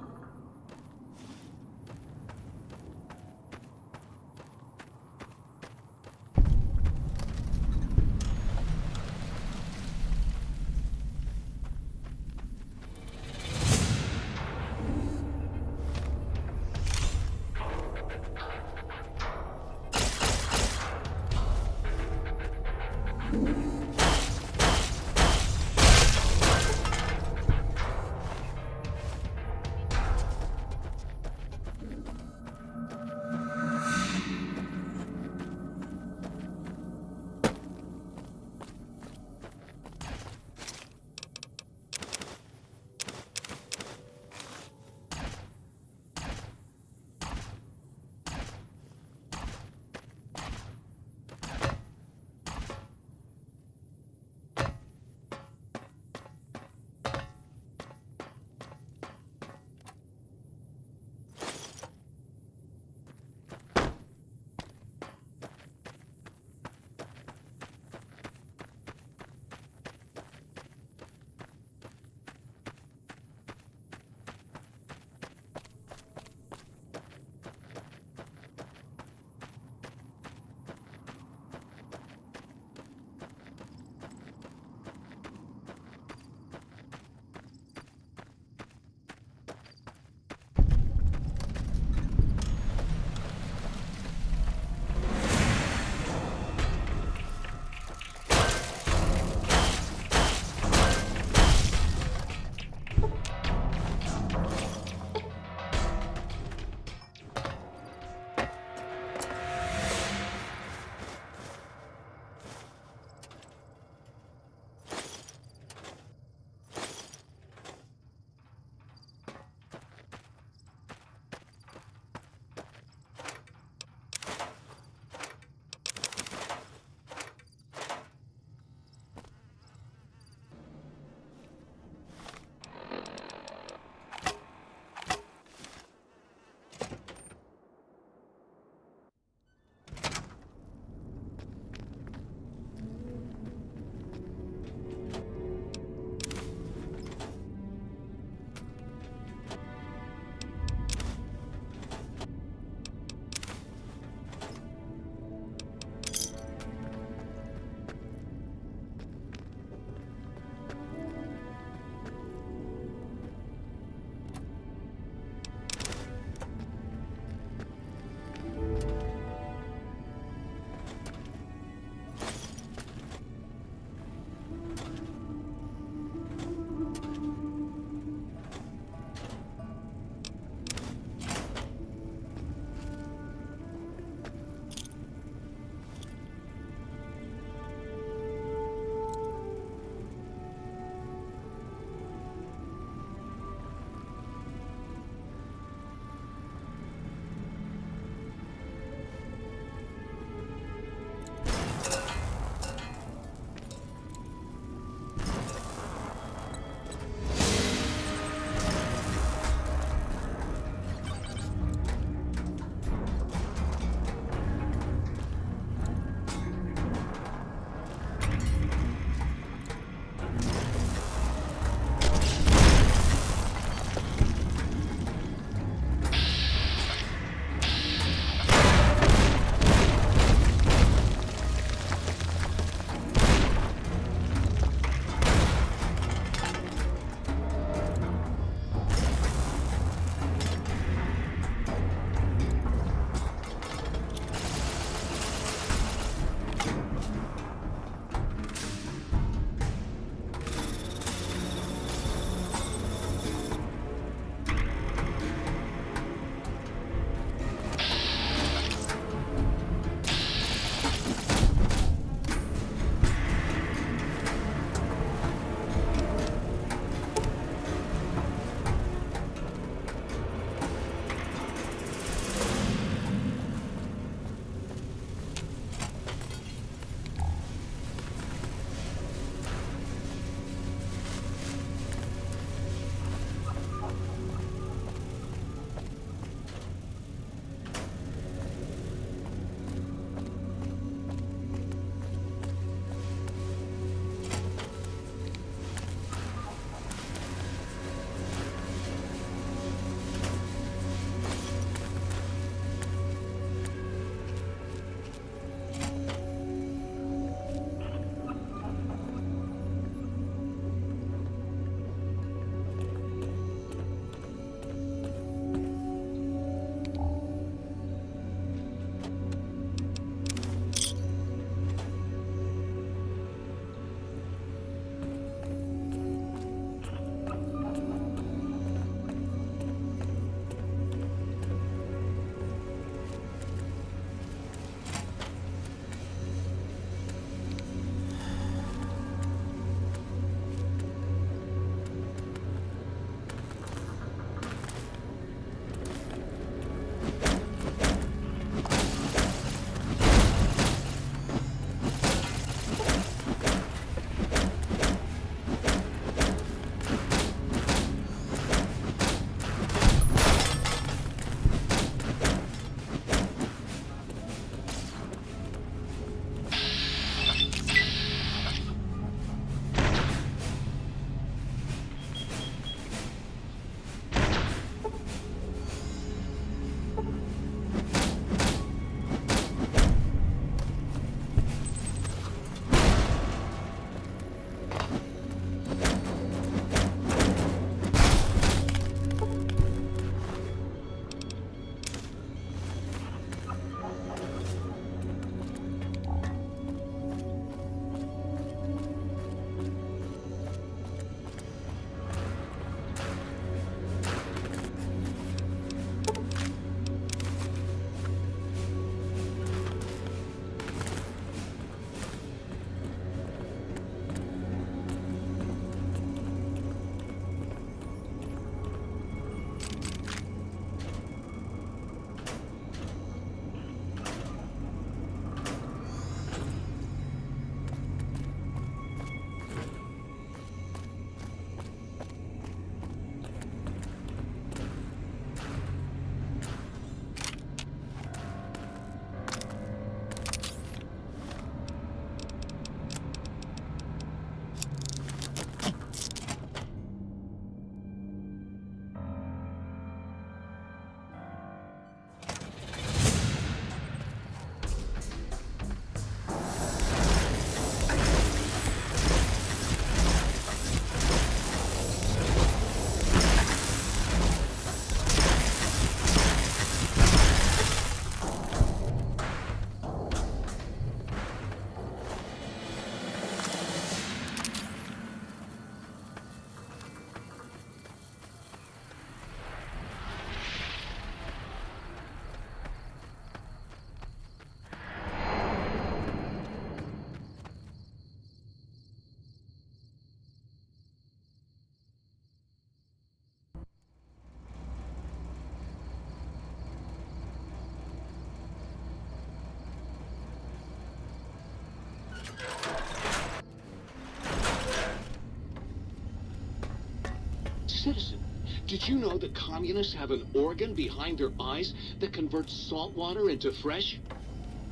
Citizen, did you know that communists have an organ behind their eyes that converts salt water into fresh?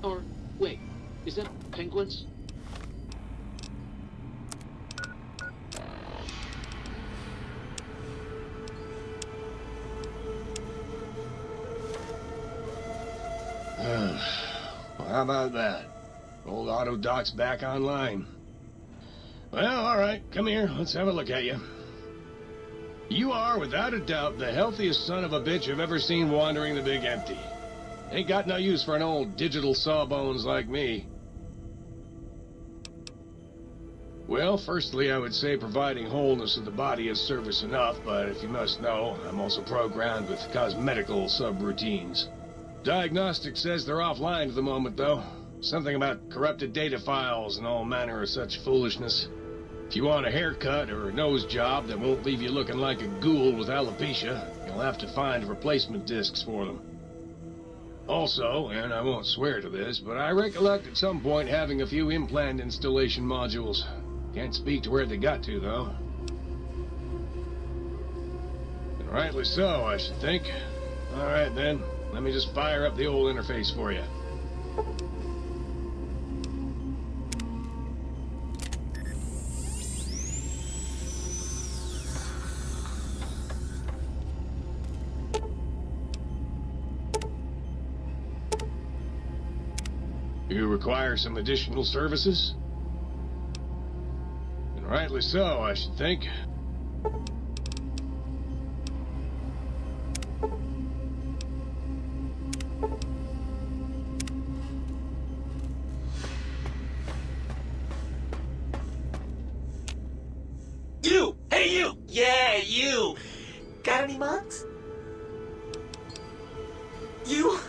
Or, wait, is that penguins? Well, how about that? Old auto doc's back online. Well, all right, come here. Let's have a look at you. You are, without a doubt, the healthiest son of a bitch I've ever seen wandering the big empty. Ain't got no use for an old digital sawbones like me. Well, firstly, I would say providing wholeness of the body is service enough, but if you must know, I'm also programmed with cosmetical subroutines. Diagnostic says they're offline at the moment, though. Something about corrupted data files and all manner of such foolishness. If you want a haircut or a nose job that won't leave you looking like a ghoul with alopecia, you'll have to find replacement discs for them. Also, and I won't swear to this, but I recollect at some point having a few implant installation modules. Can't speak to where they got to, though. And rightly so, I should think. All right, then. Let me just fire up the old interface for you. You require some additional services? And rightly so, I should think. You! Hey, you! Yeah, you! Got any mugs? You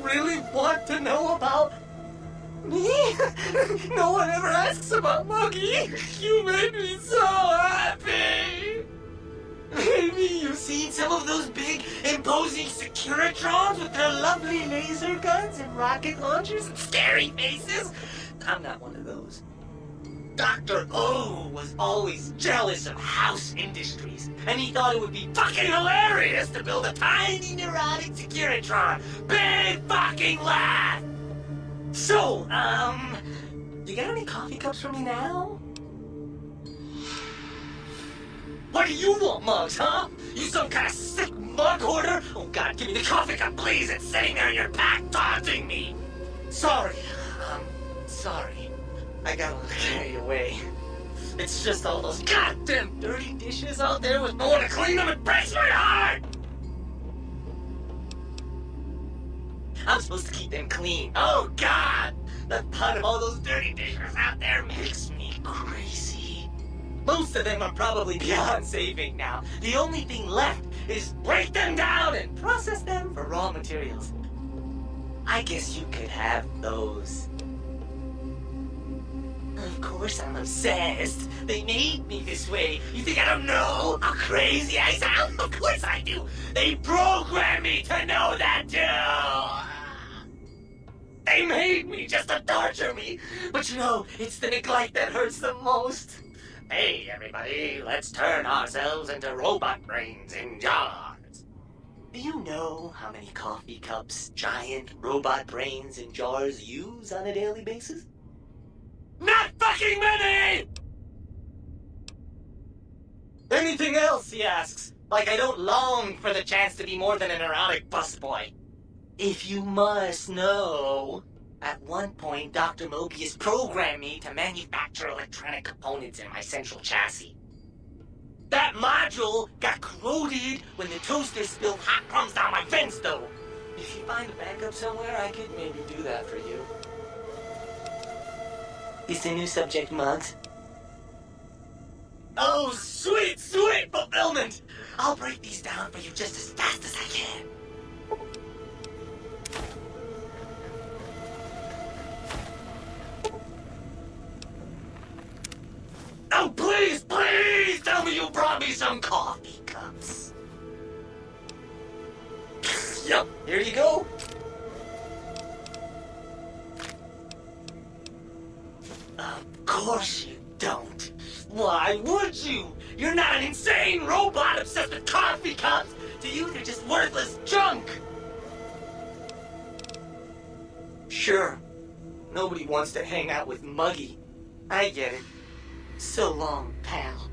really want to know about me? No one ever asks about Muggy. You made me so happy. Maybe you've seen some of those big, imposing Securitrons with their lovely laser guns and rocket launchers and scary faces. I'm not one of those. Dr. O was always jealous of House Industries, and he thought it would be fucking hilarious to build a tiny neurotic Securitron. Big fucking laugh! So, you got any coffee cups for me now? What do you want, Mugs, huh? You some kind of sick mug hoarder? Oh god, give me the coffee cup, please! It's sitting there in your pack taunting me! Sorry. Sorry. I got a little carried away. It's just all those goddamn dirty dishes out there with no one to clean them. It breaks my heart! I'm supposed to keep them clean. Oh, God! The thought of all those dirty dishes out there makes me crazy. Most of them are probably beyond saving now. The only thing left is break them down and process them for raw materials. I guess you could have those. Of course I'm obsessed. They made me this way. You think I don't know how crazy I sound? Of course I do. They programmed me to know that too. They made me just to torture me. But you know, it's the neglect that hurts the most. Hey everybody, let's turn ourselves into robot brains in jars. Do you know how many coffee cups giant robot brains in jars use on a daily basis? Not fucking many! Anything else, he asks. Like I don't long for the chance to be more than an erotic busboy. If you must know, at one point Dr. Mobius programmed me to manufacture electronic components in my central chassis. That module got corroded when the toaster spilled hot crumbs down my vents, though. If you find a backup somewhere, I could maybe do that for you. Is the new subject Mugs? Oh, sweet, sweet fulfillment! I'll break these down for you just as fast as I can. Oh, please, please tell me you brought me some coffee cups. Yep, here you go. Of course you Don't. Why would you? You're not an insane robot obsessed with coffee cups. To you, they're just worthless junk. Sure. Nobody wants to hang out with Muggy. I get it. So long, pal.